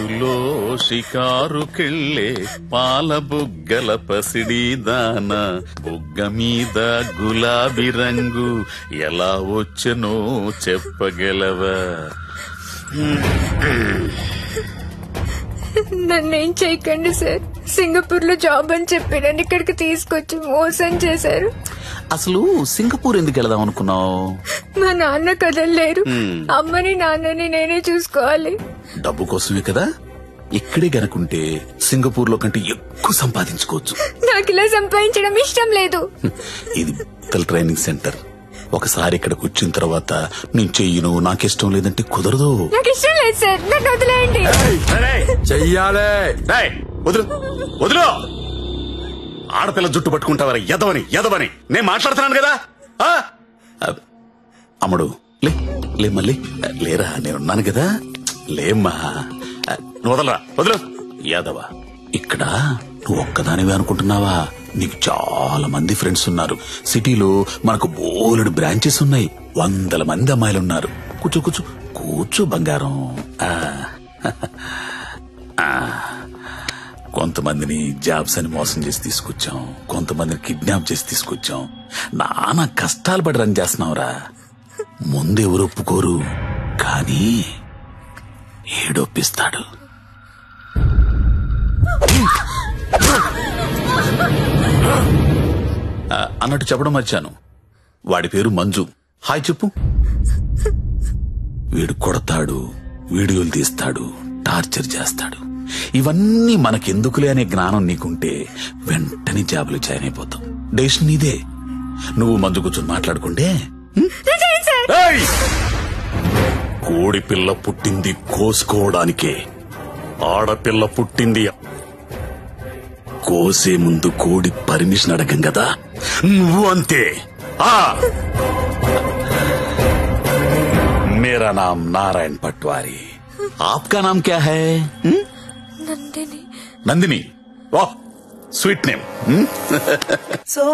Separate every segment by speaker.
Speaker 1: పార్కులో షికారుకెళ్ళే పాల బుగ్గల పసిడి దాన బుగ్గ మీద గులాబీ రంగు ఎలా వచ్చనో చెప్పగలవా?
Speaker 2: నన్నేం చేయకండి సార్. సింగపూర్ లో జాబ్ అని చెప్పి నన్ను ఇక్కడికి తీసుకొచ్చి మోసం చేశారు.
Speaker 1: అసలు సింగపూర్ ఎందుకు వెళదాం అనుకున్నావు?
Speaker 2: మా నాన్న కదలలేరు. అమ్మని నాన్నని నేనే చూసుకోవాలి.
Speaker 1: డబ్బు కోసమే కదా. ఇక్కడే గనుకుంటే సింగపూర్ లో కంటే ఎక్కువ సంపాదించుకోవచ్చు.
Speaker 2: నాకు ఇలా సంపాదించడం ఇష్టం లేదు.
Speaker 1: ఇది ట్రైనింగ్ సెంటర్. ఒకసారి ఇక్కడికి వచ్చిన తర్వాత నేను చెయ్యను, నాకిష్టం లేదంటే కుదరదు.
Speaker 2: నాకు ఇష్టం లేదు సార్, నన్ను వదిలేయండి.
Speaker 3: చెయ్యాలే.
Speaker 1: వదులు వదులు. ఆడపిల్ల జుట్టు పట్టుకుంటావరా ఎదవని నేను మాట్లాడుతున్నాను కదా. అమ్ముడు లే మళ్ళీ లేరా, నేనున్నాను కదా. లేమ్మా, వదలరా, వదులు. యాదవా, ఇక్కడ నువ్వు ఒక్కదానివే అనుకుంటున్నావా? నీకు చాలా మంది ఫ్రెండ్స్ ఉన్నారు. సిటీలో మనకు బోలెడు బ్రాంచెస్ ఉన్నాయి. 100 మంది అమ్మాయిలున్నారు. కూర్చో కూర్చో కూర్చో బంగారం. కొంతమందిని జాబ్స్ అని మోసం చేసి తీసుకొచ్చాం, కొంతమందిని కిడ్నాప్ చేసి తీసుకొచ్చాం. నానా కష్టాలు పడి రన్ చేస్తున్నావురా. ముందెవరు ఒప్పుకోరు, కానీ ఏడొప్పిస్తాడు. అన్నట్టు చెప్పడం మర్చాను, వాడి పేరు మంజు. హాయ్ చెప్పు. వీడు కొడతాడు, వీడియోలు తీస్తాడు, టార్చర్ చేస్తాడు. ఇవన్నీ మనకెందుకులే అనే జ్ఞానం నీకుంటే వెంటనే జాబులు జాయిన్ అయిపోతాం. డెసిషన్ నీదే. నువ్వు మంజు కూర్చొని మాట్లాడుకుంటే. కోడి పిల్ల పుట్టింది కోసుకోవడానికే, ఆడపిల్ల పుట్టింది కోసే ముందు కోడి పర్మిషన్ అడగం కదా. నువ్వు అంతే. मेरा नाम नारायण पटवारी, आपका नाम क्या है?
Speaker 2: నందిని.
Speaker 1: नंदिनी, वाह स्वीट नेम.
Speaker 4: So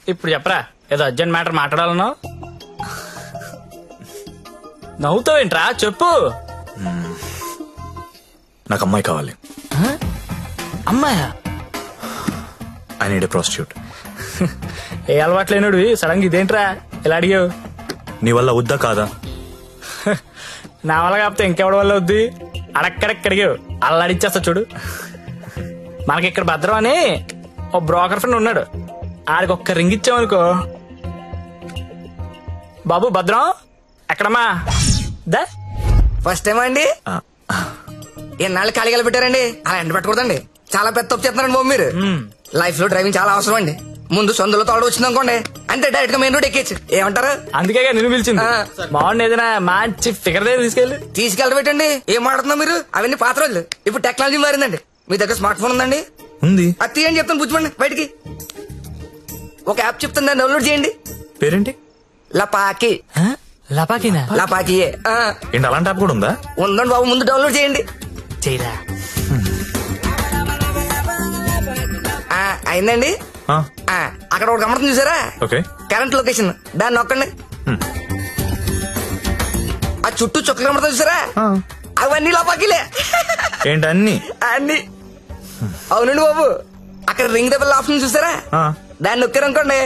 Speaker 5: ఇప్పుడు చెప్పరా, ఏదో అర్జెంట్ మ్యాటర్ మాట్లాడాలన్నావు. నవ్వుతావేంట్రా, చెప్పు.
Speaker 3: నాకు అమ్మాయి కావాలి.
Speaker 5: అమ్మాయా?
Speaker 3: I need a prostitute.
Speaker 5: ఏ అలవాటు లేనుడు సడన్ గా ఇదేంట్రా ఇలా అడిగావు?
Speaker 3: నీ వల్ల వద్దా కాదా?
Speaker 5: నా వల్ల కాకపోతే ఇంకెవడి వల్ల వద్ది? అడక్కడెక్కడిగావు, అలా అడిచేస్తా చూడు. మనకి ఇక్కడ భద్రం అని ఓ బ్రోకర్ ఫ్రెండ్ ఉన్నాడు. ఆడికి ఒక్క రింగ్ ఇచ్చామనుకో. బాబు భద్రం ఎక్కడమ్మా? దా
Speaker 6: ఫస్ట్ టైం అండి. ఎన్నాళ్ళు ఖాళీగా పెట్టారండి, అలా ఎండ పెట్టకూడదండి. చాలా పెద్ద తప్పు చేస్తున్నారండి బాబు మీరు. లైఫ్ లో డ్రైవింగ్ చాలా అవసరం అండి. ముందు సొందులో తోడ వచ్చింది అనుకోండి, అంతే డైరెక్ట్ గా మెయిన్ రోడ్ ఎక్కేచ్చు. ఏమంటారు?
Speaker 5: అందుకే నేను పిలిచింది. బాగుండి ఏదైనా మంచి ఫిగర్ దగ్గర
Speaker 6: తీసుకెళ్ళబెట్టండి. ఏం మాట్లాడుతున్నా మీరు? అవన్నీ పాత రోజులు. ఇప్పుడు టెక్నాలజీ మారిందండి. మీ దగ్గర స్మార్ట్ ఫోన్ ఉందండి?
Speaker 3: ఉంది.
Speaker 6: అది తీయండి, చెప్తాను పుచ్చుకోండి బయటికి. ఒక యాప్ చెప్తాను, దాన్ని డౌన్లోడ్ చేయండి.
Speaker 3: పేరేంటి?
Speaker 6: లపాకి.
Speaker 5: లపాకినా?
Speaker 6: లపాకియే.
Speaker 3: ఏంటి అలాంటి యాప్ కూడా ఉందా?
Speaker 6: ఉందండి బాబు, ముందు డౌన్లోడ్ చేయండి.
Speaker 5: చేయరా.
Speaker 6: అయిందండి. అక్కడ ఒక గమనం చూసారా? కరెంట్ లొకేషన్, దాన్ని నొక్కండి. ఆ చుట్టూ చుక్కలు కమడతా చూసారా? అవన్నీ లపాకిలే.
Speaker 3: ఏంటి అన్ని?
Speaker 6: అన్ని. అవునండి బాబు. అక్కడ రింగ్ ద బెల్ ఆప్షన్ చూసారా? దాన్ని నొక్కారనుకోండి,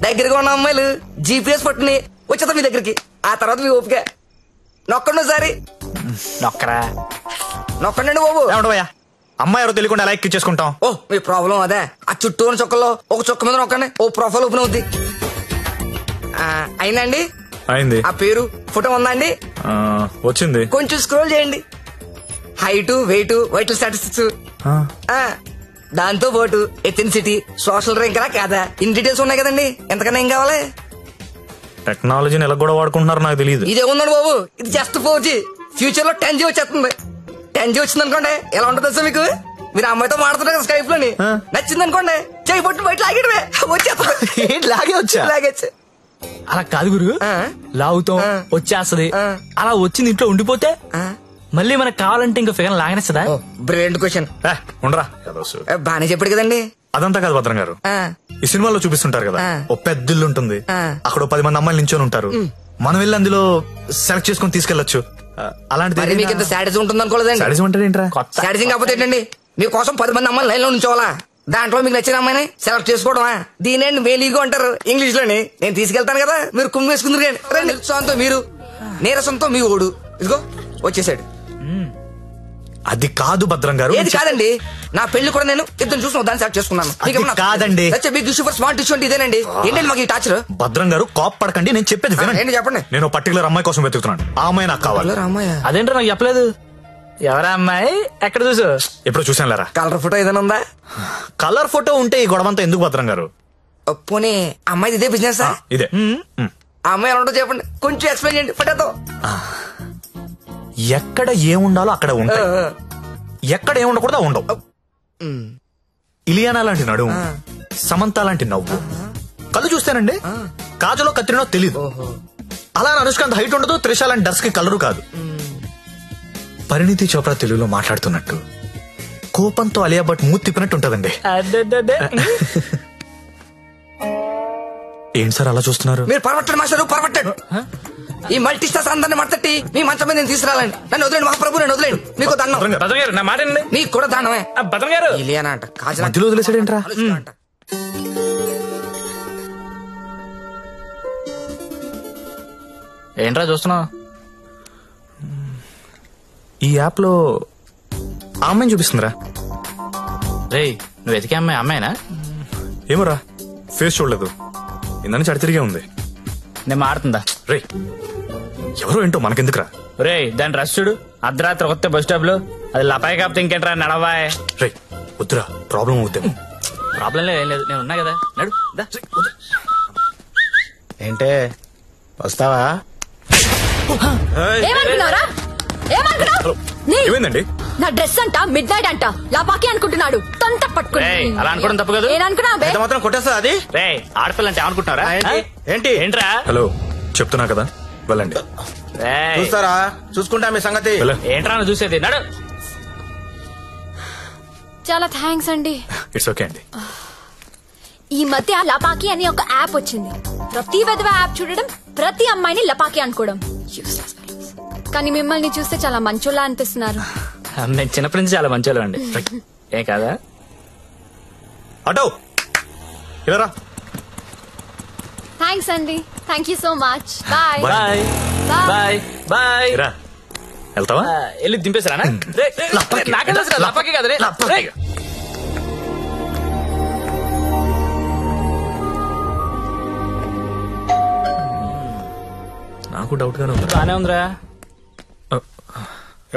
Speaker 6: దగ్గరగా ఉన్న అమ్మాయిలు జీపీఎస్ పట్టుని వచ్చేదా మీ దగ్గరికి. ఆ తర్వాత మీ ఓపిక. నొక్కండి ఒకసారి.
Speaker 5: నొక్కరా.
Speaker 6: నొక్కండి బాబు.
Speaker 3: అమ్మాయి ఎవరో తెలియకుండా ఎలా ఎక్కించేసుకుంటాం?
Speaker 6: ఓ మీ ప్రాబ్లం అదే. ఆ చుట్టూ ఉన్న చుక్కల్లో ఒక చుక్క మీద నొక్కండి, ఓ ప్రొఫైల్ ఓపెన్ అవుద్ది. అయిందండి?
Speaker 3: అయింది.
Speaker 6: ఆ పేరు ఫోటో ఉందా అండి?
Speaker 3: వచ్చింది.
Speaker 6: కొంచెం స్క్రోల్ చేయండి. హైట్, వెయిట్, వైటల్ స్టాటిస్టిక్స్, దాంతో పాటు ఎథెన్సిటీ, సోషల్ ర్యాంక్ రా కాదా, ఇన్ డీటెయిల్స్ ఉన్నాయి కదండి. ఎంతకన్నా ఏం కావాలి?
Speaker 3: టెక్నాలజీని ఎలా కూడా వాడుకుంటున్నారు నాకు తెలియదు.
Speaker 6: ఇదే ఉందండి బాబు, ఇది జస్ట్ 4G. ఫ్యూచర్ లో 10G వచ్చేస్తుంది. 10G వచ్చింది అనుకోండి, ఎలా ఉంటుంది సార్ మీకు? మీరు అమ్మాయితో మాడుతున్నారు కదా స్కైప్ లోని, నచ్చింది అనుకోండి, చేయి పట్టు బయట లాగేయడమే, వచ్చేస్తుంది. లాగేచ్చు.
Speaker 5: అలా కాదు గురు, లాగుతాం వచ్చేస్తది. అలా వచ్చింది ఇంట్లో ఉండిపోతే మళ్ళీ మనకు కావాలంటే ఇంకో ఫిగర్ లాగనేస్తుందా?
Speaker 6: Brilliant question.
Speaker 3: ఉండరా
Speaker 6: బానే చెప్పాడు కదండి.
Speaker 3: అదంతా కాదు భద్రం గారు,
Speaker 6: ఆ,
Speaker 3: ఈ సినిమాలో చూపిస్తుంటారు కదా, ఓ పెద్ద ఇల్లు ఉంటుంది, అక్కడ 10 మంది అమ్మాయిలు నించొని ఉంటారు, మనం వెళ్ళి అందులో సెలెక్ట్ చేసుకుని తీసుకెళ్లొచ్చు. అలాంటిది
Speaker 6: మరి మీకు ఇంత సాడిజం ఉంటుంది అనుకోలేదండి.
Speaker 3: సాడిజం అంటే ఏంట్రా?
Speaker 6: సాడిజం కాకపోతే ఏంటండి, మీకోసం 10 మంది అమ్మాయిలు లైన్ లో ఉంచోవాలా? దాంట్లో మీకు నచ్చిన అమ్మాయిని సెలెక్ట్ చేసుకోవడమా? దీనేండి వేలీగో అంటారు ఇంగ్లీష్ లోని. నేను తీసుకెళ్తాను కదా, మీరు కుమ్మి వేసుకుందరు కానీ. రండి, ఉత్సాహంతో మీరు, నీరసంతో మీ ఓడు. ఇదిగో వచ్చేసాడు.
Speaker 3: అది కాదు భద్రం గారు.
Speaker 6: ఏది కాదండి, నా పెళ్లి కూడా నేను ఇద్దరు చూసిన దాన్ని సెలెక్ట్ చేసుకున్నాను.
Speaker 3: కాదండి,
Speaker 6: big issue for smart issue అంటే ఇదేనండి. ఏంటండి మాకు ఈ టాచర్?
Speaker 3: భద్రం గారు కోప్ పడకండి, నేను చెప్పేది వినండి.
Speaker 6: ఏంటి చెప్పండి.
Speaker 3: నేను పర్టికులర్ అమ్మాయి కోసం వెతుకుతున్నాను, ఆ అమ్మాయి నాకు కావాలి.
Speaker 6: రామయ్య,
Speaker 5: అదేంటో నాకు చెప్పలేదు. ఎవరా అమ్మాయి? ఎక్కడ చూసు?
Speaker 3: ఎప్పుడు చూసాను లేరా.
Speaker 6: కలర్ ఫోటో ఏదైనా ఉందా?
Speaker 3: కలర్ ఫోటో ఉంటే ఈ గొడవంతా ఎందుకు భద్రం గారు?
Speaker 6: పోనీ అమ్మాయి ఇదే బిజినెస్?
Speaker 3: ఇదే.
Speaker 6: ఆ అమ్మాయి ఎలా ఉంటుందో చెప్పండి, కొంచెం ఎక్స్ప్లెయిన్ చేయండి ఫోటోతో.
Speaker 3: ఎక్కడ ఏముండాలో అక్కడ ఉంటాయి, ఎక్కడ ఏముండకూడదు ఉండవు. ఇలియానా లాంటి నడుము, సమంత లాంటి నవ్వు, కళ్ళు చూస్తానండి కాజలో కత్తిరినో తెలీదు. అలా అనుష్కాంత్ హైట్ ఉండదు, త్రిష లాంటి డర్స్ కి కలరు కాదు. పరిణితి చోప్రా తెలుగులో మాట్లాడుతున్నట్టు, కోపంతో అలియా భట్ మూతి తిప్పినట్టు ఉంటదండి. ఏంటి సార్ అలా చూస్తున్నారు?
Speaker 6: మీరు పరమట్టండి మాస్టర్, పరమట్టండి. ఈ మల్టీ స్టార్స్ అందరిని మట్టట్టి మీ మంచం మీద నేను తీసుకురాలండి. నన్ను వదిలేండి మహాప్రభు, నన్ను వదిలేండి. మీకు దండం.
Speaker 5: భద్రం గారు నా మాట వినండి.
Speaker 6: మీకు కూడా దండమే.
Speaker 5: భద్రం గారు,
Speaker 6: ఇలియానా అంట, కాజల్
Speaker 3: మధ్యలో వదిలేసాడేంట్రా?
Speaker 6: అంట.
Speaker 5: ఏంట్రా చూస్తున్నావు?
Speaker 3: ఈ యాప్ లో ఆ అమ్మాయిని చూపిస్తుందిరా.
Speaker 5: రేయ్, నువ్వు వెతికే అమ్మాయి అమ్మాయినా?
Speaker 3: ఏమోరా, ఫేస్ చూడలేదు, ఇందని చడితిరిగే ఉంది.
Speaker 5: నేను మాడుతుందా?
Speaker 3: రే ఎవరో ఏంటో మనకెందుకురా.
Speaker 5: రేయ్, దాని రష్ చూడు, అర్ధరాత్రి కొత్త బస్ స్టాప్ లో. అది లపాయి కాకపోతే ఇంకేంట్రా, నడవాయ్.
Speaker 3: రే వద్దురా, ప్రాబ్లం అవుతాము.
Speaker 5: ప్రాబ్లం లేదు, ఏం లేదు, నేను ఉన్నా కదా, నడు.
Speaker 7: ఏంటే వస్తావా?
Speaker 2: ఏమనుకున్నారా? ఏమనుకున్నావు?
Speaker 3: ఏమైందండి?
Speaker 2: నా డ్రెస్ అంట మిడ్ నైట్ అంట లాపాకి అనుకుంటున్నాడు. తొంత పట్టుకుని
Speaker 5: రేయ్, అలా అనుకోవడం తప్పు కదా.
Speaker 2: ఏమనుకున్నా
Speaker 7: ఎంత మాత్రం కొట్టేస్తా అది?
Speaker 5: రేయ్, ఆడపిల్ల అంటే అనుకుంటున్నారా?
Speaker 7: ఏంటి?
Speaker 5: ఏంట్రా?
Speaker 3: హలో, చెప్తున్నా కదా, వెళ్ళండి.
Speaker 5: రేయ్,
Speaker 7: చూస్తారా, చూసుకుంటా మీ సంగతి.
Speaker 5: ఏంట్రా నువ్వు చూసేది? నడు.
Speaker 2: చాలా థ్యాంక్స్ అండి.
Speaker 3: ఇట్స్ ఓకే అండి.
Speaker 2: ఈ మధ్య లపాకి అని ఒక యాప్ వచ్చింది. ప్రతి విధవ యాప్ చూడడం, ప్రతి అమ్మాయిని లపాకి అనుకోవడం. Useless fellows. కానీ మిమ్మల్ని చూస్తే చాలా మంచోళ్ళ అనిపిస్తున్నారు.
Speaker 5: మేము చిన్నప్పటి నుంచి చాలా మంచి అండి. ఏ కాదా?
Speaker 3: అటో ఇలా
Speaker 2: థ్యాంక్స్ అండి. Thank you so much. Bye
Speaker 5: bye bye bye.
Speaker 3: రా, వెళ్తావా?
Speaker 5: వెళ్ళి దింపేసారా? నాకే తెలుసు, లపాకి కదా రే. రేయ్,
Speaker 3: నాకు డౌట్ గానే ఉంది.
Speaker 5: బానే ఉందిరా.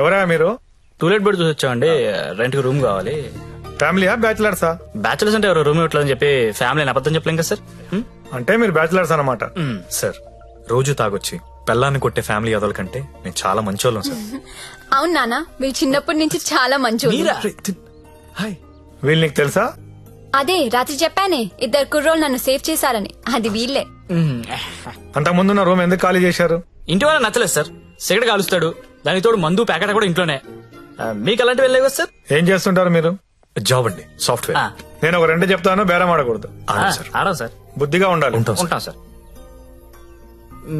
Speaker 3: ఎవరా మీరు?
Speaker 5: టూలెట్ బెడ్ చూసి వచ్చామండి. రెంట్ కి రూమ్ కావాలి.
Speaker 3: ఫ్యామిలీయా బ్యాచిలర్సా?
Speaker 5: బ్యాచులర్స్ అంటే ఎవరు రూమ్ ఇవ్వట్లేదని చెప్పి ఫ్యామిలీ అబద్ధం చెప్పలేం కదా సార్.
Speaker 3: అంటే మీరు బ్యాచిలర్స్ అన్నమాట. సార్, రోజు తాగొచ్చి పెళ్ళాన్ని కొట్టే ఫ్యామిలీ అదల కంటే నేను చాలా మంచోళ్ళం సార్.
Speaker 2: అవును నాన్న, మీరు చిన్నప్పటి నుంచి చాలా మంచోళ్ళు.
Speaker 3: హాయ్, వీళ్ళు నీకు తెలుసా?
Speaker 2: అదే రాత్రి చెప్పానే, 2 కుర్రోళ్ళు నన్ను సేవ్ చేశారని. అది వీళ్ళే.
Speaker 3: అంతకు ముందున్న రూమ్ ఎందుకు ఖాళీ చేశారు?
Speaker 5: ఇంటి వాళ్ళ నచ్చలేదు సార్. సిగరెట్ కాలుస్తాడు, దానికి తోడు మందు ప్యాకెట్ కూడా ఇంట్లోనే. మీకు అలాంటివి వెళ్ళలేవు కదా సార్.
Speaker 3: ఏం చేస్తుంటారు మీరు? జాబ్ అండి, సాఫ్ట్వేర్. నేను ఒక 2 చెప్తాను, బేరం ఆడకూడదు.
Speaker 5: ఆడం సార్.
Speaker 3: బుద్ధిగా ఉండాలి.
Speaker 5: ఉంటాం సార్.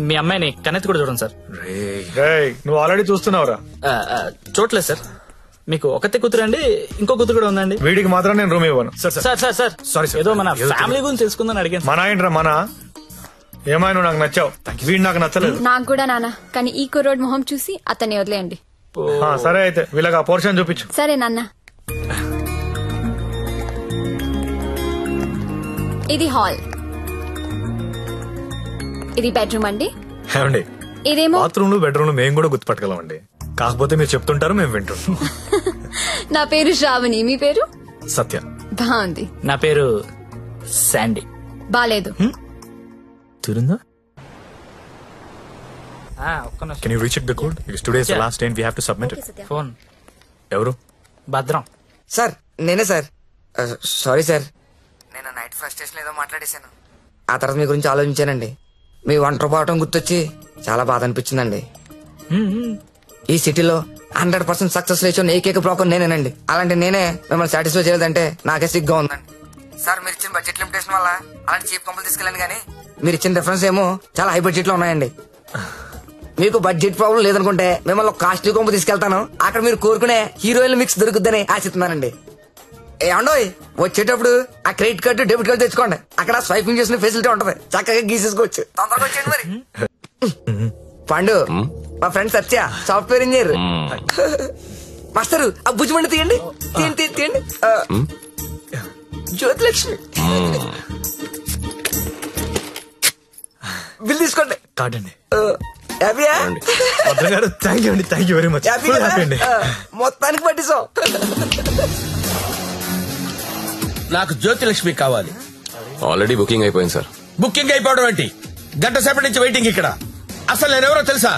Speaker 5: మీ అమ్మాయిని కనెత్తి కూడా చూడండి సార్.
Speaker 3: రేయ్, నువ్వు ఆల్రెడీ చూస్తున్నావురా.
Speaker 5: చూడలేదు సార్. మీకు ఒకతే కూతురు అండి, ఇంకో కూతురు కూడా ఉందండి.
Speaker 3: వీడికి మాత్రం నేను రూమ్ ఇవ్వను.
Speaker 5: సార్ సారీ, ఏదో మన ఫ్యామిలీ గురించి తెలుసుకుందని అడిగాను.
Speaker 3: మన ఏంట్రా మన? ఏమైనా నువ్వు నాకు నచ్చావు, వీడు నాకు నచ్చలేదు.
Speaker 2: నాకు కూడా నాన్న, కానీ ఈ కుర్రోడ్ మొహం చూసి అతన్ని వదిలేయండి.
Speaker 3: సరే అయితే వీళ్ళకి ఆ పోర్షన్ చూపించు.
Speaker 2: సరే నాన్న. ఇది హాల్, ఇది బెడ్రూమ్ అండి.
Speaker 3: ఏమండి,
Speaker 2: ఇదేమో
Speaker 3: బాత్రూమ్ లో బెడ్రూమ్ లో మేము కూడా గుర్తుపట్టగలమండి. కాకపోతే మీరు చెప్తుంటారు, మేము వింటుంటాం.
Speaker 2: నా పేరు శ్రావణి, మీ పేరు?
Speaker 3: సత్య.
Speaker 2: బాగుంది.
Speaker 5: నా పేరు శాండీ.
Speaker 2: బాలేదు.
Speaker 3: తిరుందా?
Speaker 5: ఒక్క నిమిషం.
Speaker 3: Can you recheck the code? Because today is the last day and we have to submit it.
Speaker 5: Phone.
Speaker 3: ఎవరు?
Speaker 5: భద్రం.
Speaker 6: సార్ నేనే సార్. సారీ సార్, నేను నైట్ ఫ్రస్ట్రేషన్ ఏదో మాట్లాడేశాను. ఆ తర్వాత మీ గురించి ఆలోచించానండి. మీ ఒంటరి పోవటం గుర్తొచ్చి చాలా బాధ అనిపించిందండి. ఈ సిటీలో 100% సక్సెస్ లేచిన ఏకైక బ్రోకర్ నేనేనండి. అలాంటి నేనే మిమ్మల్ని సాటిస్ఫై చేయలేదంటే నాకే సిగ్గా ఉందండి. సార్ మీరు ఇచ్చిన బడ్జెట్ లిమిటేషన్ వల్ల అలాంటి చీప్ కంపెనీ తీసుకెళ్ళండి, కానీ మీరు ఇచ్చిన రిఫరెన్స్ ఏమో చాలా హై బడ్జెట్ లో ఉన్నాయండి. మీకు బడ్జెట్ ప్రాబ్లం లేదనుకుంటే మిమ్మల్ని కాస్ట్లీ కొంపు తీసుకెళ్తాను. అక్కడ మీరు కోరుకునే హీరోయిన్ మిక్స్ దొరుకుద్దని ఆశిస్తున్నానండి. ఏమండోయ్, వచ్చేటప్పుడు ఆ క్రెడిట్ కార్డు డెబిట్ కార్డు తెచ్చుకోండి. అక్కడ స్వైపింగ్ చేసిన ఫెసిలిటీ ఉంటది, చక్కగా గీసేసుకోవచ్చు. తొందరగా వచ్చేయండి మరి. పండు, మా ఫ్రెండ్ సత్య సాఫ్ట్వేర్ ఇంజనీర్. మాస్టరు ఆ భుజమండి తీయండి, తీయండి తీయండి. జ్యోతిలక్ష్మి బిల్ తీసుకోండి.
Speaker 3: కార్డ్ అండి.
Speaker 6: హ్యాపీయా?
Speaker 3: థ్యాంక్ యూ అండి, thank you very much. Happy అండి.
Speaker 6: మొత్తానికి పట్టిస్తాం.
Speaker 7: నాకు జ్యోతిలక్ష్మి కావాలి.
Speaker 8: ఆల్రెడీ బుకింగ్ అయిపోయింది సార్.
Speaker 7: బుకింగ్ అయిపోవడం ఏంటి? గంట సేపటి నుంచి వెయిటింగ్ ఇక్కడ. అసలు నేనెవరో తెలుసా?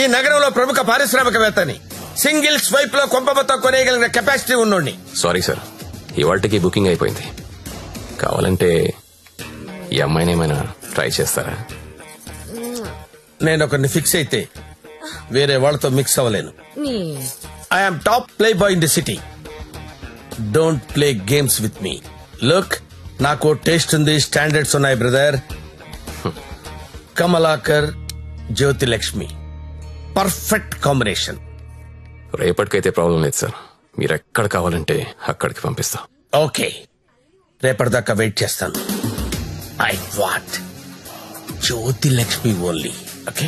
Speaker 7: ఈ నగరంలో ప్రముఖ పారిశ్రామికవేత్తని. సింగిల్ స్వైప్ లో కొంప మొత్తం కొనేయగలిగిన కెపాసిటీ ఉన్నోడిని.
Speaker 8: సారీ సార్, ఇవాళకి బుకింగ్ అయిపోయింది. కావాలంటే ఈ అమ్మాయిని ఏమైనా ట్రై చేస్తారా?
Speaker 7: నేను ఒకరిని ఫిక్స్ అయితే వేరే వాళ్ళతో మిక్స్ అవ్వలేను. I'm top playboy in the city. Don't play games with me. Look, నాకు టేస్ట్ ఉంది, స్టాండర్డ్స్ ఉన్నాయి brother. Kamalakar, Jyothilakshmi, perfect combination.
Speaker 8: రేపటికైతే ప్రాబ్లం లేదు సార్, మీరు ఎక్కడ కావాలంటే అక్కడికి పంపిస్తా.
Speaker 7: ఓకే, రేపటిదాకా వెయిట్ చేస్తాను. I want Jyothilakshmi only. Okay,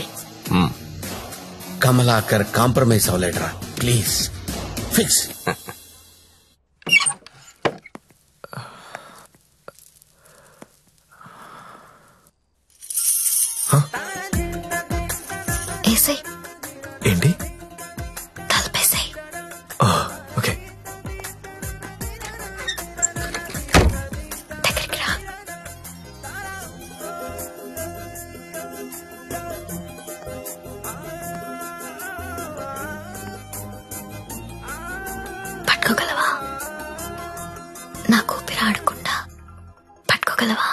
Speaker 7: Kamalakar compromise అవ్వలేడరా ప్లీజ్. ఫిక్స్.
Speaker 3: ఏంటి?
Speaker 2: తలపేసాయి.
Speaker 3: ఓకే.
Speaker 2: దగ్గరికి రా. పట్టుకోగలవా? నాకు ఊపిరి ఆడకుండా పట్టుకోగలవా?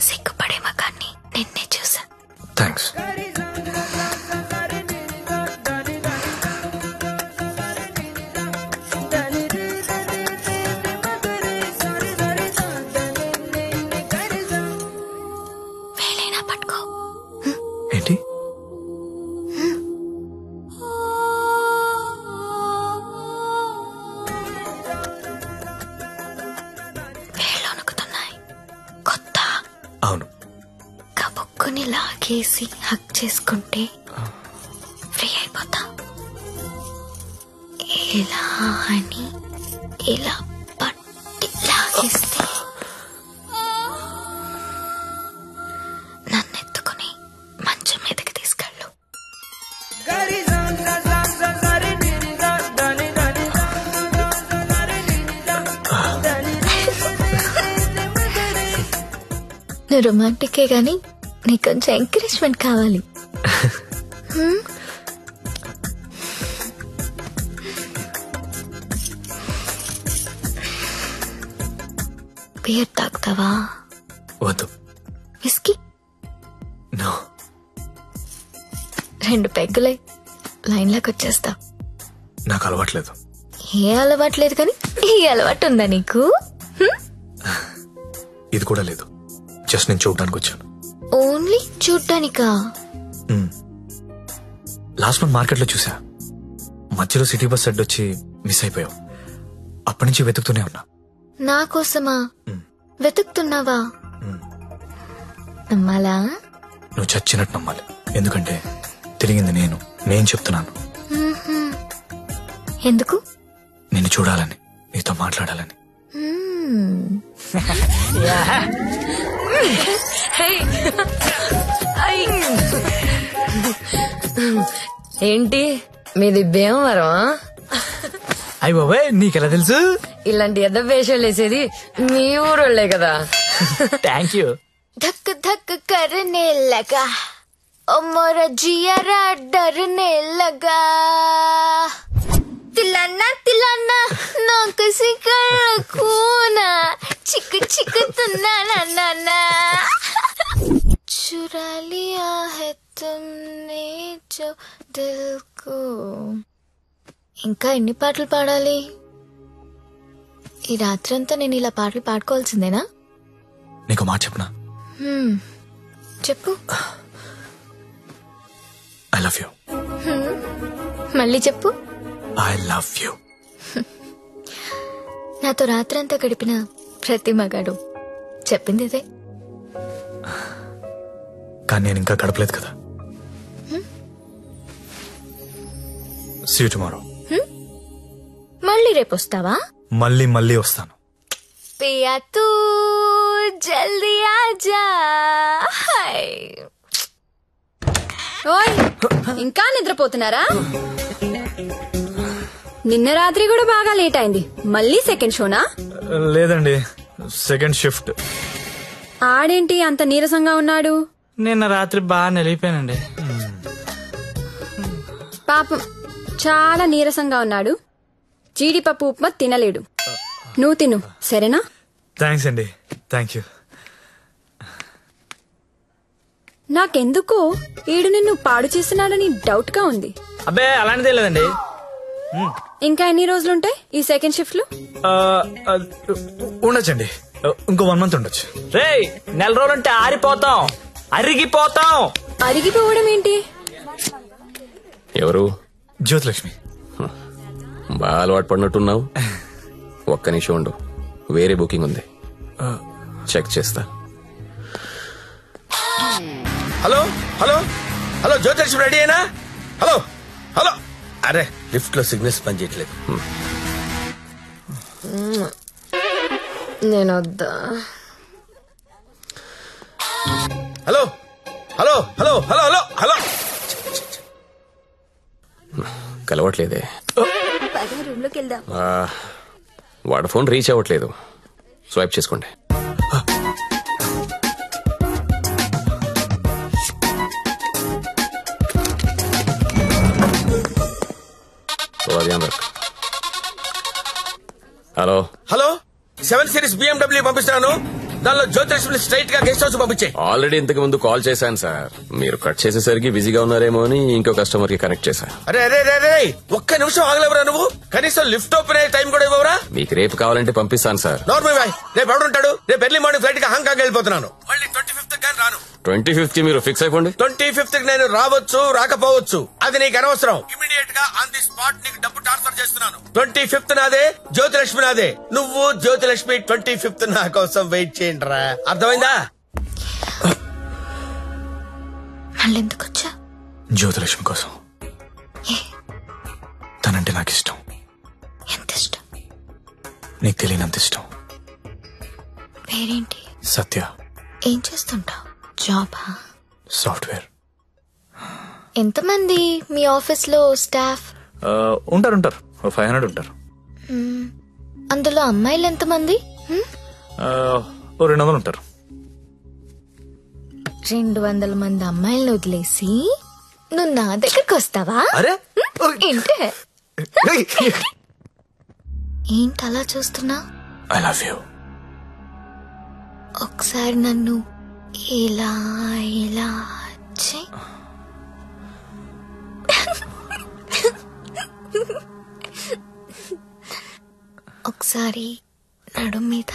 Speaker 2: సిగ్గుపడే మగాన్ని నిన్నే చూసా.
Speaker 3: థ్యాంక్స్.
Speaker 2: వేలైనా పట్టుకో.
Speaker 3: ఏంటి?
Speaker 2: వేళ్ళు వణుకుతున్నాయి. కొత్త.
Speaker 3: అవును.
Speaker 2: కబుక్కుని లాగేసి హక్ చేసుకుంటే ఫ్రీ అయిపోతా. ఇలా అని ఇలా పట్టి లాగేస్తే నన్నెత్తుకుని మంచం మీదకి తీసుకెళ్ళు. నువ్వు రొమాంటికే గాని నీకు కొంచెం ఎంకరేజ్మెంట్ కావాలి. బియర్ తాగుతావా?
Speaker 3: వద్దు.
Speaker 2: విస్కీ?
Speaker 3: నో.
Speaker 2: 2 పెగ్గులై లైన్లోకి వచ్చేస్తా.
Speaker 3: నాకు అలవాట్లేదు.
Speaker 2: ఏ అలవాట్లేదు కానీ ఈ అలవాటు ఉందా నీకు?
Speaker 3: ఇది కూడా లేదు. జస్ట్ నేను చూడడానికి వచ్చాను.
Speaker 2: ఓన్లీ చూడ్డానికా?
Speaker 3: లాస్ట్ మంత్ మార్కెట్ లో చూసా. మధ్యలో సిటీ బస్ అడ్డొచ్చి మిస్ అయిపోయావు. అప్పటి నుంచి వెతుకుతూనే ఉన్నా.
Speaker 2: నా కోసమా వెతుకుతున్నావా? నమ్మాలా?
Speaker 3: నువ్వు చచ్చినట్టు నమ్మాలి. ఎందుకంటే తిరిగింది నేను చెప్తున్నాను.
Speaker 2: ఎందుకు?
Speaker 3: నిన్ను చూడాలని, నీతో మాట్లాడాలని.
Speaker 9: ఏంటి మీది భీమవరం?
Speaker 5: అయ్య బాబాయ్, నీకెలా తెలుసు?
Speaker 9: ఇలాంటి ఎద్ద వేషాలు వేసేది మీ ఊరోళ్లే కదా.
Speaker 5: Thank you.
Speaker 2: धक धक करने लगा ओ मोरा जियारा डरने लगा. तिलाना तिलाना ना किसी कर खूना चिक चिक तुना ना ना ना चुरा लिया है तुमने जो दिल को ఇంకా ఎన్ని పాటలు పాడాలి? ఈ రాత్రంతా నేను ఇలా పాటలు పాడుకోవాల్సిందేనా?
Speaker 3: నీకు మాట చెప్పనా?
Speaker 2: చెప్పు.
Speaker 3: I love you.
Speaker 2: మళ్ళీ చెప్పు.
Speaker 3: I love you.
Speaker 2: నాతో రాత్రంతా గడిపిన ప్రతి మగాడు చెప్పింది ఇదే.
Speaker 3: కానీ నేను ఇంకా గడపలేదు కదా. See you tomorrow.
Speaker 2: మళ్ళీ రేపు వస్తావా?
Speaker 3: మళ్ళీ వస్తాను.
Speaker 2: పియా తూ జల్దీ ఆజా. ఓయ్, ఇంకా నిద్రపోతున్నారా? నిన్న రాత్రి కూడా బాగా లేట్ అయింది. మళ్ళీ సెకండ్ షోనా?
Speaker 3: లేదండి, సెకండ్ షిఫ్ట్.
Speaker 2: ఆడేంటి అంత నీరసంగా ఉన్నాడు?
Speaker 5: నిన్న రాత్రి బాగా నిలిపోయానండి.
Speaker 2: పాపం చాలా నీరసంగా ఉన్నాడు. జీడిపప్పు ఉప్మా తినలేడు. నువ్వు తిను, సరేనా?
Speaker 3: థ్యాంక్స్ అండి. Thank you.
Speaker 2: నాకెందుకో ఈడు నిన్ను పాడు చేస్తున్నాడని డౌట్ గా ఉంది.
Speaker 5: అబ్బే అలాంటిదే లేదండి.
Speaker 2: ఇంకా ఎన్ని రోజులుంటాయి ఈ సెకండ్ షిఫ్ట్ లో?
Speaker 3: ఉండొచ్చండి, ఇంకో 1 month ఉండొచ్చు.
Speaker 5: రేయ్, నెల రోజులంటే ఆరిపోతాం, అరిగిపోతాం.
Speaker 2: అరిగిపోవడం ఏంటి?
Speaker 8: ఎవరు?
Speaker 3: జ్యోతిలక్ష్మి.
Speaker 8: బాగా అలవాటు పడినట్టున్నావు. ఒక్క నిమిషం ఉండు, వేరే బుకింగ్ ఉంది, చెక్ చేస్తా.
Speaker 7: Hello hello hello, Jyothilakshmi ready అయినా? Hello hello. అరే, లిఫ్ట్ లో సిగ్నల్స్ పనిచేయట్లేదు.
Speaker 9: నేను వద్దా?
Speaker 7: Hello hello hello hello hello hello.
Speaker 8: కలవట్లేదే.
Speaker 2: రూమ్ లోకి వెళ్దాం.
Speaker 8: వాడి ఫోన్ రీచ్ అవ్వట్లేదు. స్వైప్ చేసుకోండి. హలో
Speaker 7: హలో, 7 Series BMW పంపిస్తున్నాను. దానిలో జ్యోతిలక్ష్మి స్ట్రైట్ గా గెస్ట్ హౌస్ పంపించే.
Speaker 8: ఆల్రెడీ ఇంతకు ముందు కాల్ చేశాను సార్. మీరు కట్ చేసేసరికి బిజీగా ఉన్నారేమో అని ఇంకో కస్టమర్ కి కనెక్ట్ చేశా.
Speaker 7: అరే అరే అరే, ఒక్క నిమిషం ఆగలేవరా నువ్వు? కనీసం లిఫ్ట్ ఓపెన్ అయ్యే టైం కూడా ఇవ్వరా?
Speaker 8: మీకు రేపు కావాలంటే పంపిస్తాను సార్.
Speaker 7: నార్మల్ బాయ్, రేపు ఎవడుంటాడు? రేపు ఎర్లీ మార్నింగ్ ఫ్లైట్ గా హాంకాంగ్ వెళ్ళిపోతున్నాను. మళ్ళీ 25th కానీ రాను.
Speaker 8: 25th మీరు ఫిక్స్ అయిపోండి.
Speaker 7: 25th నేను రావచ్చు రాకపోవచ్చు, అది నీకు అనవసరం. ఇమీడియట్ గా ఆన్ ది స్పాట్ నీకు డబ్బు ట్రాన్స్ఫర్ చేస్తున్నాను. 25th నాదే, జ్యోతిలక్ష్మి నాదే. నువ్వు జ్యోతిలక్ష్మి 25th నా కోసం వెయిట్ చేయండి రా. అర్థమైందా?
Speaker 2: మళ్ళీ ఎందుకు వచ్చా?
Speaker 3: జ్యోతిలక్ష్మి కోసం. తనంటే నాకు ఇష్టం.
Speaker 2: ఎంత ఇష్టం?
Speaker 3: నీకు తెలియనంత ఇష్టం.
Speaker 2: పేరేంటి?
Speaker 3: సత్య.
Speaker 2: ఏం చేస్తుంటావు? జాబా?
Speaker 3: సాఫ్ట్వేర్.
Speaker 2: ఎంతమంది మీ ఆఫీస్ లో స్టాఫ్?
Speaker 3: ఉంటారు 500 ఉంటారు.
Speaker 2: అందులో అమ్మాయిలు ఎంతమంది?
Speaker 3: 200 ఉంటారు.
Speaker 2: 200 మంది అమ్మాయిలను వదిలేసి నువ్వు నా దగ్గరకు వస్తావా?
Speaker 3: అరే
Speaker 2: ఏంటి ఏంటి అలా చూస్తున్నా?
Speaker 3: I love you.
Speaker 2: ఒకసారి నన్ను ఇలా ఇలా చెయ్. ఒకసారి నడు మీద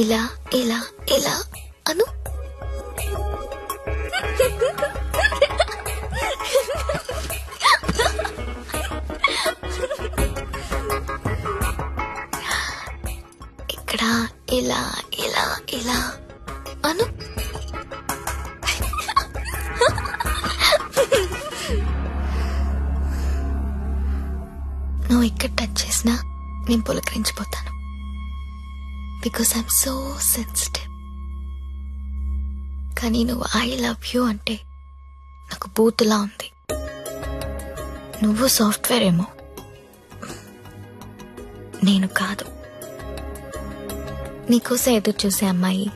Speaker 2: ఇలా ఇలా ఇలా అను. ఇక్కడ ఇలా ఇలా ఇలా అను. నువ్వు ఇక్కడ టచ్ చేసినా నేను పులకరించిపోతాను. Because I'm so sensitive. కానీ నువ్వు ఐ లవ్ యూ అంటే నాకు బూతులా ఉంది. నువ్వు సాఫ్ట్వేర్ ఏమో, నేను కాదు. నీకోసం ఎదురు చూసే అమ్మాయి,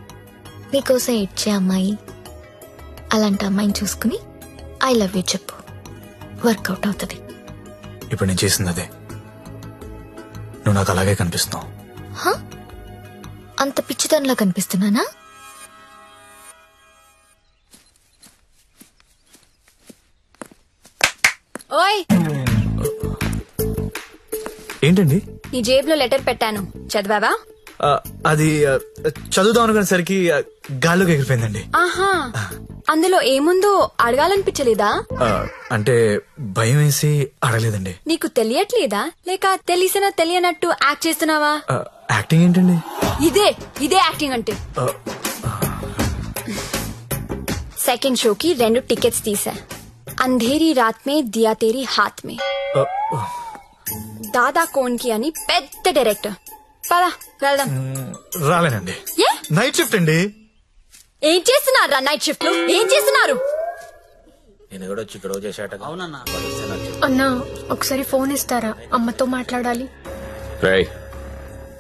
Speaker 2: నీకోసం ఇచ్చే అమ్మాయి, అలాంటి అమ్మాయిని చూసుకుని ఐ లవ్ యూ చెప్పు, వర్కౌట్ అవుతుంది.
Speaker 3: ఇప్పుడు నేను చేసింది అదే. నువ్వు నాకు అలాగే కనిపిస్తున్నావు.
Speaker 2: అంత పిచ్చితనంలా కనిపిస్తున్నానా? ఓయ్
Speaker 3: ఏంటండి?
Speaker 2: నీ జేబులో లెటర్ పెట్టాను, చదివావా?
Speaker 3: అది చదువుదాం అనుకునేసరికి గాల్లోకి ఎగిరిపోయిందండి.
Speaker 2: ఆహా, అందులో ఏముందో అడగాలనిపించలేదా?
Speaker 3: అంటే భయం వేసి అడగలేదండి.
Speaker 2: నీకు తెలియట్లేదా లేక తెలిసినా తెలియనట్టు యాక్ట్ చేస్తున్నావా?
Speaker 3: యాక్టింగ్ ఏంటండి?
Speaker 2: ఇదే యాక్టింగ్ అంటే. సెకండ్ షోకి 2 టికెట్స్ తీసా. అంధేరి రాత్ మే దియా తేరీ హాత్ మే. దాదా కోన్కి అని పెద్ద డైరెక్టర్. పదా వెళ్దాం.
Speaker 3: రాలేనండి. నైట్ షిఫ్ట్ అండి.
Speaker 2: ఏం చేస్తున్నారు నైట్ షిఫ్ట్ లో? ఏం చేస్తున్నారు?
Speaker 10: అన్నా ఒకసారి ఫోన్ ఇస్తారా? అమ్మతో మాట్లాడాలి.
Speaker 8: రేయ్,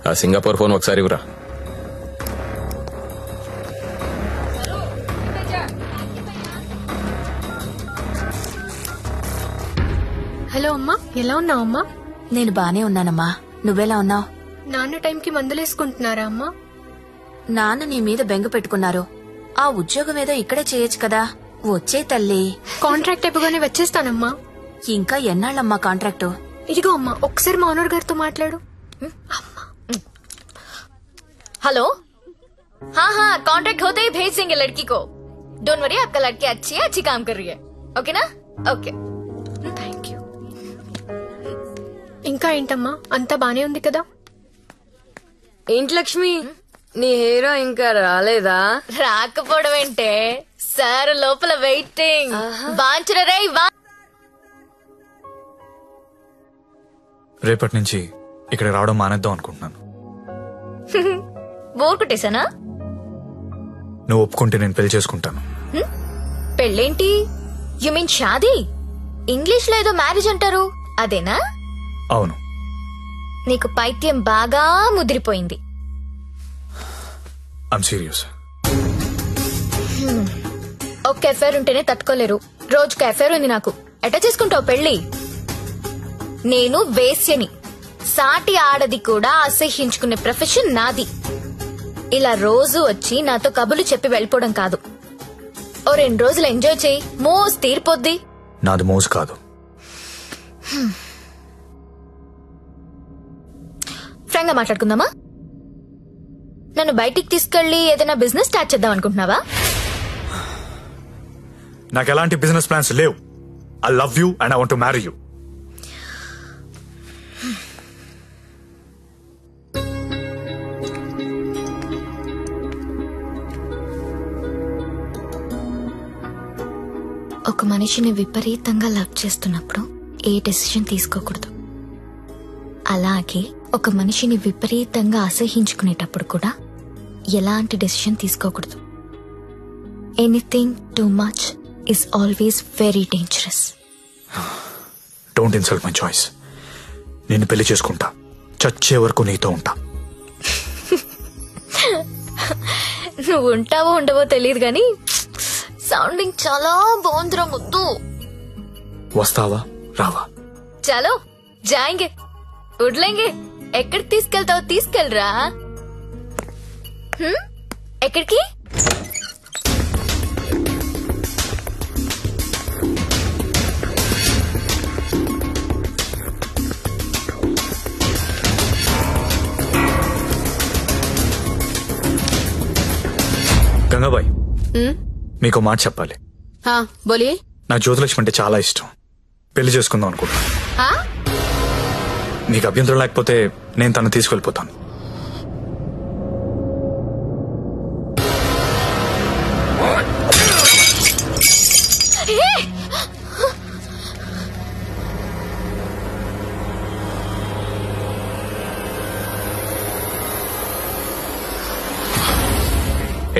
Speaker 8: ఆ సింగపూర్ ఫోన్ ఒకసారి ఇవ్వరా.
Speaker 10: హలో అమ్మా, ఎలా ఉన్నావు అమ్మా?
Speaker 9: నేను బానే ఉన్నానమ్మా, నువ్వెలా ఉన్నావు?
Speaker 10: నాన్న టైంకి మందులేసుకుంటున్నారా అమ్మా?
Speaker 9: నాన్న నీ మీద బెంగ పెట్టుకున్నారు. ఆ ఉద్యోగం ఏదో ఇక్కడే చేయొచ్చు కదా. వచ్చే తల్లి.
Speaker 10: కాంట్రాక్ట్ అయిపోగానే వచ్చేస్తానమ్మా.
Speaker 9: ఇంకా ఎన్నాళ్ళమ్మా కాంట్రాక్టు?
Speaker 10: ఇదిగో అమ్మా, ఒకసారి మా ఓనర్ గారితో మాట్లాడు.
Speaker 2: हेलो, हाँ कॉन्ट्रैक्ट होते ही भेज देंगे लड़की को. डोंट वरी, आपका लड़की अच्छी काम कर रही है. ओके ना? Okay,
Speaker 10: thank you. ఇంకా ఏంటమ్మా, అంతా బానే ఉంది కదా?
Speaker 9: ఏంటి లక్ష్మి, నీ హీరో ఇంకా రాలేదా?
Speaker 2: రాకపోవడం ఏంటే సార్, లోపల వెయిటింగ్. బాంచరే
Speaker 3: రేపటి నుంచి ఇక్కడ రావడం మానేద్దాం అనుకుంటున్నాను.
Speaker 2: బోర్ కొట్టేశానా?
Speaker 3: నువ్వు ఒప్పుకుంటే నేను పెళ్లి చేసుకుంటాను.
Speaker 2: పెళ్ళేంటి? You mean shaadi? ఇంగ్లీష్ లో ఏదో మ్యారేజ్ అంటారు, అదేనా?
Speaker 3: అవును.
Speaker 2: నీకు పైత్యం బాగా ముదిరిపోయింది.
Speaker 3: I'm serious.
Speaker 2: ఒక్క ఎఫైర్ ఉంటేనే తట్టుకోలేరు, రోజుకు ఎఫైర్ ఉంది నాకు. ఎట్టా చేసుకుంటావు పెళ్లి? నేను వేశ్యని. సాటి ఆడది కూడా అసహ్యించుకునే ప్రొఫెషన్ నాది. ఇలా రోజు వచ్చి నాతో కబులు చెప్పి వెళ్ళిపోవడం కాదు. ఓ 2 రోజులు ఎంజాయ్ చేయి, మోస్ తీరిపోద్ది.
Speaker 3: నాది మోజు కాదు.
Speaker 2: ఫ్రాంక్ గా మాట్లాడుకుందామా? నన్ను బయటికి తీసుకెళ్లి ఏదైనా బిజినెస్ స్టార్ట్ చేద్దాం అనుకుంటున్నావా?
Speaker 3: నాకు ఎలాంటి బిజినెస్ ప్లాన్స్ లేవు. I love you and I want to marry you.
Speaker 2: ఒక మనిషిని విపరీతంగా లవ్ చేస్తున్నప్పుడు ఏ డెసిషన్ తీసుకోకూడదు. అలాగే ఒక మనిషిని విపరీతంగా అసహించుకునేటప్పుడు కూడా ఎలాంటి డెసిషన్ తీసుకోకూడదు. Anything too much is always very dangerous.
Speaker 3: Don't insult my choice. నేను పెళ్లి చేసుకుంటా, చచ్చే వరకు నీతో ఉంటా.
Speaker 2: నువ్వు ఉంటావో ఉండవో తెలియదు గాని సౌండింగ్ చాలా బాగుందిరా ముద్దు.
Speaker 3: వస్తావా రావా?
Speaker 2: చలో జాయింగే, ఉడ్లేంగే. ఎక్కడికి తీసుకెళ్తావో తీసుకెళ్ళరా. ఎక్కడికి?
Speaker 3: గంగాబాయ్, మీకు మాట చెప్పాలి.
Speaker 9: బోలియే.
Speaker 3: నాకు జ్యోతిలక్ష్మి అంటే చాలా ఇష్టం. పెళ్లి చేసుకుందాం అనుకుంటా. నీకు అభ్యంతరం లేకపోతే నేను తను తీసుకెళ్ళిపోతాను.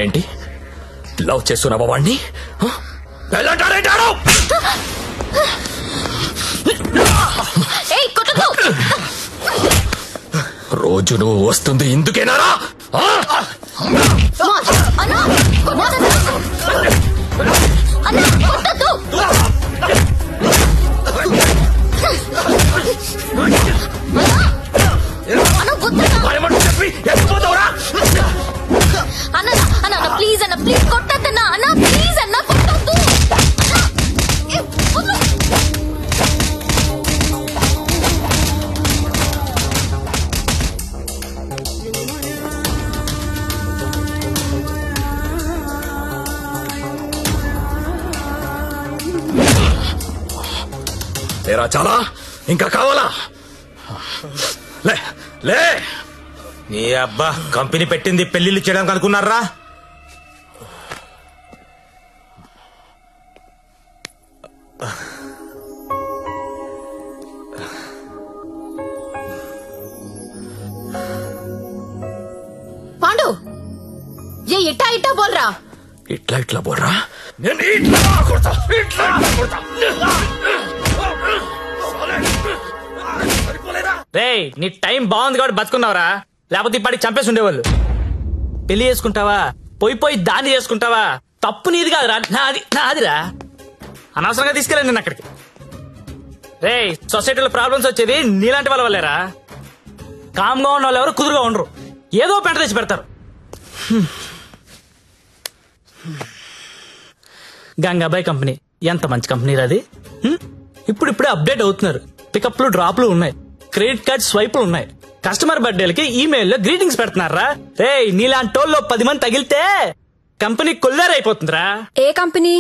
Speaker 8: ఏంటి లవ్ చేస్తున్నావా వాణ్ణి? రోజు నువ్వు వస్తుంది ఇందుకేనారా?
Speaker 2: అన్న ప్లీజ్ అన్న, ప్లీజ్ కొట్టద్దన్నా అన్న, ప్లీజ్ అన్న కొట్టద్దు.
Speaker 8: ఏరా చాలా ఇంకా కావాలా? లే లే.
Speaker 3: నీ అబ్బా కంపెనీ పెట్టింది పెళ్లిళ్ళు చేయడానికి అనుకున్నారా?
Speaker 2: పాండు ఏ ఇట్టా ఇట్టా బోల్రా.
Speaker 8: ఇట్లా ఇట్లా బోర్రా. నేను ఇట్లా కొడతా, ఇట్లా కొడతా.
Speaker 5: రేయ్ నీ టైం బాగుంది కాబట్టి బతుకున్నావురా, లేకపోతే ఇప్పటికి చంపేసి ఉండేవాళ్ళు. పెళ్లి చేసుకుంటావా, పోయి దాన్ని చేసుకుంటావా? తప్పు నీది కాదురా, నాదిరా. అనవసరంగా తీసుకెళ్ళాను నేను అక్కడికి. రేయ్ సొసైటీలో ప్రాబ్లమ్స్ వచ్చేది నీలాంటి వాళ్ళ వల్లేరా. కామ్గా ఉన్న వాళ్ళు ఎవరు కుదురుగా ఉండరు, ఏదో పెంట తెచ్చి పెడతారు. గంగాబాయ్ కంపెనీ ఎంత మంచి కంపెనీ అది. ఇప్పుడిప్పుడే అప్డేట్ అవుతున్నారు. పికప్లు డ్రాప్లు ఉన్నాయి, క్రెడిట్ కార్డ్ స్వైపులు ఉన్నాయి. కస్టమర్ బర్త్డేలకి ఈమెయిల్లో గ్రీటింగ్స్ పెడుతున్నారా. రే నీలాంటి టోల్లో 10 మంది తగిలితే కంపెనీ కొల్లారైపోతుందిరా.
Speaker 11: ఏ కంపెనీ?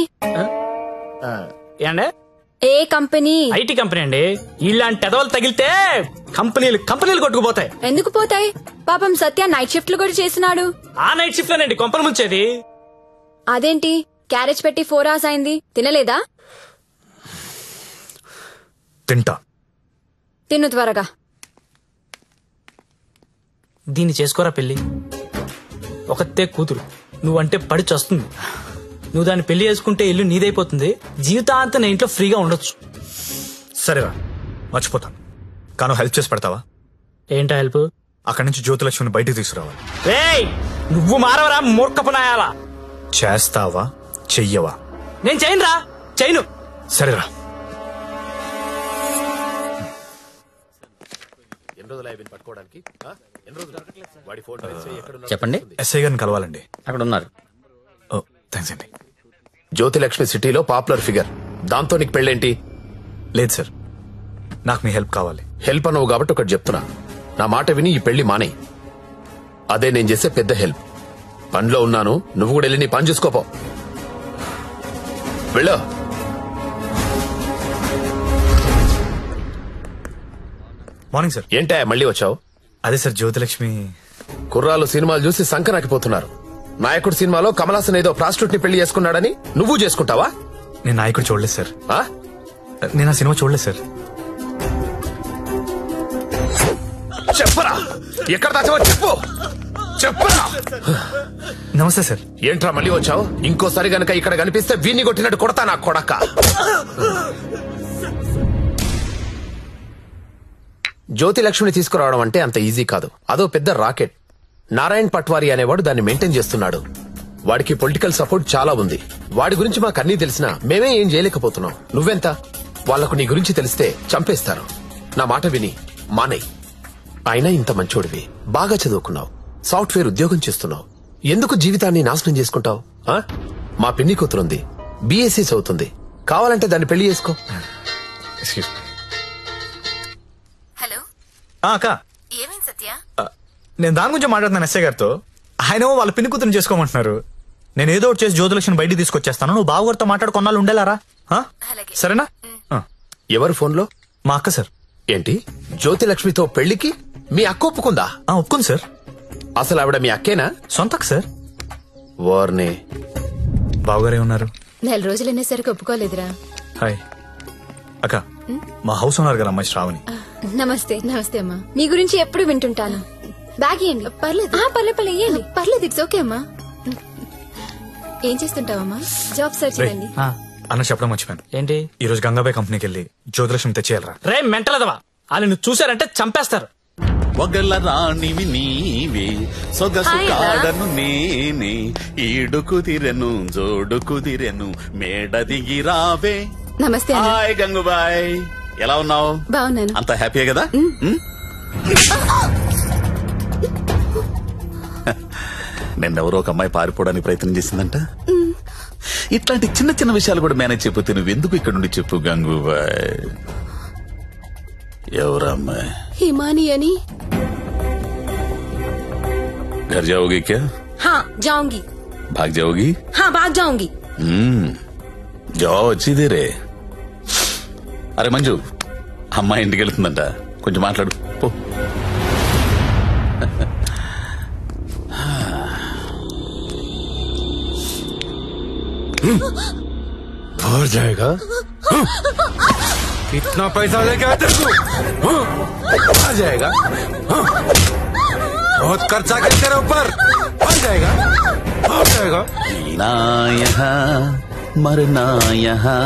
Speaker 5: ఏండే
Speaker 11: ఏ కంపెనీ?
Speaker 5: ఐటీ కంపెనీ అండి. ఇలాంటి ఎదవలు తగిలితే కంపెనీలు కొట్టుకుపోతాయి.
Speaker 11: ఎందుకు పోతాయి? పాపం సత్య నైట్ షిఫ్ట్లు కూడా చేసినాడు.
Speaker 5: ఆ నైట్ షిఫ్ట్ లోనండి కొంపలు ముంచేది.
Speaker 11: అదేంటి క్యారేజ్ పెట్టి 4 hours అయింది, తినలేదా?
Speaker 3: తింటా.
Speaker 11: తిను త్వరగా.
Speaker 5: దీన్ని చేసుకోరా పెళ్లి. ఒకతే కూతురు, నువ్వంటే పడి చస్తుంది. నువ్వు దాన్ని పెళ్లి చేసుకుంటే ఇల్లు నీదైపోతుంది, జీవితాంతం నీ ఇంట్లో ఫ్రీగా ఉండొచ్చు.
Speaker 3: సరేరా మర్చిపోతాను, కానీ హెల్ప్ చేసి పెడతావా?
Speaker 5: ఏంటా హెల్ప్?
Speaker 3: అక్కడి నుంచి జ్యోతిలక్ష్మిని బయటికి తీసుకురావాలి.
Speaker 5: రేయ్ నువ్వు మారవరా మూర్ఖపనాయాలా.
Speaker 3: చేస్తావా చెయ్యవా?
Speaker 5: నేను చేయనురా, చేయను.
Speaker 3: సరేరా.
Speaker 12: చెప్పండి.
Speaker 3: ఎస్ఐ గారిని కలవాలండి.
Speaker 12: అక్కడ ఉన్నారు.
Speaker 3: ఓ థ్యాంక్స్ అండి.
Speaker 8: జ్యోతిలక్ష్మి సిటీలో పాపులర్ ఫిగర్, దాంతో నీకు పెళ్ళేంటి?
Speaker 3: లేదు సార్, నాకు మీ హెల్ప్ కావాలి.
Speaker 8: హెల్ప్ అనవు కాబట్టి ఒకటి చెప్తున్నా, నా మాట విని ఈ పెళ్లి మానే. అదే నేను చేసే పెద్ద హెల్ప్. పనిలో ఉన్నాను, నువ్వు కూడా వెళ్ళి నీ పని చూసుకోపో. వెళ్ళు.
Speaker 3: Morning sir.
Speaker 8: ఏంటా మళ్ళీ వచ్చావు?
Speaker 3: అదే సార్ జ్యోతిలక్ష్మి.
Speaker 8: కుర్రాలు సినిమాలు చూసి సంకనాకిపోతున్నారు. నాయకుడు సినిమాలో కమలాసన్ ఏదో ప్రాస్టిట్యూట్ ని పెళ్లి చేసుకున్నాడని నువ్వు చేసుకుంటావా?
Speaker 3: నేను నాయకుడు చూడలేదు సార్. నేను ఆ సినిమా చూడలేదు సార్.
Speaker 8: చెప్పరా, ఎక్కడ దాచావో చెప్పు, చెప్పరా.
Speaker 3: నమస్తే సార్.
Speaker 8: ఏంట్రా మళ్ళీ వచ్చావు? ఇంకోసారి గనక ఇక్కడ కనిపిస్తే వీణ్ణి కొట్టినట్టు కొడతా నా కొడక. జ్యోతిలక్ష్మిని తీసుకురావడం అంటే అంత ఈజీ కాదు, అదో పెద్ద రాకెట్. నారాయణ్ పట్వారీ అనేవాడు దాన్ని మెయింటైన్ చేస్తున్నాడు. వాడికి పొలిటికల్ సపోర్ట్ చాలా ఉంది. వాడి గురించి మాకు అన్నీ తెలిసినా మేమే ఏం చేయలేకపోతున్నాం. నువ్వెంత? వాళ్లకు నీ గురించి తెలిస్తే చంపేస్తారు. నా మాట విని మానేయ్. అయినా ఇంత మంచోడివి, బాగా చదువుకున్నావు, సాఫ్ట్వేర్ ఉద్యోగం చేస్తున్నావు, ఎందుకు జీవితాన్ని నాశనం చేసుకుంటావు? మా పిన్ని కూతురుంది, బీఎస్సీ చదువుతుంది, కావాలంటే దాన్ని పెళ్లి చేసుకో.
Speaker 9: హలో
Speaker 3: అక్క,
Speaker 9: ఏమైంది సత్య?
Speaker 3: నేను దాని గురించి మాట్లాడుతున్నాను ఎస్ఐ గారితో. ఆయన వాళ్ళ పిన్ని కూతురు చేసుకోమంటున్నారు. నేను ఏదో ఒకటి చేసి జ్యోతిలక్ష్మిని బయటికి తీసుకొచ్చేస్తాను. నువ్వు బావగారితో మాట్లాడు, కొన్నాళ్ళు ఉండేలారా? సరేనా?
Speaker 8: ఎవరు ఫోన్లో?
Speaker 3: మా అక్క సార్.
Speaker 8: ఏంటి, జ్యోతిలక్ష్మితో పెళ్లికి మీ అక్క ఒప్పుకుందా?
Speaker 3: ఒప్పుకుంది సార్.
Speaker 8: అసలు ఆవిడ మీ అక్కేనా?
Speaker 3: సొంత అక్క సార్.
Speaker 8: వార్నే.
Speaker 3: బావగారే ఉన్నారు.
Speaker 2: 4 రోజులు అనేసరికి ఒప్పుకోలేదురా.
Speaker 3: హాయ్ అక్క, మా హౌస్ ఓనర్ గారు అమ్మాయి శ్రావణి.
Speaker 11: నమస్తే.
Speaker 2: నమస్తే అమ్మా.
Speaker 11: మీ గురించి ఎప్పుడు వింటుంటాను. బ్యాగ్ ఇవ్వండి.
Speaker 2: పర్లేదు ఇయ్యండి. పర్లేదు, ఇట్స్ ఓకే అమ్మా. ఏం చేస్తుంటావమ్మా?
Speaker 11: జాబ్ సర్చ్
Speaker 3: రేయ్,
Speaker 11: అండి.
Speaker 3: అన్న చెప్పడం మర్చిపోయాను.
Speaker 5: ఏంటి?
Speaker 3: ఈ రోజు గంగాబాయ్ కంపెనీకి వెళ్ళి జ్యోతిలక్ష్మి తెచ్చేయాలరా.
Speaker 5: రే మెంటలదవా, వాళ్ళు నువ్వు చూసారంటే చంపేస్తారు.
Speaker 1: ఒగల రాణివి నీవే, సొగసు కాడను నేనే, ఈడు కుదిరెను జోడు కుదిరెను, మేడ దిగి రావే.
Speaker 2: నమస్తే.
Speaker 1: హాయ్ గంగుబాయ్, ఎలా ఉన్నావు?
Speaker 2: బాగున్నాను.
Speaker 1: అంత హ్యాపీయే కదా? నిన్నెవరో ఒక అమ్మాయి పారిపోవడానికి ప్రయత్నం చేసిందంట. ఇట్లాంటి చిన్న చిన్న విషయాలు కూడా మేనేజ్ చెప్పితే నువ్వెందుకు ఇక్కడ నుండి చెప్పు గంగూబాయ్. ఎవరమ్మాయి?
Speaker 2: హిమాని అని.
Speaker 1: घर जाओगी क्या?
Speaker 11: हाँ जाऊंगी.
Speaker 1: भाग जाओगी?
Speaker 11: हाँ भाग जाऊंगी.
Speaker 1: जाओ, अच्छी देर है. अरे मंजू, అమ్మాయి ఇంటికి వెళ్తుందంట, కొంచెం మాట్లాడు పో.
Speaker 8: और जाएगा कितना पैसा लेके आते तू? आ जाएगा बहुत खर्चा कर तेरे ऊपर. आ जाएगा आ जाएगा.
Speaker 1: जीना यहाँ मरना यहाँ,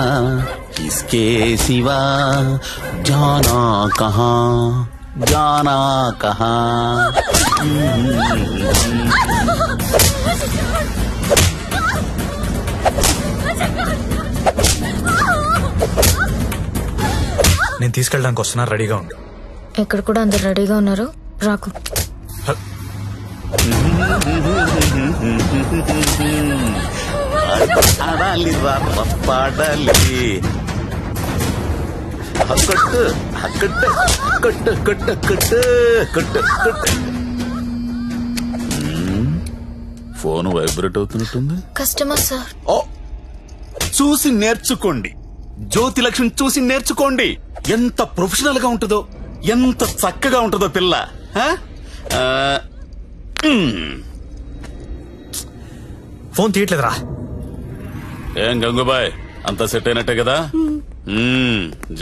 Speaker 1: इसके सिवा जाना कहाँ, जाना कहाँ.
Speaker 3: నేను తీసుకెళ్ళడానికి వస్తున్నా, రెడీగా ఉండు.
Speaker 2: ఇక్కడ కూడా అందరు రెడీగా ఉన్నారు, రాకు.
Speaker 1: ఆడాలి పాడాలి, కొట్టు కొట్టు కొట్టు కొట్టు కొట్టు కొట్టు కొట్టు. ఫోన్ వైబ్రేట్ అవుతున్నట్టుంది.
Speaker 2: Customer sir.
Speaker 1: ఓ, చూసి నేర్చుకోండి, జ్యోతి లక్ష్మి చూసి నేర్చుకోండి. ఎంత ప్రొఫెషనల్ గా ఉంటుందో, ఎంత చక్కగా ఉంటుందో పిల్ల.
Speaker 3: ఫోన్ తీయట్లేదురా.
Speaker 1: ఏం గంగుబాయ్, అంతా సెట్ అయినట్టే కదా?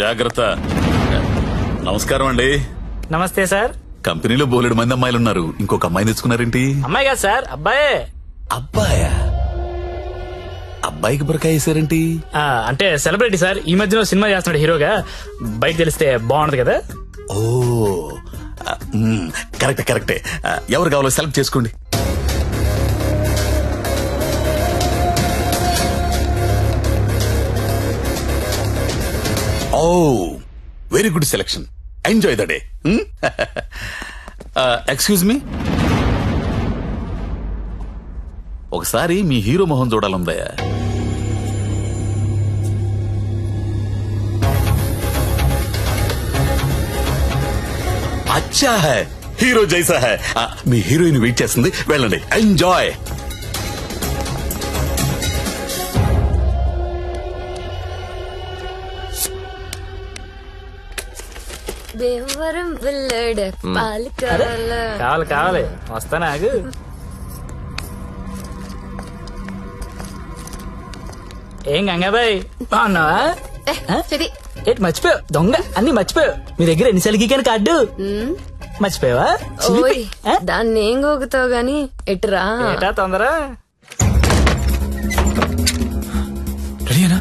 Speaker 1: జాగ్రత్త. నమస్కారం అండి.
Speaker 5: నమస్తే సార్.
Speaker 1: కంపెనీలో బోలెడు మంది అమ్మాయిలు ఉన్నారు, ఇంకొక అమ్మాయి తెచ్చుకున్నారేంటి?
Speaker 5: అమ్మాయి కాదు సార్, అబ్బాయే.
Speaker 1: అబ్బాయా? అబ్బాయికి బురకాయ వేసారేంటి?
Speaker 5: అంటే సెలబ్రిటీ సార్, ఈ మధ్యలో సినిమా చేస్తున్నాడు హీరోగా, బయట తెలిస్తే బాగుంటది కదా.
Speaker 1: ఓ కరెక్టే కరెక్టే. ఎవరు కావాలో సెలెక్ట్ చేసుకోండి. Oh very good selection, enjoy the day. Excuse me, ఒకసారి మీ హీరో మొహం చూడాలందయ్యా. అచ్చా హై, హీరో జైసా హై. మీ హీరోయిన్ వెయిట్ చేస్తుంది, వెళ్ళండి, ఎంజాయ్.
Speaker 5: కావాలి కావాలి, వస్తానా? ఏం గంగాబాయ్ బాగున్నావా? ఏంటి మర్చిపోయావు? దొంగ అన్ని మర్చిపోయావు. మీ దగ్గర ఎన్నిసార్లు గీకాను కార్డు మర్చిపోయావా?
Speaker 11: దాన్ని ఏం గోగుతావు గాని ఎటురా.
Speaker 5: ఏటా తొందర?
Speaker 3: రెడీనా?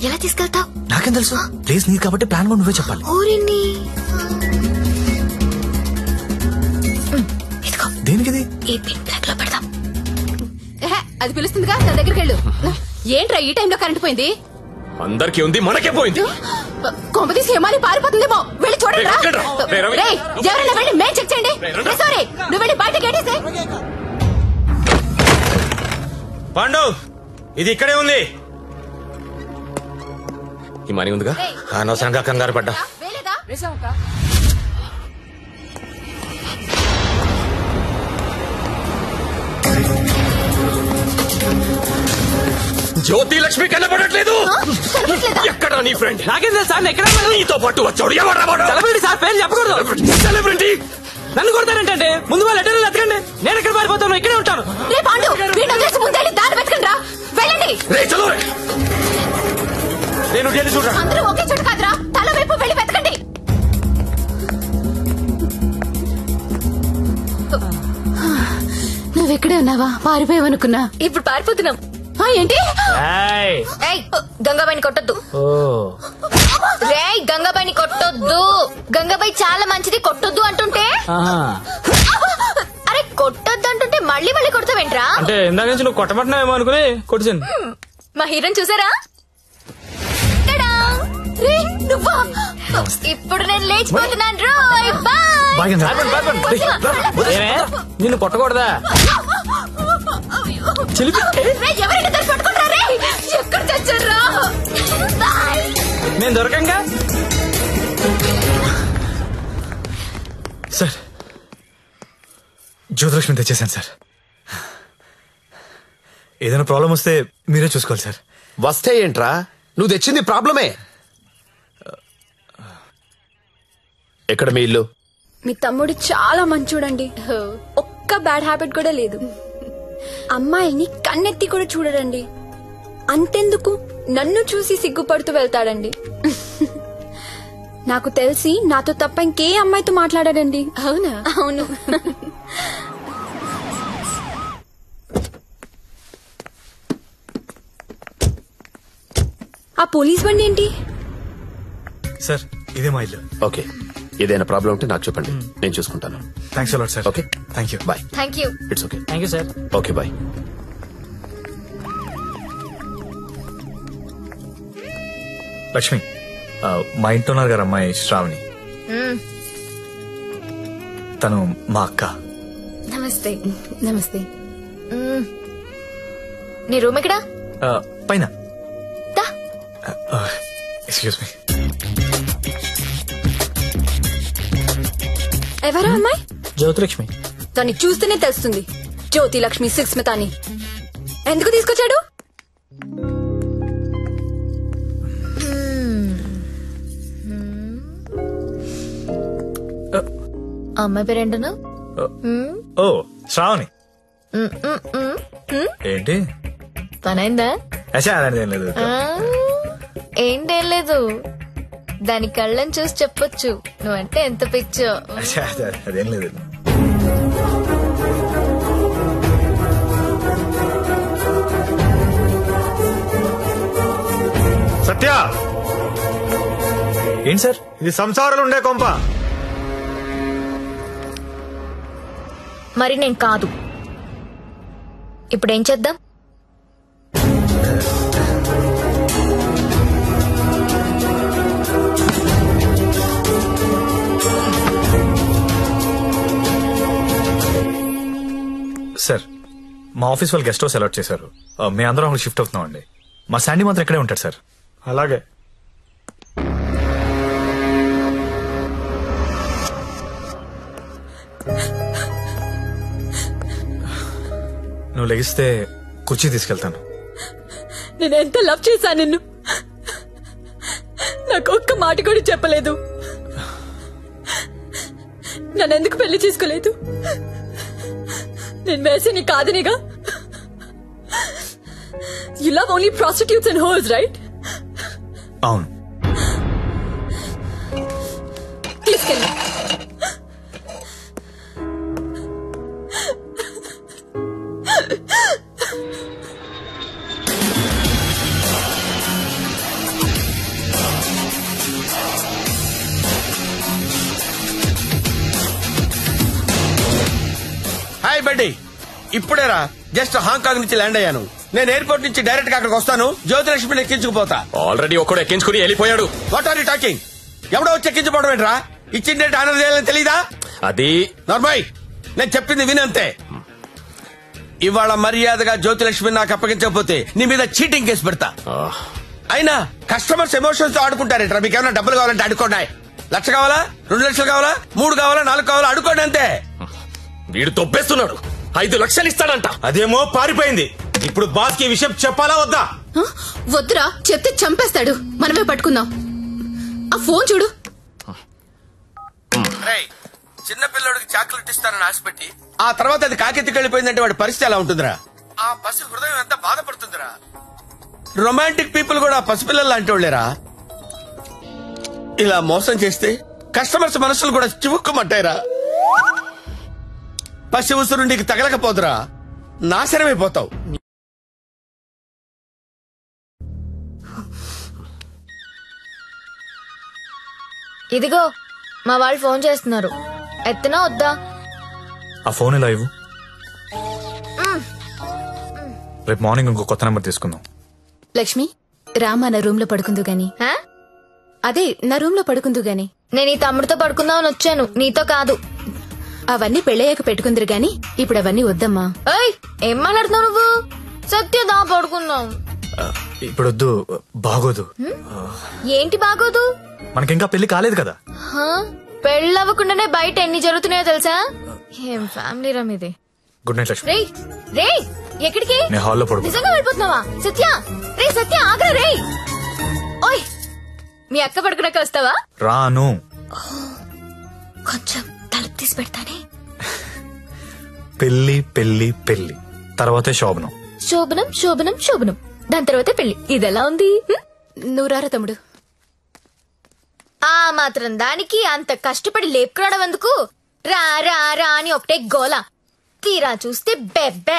Speaker 2: ఎలా తీసుకెళ్తావు?
Speaker 3: నాకేం తెలుసు, ప్లేస్ నీది కాబట్టి ప్లాన్ కూడా నువ్వే చెప్పాలి. దేనికిది?
Speaker 2: ఈ పిన్ బ్లాక్ లో పెడదాం.
Speaker 11: అది పిలుస్తుందిగా, నా దగ్గరికి వెళ్ళు. ఏంట్రా ఈ టైంలో కరెంట్ పోయింది?
Speaker 8: అందరికీ ఉంది, మనకే పోయింది.
Speaker 11: కొంపతీసి హిమాలి పారిపోతుందేమో, వెళ్ళి చూడండి. ఎవరైనా వెళ్ళి మేం చెక్ చేయండి. సారీ, నువ్వు వెళ్ళి బయట గేటేసే.
Speaker 8: పాండు, ఇది ఇక్కడే ఉంది. ఈ మనీ ఉందిగా, అనవసరంగా కంగారు పడ్డా. జ్యోతి లక్ష్మి కనపడట్లేదు. ఎక్కడ నీ ఫ్రెండ్?
Speaker 5: నాకేం తెలుసు సార్, ఎక్కడ
Speaker 8: నీతో పాటు వచ్చాడు. ఎవరు
Speaker 5: సెలబ్రిటీ సార్, పేరు చెప్పకూడదు.
Speaker 8: సెలబ్రిటీ
Speaker 5: నన్ను కొడతారంటే ముందు వాళ్ళు లెటర్లు ఎత్తకండి, నేను ఎక్కడ పారిపోతాను, ఇక్కడే ఉంటాను.
Speaker 8: నేను చూడరా,
Speaker 11: అందరూ ఒకే చోట కాదురా, తల వైపు వెళ్ళి వెతకండి. నువ్వెక్కడే ఉన్నావా? పారిపోయావనుకున్నా.
Speaker 2: ఇప్పుడు పారిపోతున్నాం.
Speaker 11: ఏంటి?
Speaker 2: గంగాబాయిని కొట్టొద్దు. రేయ్, గంగాబాయిని కొట్టొద్దు. గంగాబాయి చాలా మంచిది, కొట్టొద్దు అంటుంటే. అరే కొట్టొద్దు అంటుంటే మళ్ళీ మళ్ళీ కొడతావేంట్రా?
Speaker 5: అంటే ఇందాక నుంచి నువ్వు కొట్టబట్టినావేమో అనుకుని కొట్టించాను.
Speaker 2: మా హీరోని చూసారా? ఇప్పుడు నేను లేచిపోతున్నాను. రోయ్ బాయ్.
Speaker 5: నిన్ను కొట్టకూడదా? నేను దొరకంగా.
Speaker 3: సార్, జ్యోతిలక్ష్మి తెచ్చేసాను సార్. ఏదైనా ప్రాబ్లం వస్తే మీరే చూసుకోవాలి సార్.
Speaker 8: వస్తే ఏంట్రా, నువ్వు తెచ్చింది ప్రాబ్లమే. ఎక్కడ మీ ఇల్లు?
Speaker 12: మీ తమ్ముడు చాలా మంచోడండి. ఒక్క బ్యాడ్ హ్యాబిట్ కూడా లేదు. అమ్మాయిల్ని కన్నెత్తి కూడా చూడడండి. అంతెందుకు నన్ను చూసి సిగ్గుపడుతూ వెళ్తాడండి. నాకు తెలిసి నాతో తప్ప ఇంకే అమ్మాయితో మాట్లాడాడండి.
Speaker 10: అవునా?
Speaker 12: అవును. ఆ పోలీస్ బండి ఏంటి?
Speaker 3: సార్ ఇదే మా ఇల్లు.
Speaker 8: ఓకే, ఏదైనా ప్రాబ్లం ఉంటే నాకు చెప్పండి, నేను చూసుకుంటాను.
Speaker 3: Thanks a lot sir.
Speaker 8: Okay,
Speaker 3: thank you.
Speaker 8: Bye.
Speaker 2: Thank you.
Speaker 8: It's okay.
Speaker 5: Thank you sir.
Speaker 8: Okay, bye.
Speaker 3: Lakshmi, మా ఇంట్లో ఉన్నారు గారు అమ్మాయి శ్రావణి. తను మా అక్క.
Speaker 2: నమస్తే.
Speaker 11: నమస్తే.
Speaker 2: నీ రూమ్ ఎక్కడా?
Speaker 3: పైన. Excuse me.
Speaker 12: ఎవరా అమ్మాయి?
Speaker 5: జ్యోతిలక్ష్మి.
Speaker 12: దాన్ని చూస్తేనే తెలుస్తుంది. జ్యోతి లక్ష్మి సుస్మితాని ఎందుకు తీసుకొచ్చాడు?
Speaker 2: అమ్మాయి పేరేంటను?
Speaker 3: ఓ శ్రావణి. ఏంటి
Speaker 2: పనైందా?
Speaker 3: అదేం లేదు.
Speaker 2: ఏంటేం లేదు, దాని కళ్ళని చూసి చెప్పొచ్చు నువ్వంటే ఎంత పిచ్చో.
Speaker 3: అదేం లేదు. సత్య, ఏంటి సార్ ఇది? సంసారాలు ఉండే కొంప.
Speaker 2: మరి నేను కాదు. ఇప్పుడు ఏం చేద్దాం?
Speaker 3: సార్, మా ఆఫీస్ వాళ్ళు గెస్ట్ హౌస్ అలాట్ చేశారు. మేము అందరం అక్కడ షిఫ్ట్ అవుతున్నాం అండి. మా శాండీ మాత్రం ఇక్కడే ఉంటాడు సార్. అలాగే. నువ్వు లెగిస్తే కుర్చీ తీసుకెళ్తాను.
Speaker 12: నేను ఎంత లవ్ చేశాను నిన్ను. నాకు ఒక్క మాట కూడా చెప్పలేదు. నన్నెందుకు పెళ్లి చేసుకోలేదు? నేను వేసేని కాదనిగా. You love only prostitutes and hoes, right?
Speaker 3: అవును.
Speaker 12: తీసుకెళ్ళి.
Speaker 7: హాయ్ బడ్డీ, ఇప్పుడేరా జస్ట్ హాంకాంగ్ నుంచి ల్యాండ్ అయ్యాను. నేను ఎయిర్పోర్ట్ నుంచి డైరెక్ట్ గా అక్కడికి వస్తాను. జ్యోతిలక్ష్మిని ఎక్కించుకుపోతా.
Speaker 13: ఆల్రెడీ ఒక్కడు ఎక్కించుకుని వెళ్ళిపోయాడు.
Speaker 7: What are you talking? ఎవడో వచ్చి ఎక్కించుకోవడం ఏంట్రా? ఇచ్చిండే ఆనర్ చేయాలని తెలీదా?
Speaker 13: అది
Speaker 7: నార్మల్, నేను చెప్పింది వినంతే. ఇవాళ మర్యాదగా జ్యోతిలక్ష్మిని నాకు అప్పగించకపోతే నీ మీద చీటింగ్ కేసు పెడతా. అయినా కస్టమర్స్ ఎమోషన్స్ తో ఆడుకుంటారేంట్రా? మీకు ఏమైనా డబ్బులు కావాలంటే అడుకోండి. 1,00,000 కావాలా, 2 లక్షలు కావాలా, 3 కావాలా, 4 కావాలా, అడుకోండి అంతే.
Speaker 13: వీడు తొప్పేస్తున్నాడు. 5 లక్షలు ఇస్తాడంట.
Speaker 14: అదేమో పారిపోయింది. ఇప్పుడు బాస్ కి విషయం చెప్పాలా వద్దా?
Speaker 11: వద్దురా, చెప్తే చంపేస్తాడు. మనమే పట్టుకుందాం. ఆ ఫోన్ చూడు.
Speaker 7: చిన్న పిల్లడికి చాక్లెట్ ఇస్తానని ఆశపెట్టి ఆ తర్వాత అది కాకెత్తికి వెళ్ళిపోయిందంటే వాడి పరిస్థితి ఎలా ఉంటుందిరా? ఆ పసి హృదయం ఎంత బాధపడుతుందిరా? రొమాంటిక్ పీపుల్ కూడా పసిపిల్లలు లాంటి వాళ్ళేరా. ఇలా మోసం చేస్తే కస్టమర్స్ మనసులు కూడా చివుక్కుమంటాయిరా. పసి ఉసురు నీకు తగలకపోదురా, నాశనమైపోతావు.
Speaker 2: ఇదిగో మా వాళ్ళు ఫోన్ చేస్తున్నారు. ఎత్తనా వద్దా?
Speaker 3: ఆ ఫోన్ ఎలా ఇవ్వు. రేపు మార్నింగ్ ఇంకో కొత్త నెంబర్ తీసుకుందాం.
Speaker 11: లక్ష్మి, రామా నా రూమ్ లో పడుకుందు గాని. అదే నా రూమ్ లో పడుకుందు గాని.
Speaker 2: నేను ఈ తమ్ముడితో పడుకుందామని వచ్చాను, నీతో కాదు.
Speaker 11: అవన్నీ పెళ్ళయ్యాక పెట్టుకుందరు గాని ఇప్పుడు అవన్నీ వద్దమ్మా.
Speaker 2: ఏం మాట్లాడుతున్నావు నువ్వు? సత్యదా పడుకుందాం.
Speaker 3: ఇప్పుడు వద్దు, బాగోదు.
Speaker 2: ఏంటి బాగోదు?
Speaker 3: మనకింకా పెళ్లి కాలేదు కదా.
Speaker 2: పెళ్ళవ్వకుండానే బయట ఎన్ని జరుగుతున్నాయో తెలుసా? ఏం ఫ్యామిలీ రా మీది.
Speaker 3: Good night Lakshmi.
Speaker 2: రేయ్ రేయ్, ఎక్కడికి?
Speaker 3: నేను హాల్లో పడుకో.
Speaker 2: నిజంగా వెళ్ళిపోతున్నావా? సత్య, రే సత్య ఆగ్రా. రేయ్ ఓయ్, మీ అక్క పడుకున్నాక వస్తావా?
Speaker 3: రాను.
Speaker 2: కొంచెం తలుపు తీసి పెడతానే.
Speaker 3: పెళ్లి పెళ్లి పెళ్లి తర్వాతే శోభనం.
Speaker 2: శోభనం శోభనం శోభనం దాని తర్వాత పెళ్లి. ఇదెలా ఉంది?
Speaker 11: నువ్వురారా తమ్ముడు.
Speaker 2: ఆ మాత్రం దానికి అంత కష్టపడి లేపుకురావడం ఎందుకు? రా రా రా అని ఒకటే గోల. తీరా చూస్తే బెబ్బె.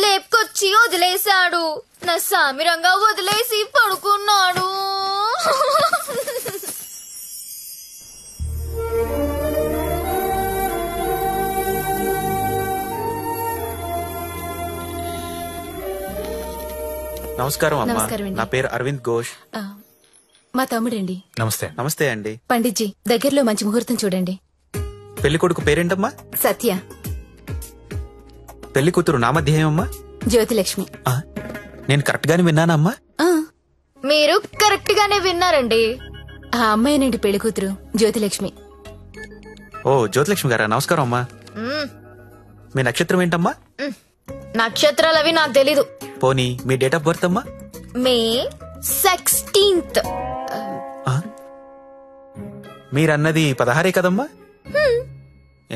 Speaker 2: లేపుకొచ్చి వదిలేశాడు. నా సామిరంగా వదిలేసి పడుకున్నాడు.
Speaker 15: నమస్కారం అమ్మా.
Speaker 11: నమస్కారం.
Speaker 15: నా పేరు అరవింద్ ఘోష్.
Speaker 11: మా తమ్ముడండి.
Speaker 3: నమస్తే.
Speaker 15: నమస్తే అండి.
Speaker 11: పండిట్జీ దగ్గరలో మంచి ముహూర్తం చూడండి.
Speaker 15: పెళ్లి కొడుకు పేరేంటమ్మా?
Speaker 11: సత్య.
Speaker 15: పెళ్లి కూతురు నామధ్యేయం అమ్మా?
Speaker 11: జ్యోతిలక్ష్మి.
Speaker 15: నేను కరెక్ట్ గానే విన్నానమ్మా?
Speaker 2: మీరు కరెక్ట్ గానే విన్నారండి.
Speaker 11: ఆ అమ్మాయినండి పెళ్లి కూతురు జ్యోతిలక్ష్మి.
Speaker 15: ఓ జ్యోతిలక్ష్మి గారా, నమస్కారం అమ్మా. మీ నక్షత్రం ఏంటమ్మా?
Speaker 2: నక్షత్రాలు అవి నాకు తెలీదు.
Speaker 15: పోనీ మీ డేట్ ఆఫ్ బర్త్ అమ్మా?
Speaker 2: మే 16th.
Speaker 15: మీరన్నది 16 కదమ్మా?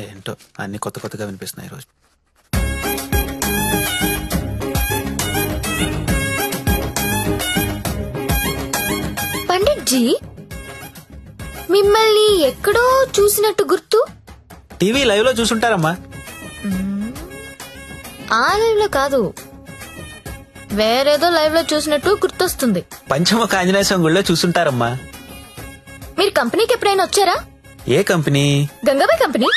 Speaker 15: ఏంటో అన్ని కొత్త కొత్తగా వినిపిస్తున్నాయి ఈరోజు.
Speaker 2: పండిట్జీ మిమ్మల్ని ఎక్కడో చూసినట్టు గుర్తు.
Speaker 15: టీవీ లైవ్ లో చూసుంటారమ్మా.
Speaker 2: ఆ లైవ్ లో కాదు, వేరేదో లైవ్ లో చూసినట్టు గుర్తొస్తుంది.
Speaker 15: పంచముఖ ఆంజనేయ స్వామి గుళ్ళో చూసుంటారమ్మా.
Speaker 2: మీరు కంపెనీకి ఎప్పుడైనా వచ్చారా?
Speaker 15: ఏ కంపెనీ?
Speaker 2: గంగాబాయ్ కంపెనీ.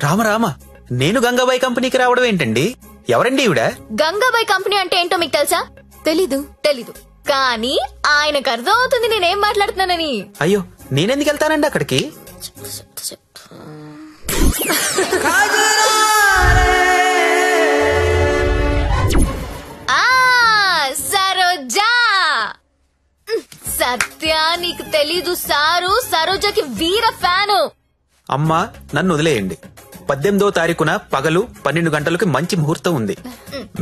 Speaker 15: రామ రామ, నేను గంగాబాయ్ కంపెనీకి రావడం ఏంటండి? ఎవరండి ఈవిడ?
Speaker 2: గంగాబాయ్ కంపెనీ అంటే ఏంటో మీకు తెలుసా? తెలీదు కానీ ఆయనకు అర్థం అవుతుంది నేనేం మాట్లాడుతున్నానని.
Speaker 15: అయ్యో, నేనెందుకు వెళ్తానండి అక్కడికి?
Speaker 2: సరోజా. సత్య నీకు తెలీదు, సారు సరోజాకి వీర ఫ్యాను.
Speaker 15: అమ్మా నన్ను వదిలేయండి. 18వ తారీఖున పగలు 12 గంటలకు మంచి ముహూర్తం ఉంది.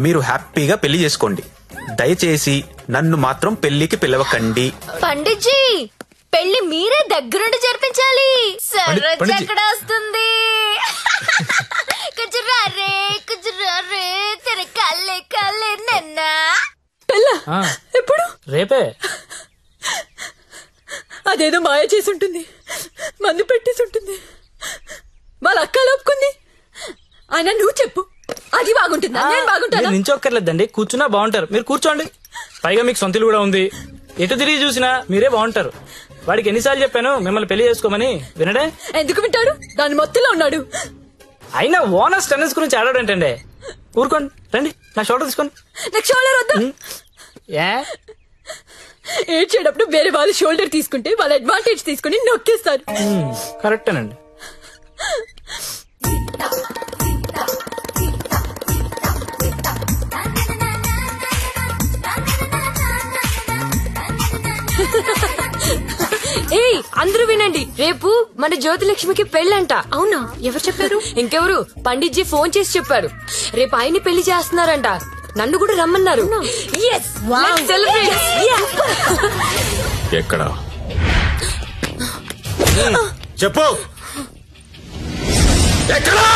Speaker 15: మీరు హ్యాపీగా పెళ్లి చేసుకోండి. దయచేసి నన్ను మాత్రం పెళ్లికి పిలవకండి.
Speaker 2: పండిట్జీ పెళ్లి మీరే దగ్గరుండి జరిపించాలి. సరోజ ఎక్కడ వస్తుంది? కుజురారే కుజురారే తెర కల్లే కల్లే నన్నా.
Speaker 5: ఎప్పుడు? రేపే.
Speaker 12: అదేదో మాయ చేసి ఉంటుంది, మందు పెట్టేసి ఉంటుంది. వాళ్ళ అక్క లోపుకుంది. ఆయన నువ్వు చెప్పు, అది బాగుంటుందా? నేను బాగుంటాను.
Speaker 5: నించొక్కర్లేదండి, కూర్చున్నా బాగుంటారు. మీరు కూర్చోండి. పైగా మీకు సొంతలు కూడా ఉంది. ఎటు తిరిగి చూసినా మీరే బాగుంటారు. వాడికి ఎన్నిసార్లు చెప్పాను మిమ్మల్ని పెళ్లి చేసుకోమని, వినడే?
Speaker 12: ఎందుకు వింటాడు? దాని మొత్తంలో ఉన్నాడు.
Speaker 5: అయినా ఓనర్స్ టెన్నిస్ గురించి ఆడాడంటండి. ఊరుకోండి, రండి నా షోల్డర్ తీసుకోండి.
Speaker 12: నాకు షోల్డర్ వద్దా? ఏడ్చేటప్పుడు వేరే వాళ్ళు షోల్డర్ తీసుకుంటే వాళ్ళ అడ్వాంటేజ్ తీసుకుని నొక్కేస్తారు.
Speaker 5: కరెక్టేనండి.
Speaker 11: ఏయ్ అందరూ వినండి, రేపు మన జ్యోతిలక్ష్మికి పెళ్ళంట.
Speaker 10: అవునా? ఎవరు చెప్పారు?
Speaker 11: ఇంకెవరు? పండిట్జీ ఫోన్ చేసి చెప్పారు. రేపు ఆయన్ని పెళ్లి చేస్తున్నారంట. నన్ను కూడా రమ్మన్నారు.
Speaker 13: ఎక్కడ చెప్పు? ఎక్కడా?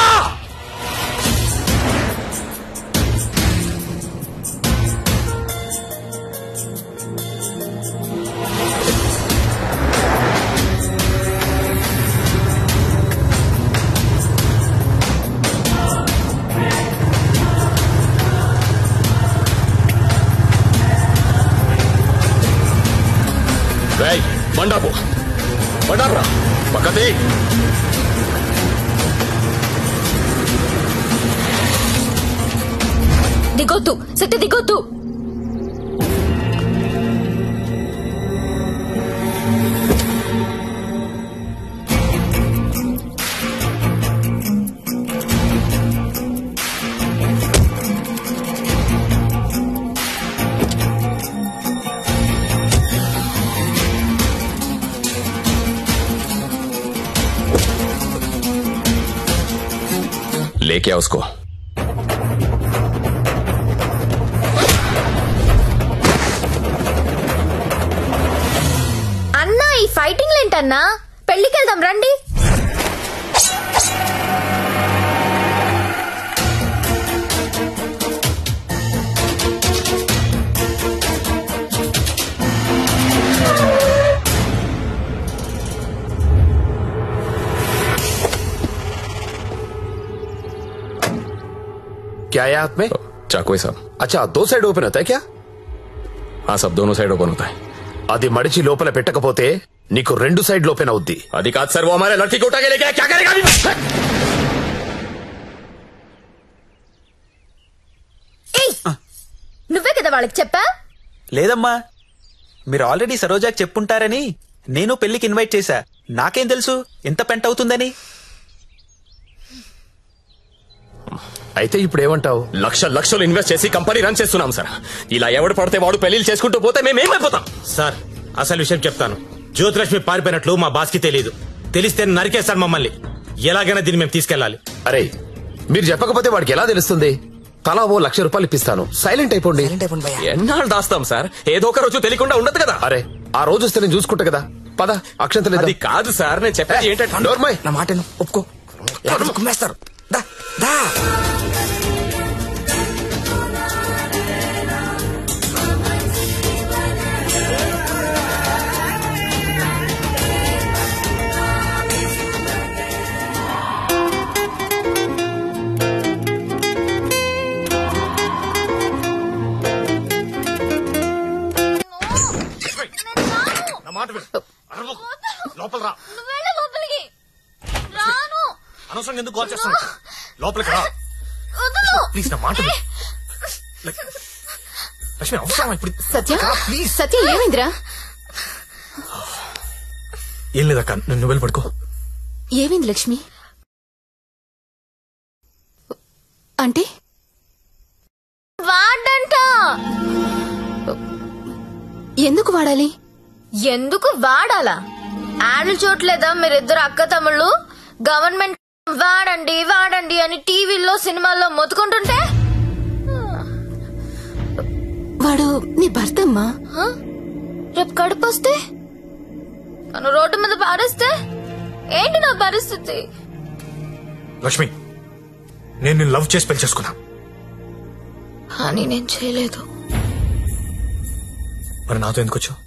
Speaker 13: బండాపు బండాపురా పక్కతే.
Speaker 2: దిగొద్దు సత్య, దిగొద్దు.
Speaker 13: लेके आओ उसको.
Speaker 2: అన్నా ఈ ఫైటింగ్ ఏంటన్నా? పెళ్లికి వెళ్దాం రండి.
Speaker 8: क्या है हाथ में?
Speaker 16: चाकू है साहब.
Speaker 8: अच्छा 2 साइड ओपन होता है क्या?
Speaker 16: हाँ साहब, दोनों साइड ओपन होता है.
Speaker 8: అది మడిచి లోపల పెట్టకపోతే నీకు 2 సైడ్ ఓపెన్ అవుద్ది.
Speaker 16: అది కాదు సార్, वो हमारे लड़की को उठा के लेके आया, क्या करेगा अभी?
Speaker 2: నువ్వే కదా వాళ్ళకి చెప్పా?
Speaker 15: లేదమ్మా, మీరు ఆల్రెడీ సరోజాకి చెప్పుంటారని నేను పెళ్లికి ఇన్వైట్ చేశా. నాకేం తెలుసు ఎంత పెంట అవుతుందని.
Speaker 8: అయితే ఇప్పుడు ఏమంటావు?
Speaker 16: లక్షలు ఇన్వెస్ట్ చేసి కంపెనీ రన్ చేస్తున్నాం సార్. ఇలా ఎవడు పడితే వాడు పెళ్లిళ్ళు చేసుకుంటూ పోతే మేమేమైపోతాం
Speaker 14: సార్? అసలు విషయం చెప్తాను. జ్యోతిలక్ష్మి పారిపోయినట్లు మా బాస్ కి తెలియదు. తెలిస్తే నరికేస్తాడు మమ్మల్ని. ఎలాగైనా దీన్ని మేము తీసుకెళ్లాలి.
Speaker 8: అరే మీరు చెప్పకపోతే వాడికి ఎలా తెలుస్తుంది? తలా ఓ ₹1,00,000 ఇప్పిస్తాను, సైలెంట్ అయిపోండి.
Speaker 16: ఎన్నాళ్ళు దాస్తాం సార్? ఏదో ఒక రోజు తెలియకుండా ఉండదు కదా.
Speaker 8: అరే ఆ రోజు వస్తే నేను చూసుకుంటా కదా. పద అక్షంతలు.
Speaker 16: అది కాదు సార్, నేను చెప్పేది ఏంటంటే
Speaker 8: నోర్మై,
Speaker 6: నా మాట ఒప్పుకో, కుమ్మేస్తారు.
Speaker 3: లోపల రా.
Speaker 2: లోపలికి రాను.
Speaker 3: అనవసరంగా ఎందుకు కాల్ చేస్తాను? లోపలికి రా ప్లీజ్. నా మాట లక్ష్మి, అవసరం ఇప్పుడు?
Speaker 11: సత్య సత్య ఏమైందిరా?
Speaker 3: ఏం లేదక్క, నువ్వు వెళ్ళి పడుకో.
Speaker 11: ఏమైంది లక్ష్మి? అంటే
Speaker 2: వాడంట.
Speaker 11: ఎందుకు వాడాలి?
Speaker 2: ఎందుకు వాడాలా? యాడ్లు చూడలేదా మీరిద్దరు అక్క తమ్ముళ్ళు? గవర్నమెంట్ వాడండి వాడండి అని టీవీల్లో సినిమాల్లో మొత్తుకుంటుంటే.
Speaker 11: వాడు నీ భర్తమ్మా.
Speaker 2: రేపు కడుపు వస్తే నన్ను రోడ్డు మీద పారేస్తే ఏంటి నా పరిస్థితి?
Speaker 3: లక్ష్మి, నేను నిన్ను లవ్ చేసి పెళ్లి చేసుకున్నా.
Speaker 2: అని నేను చేయలేదు.
Speaker 3: మరి నాతో ఎందుకు వచ్చావు?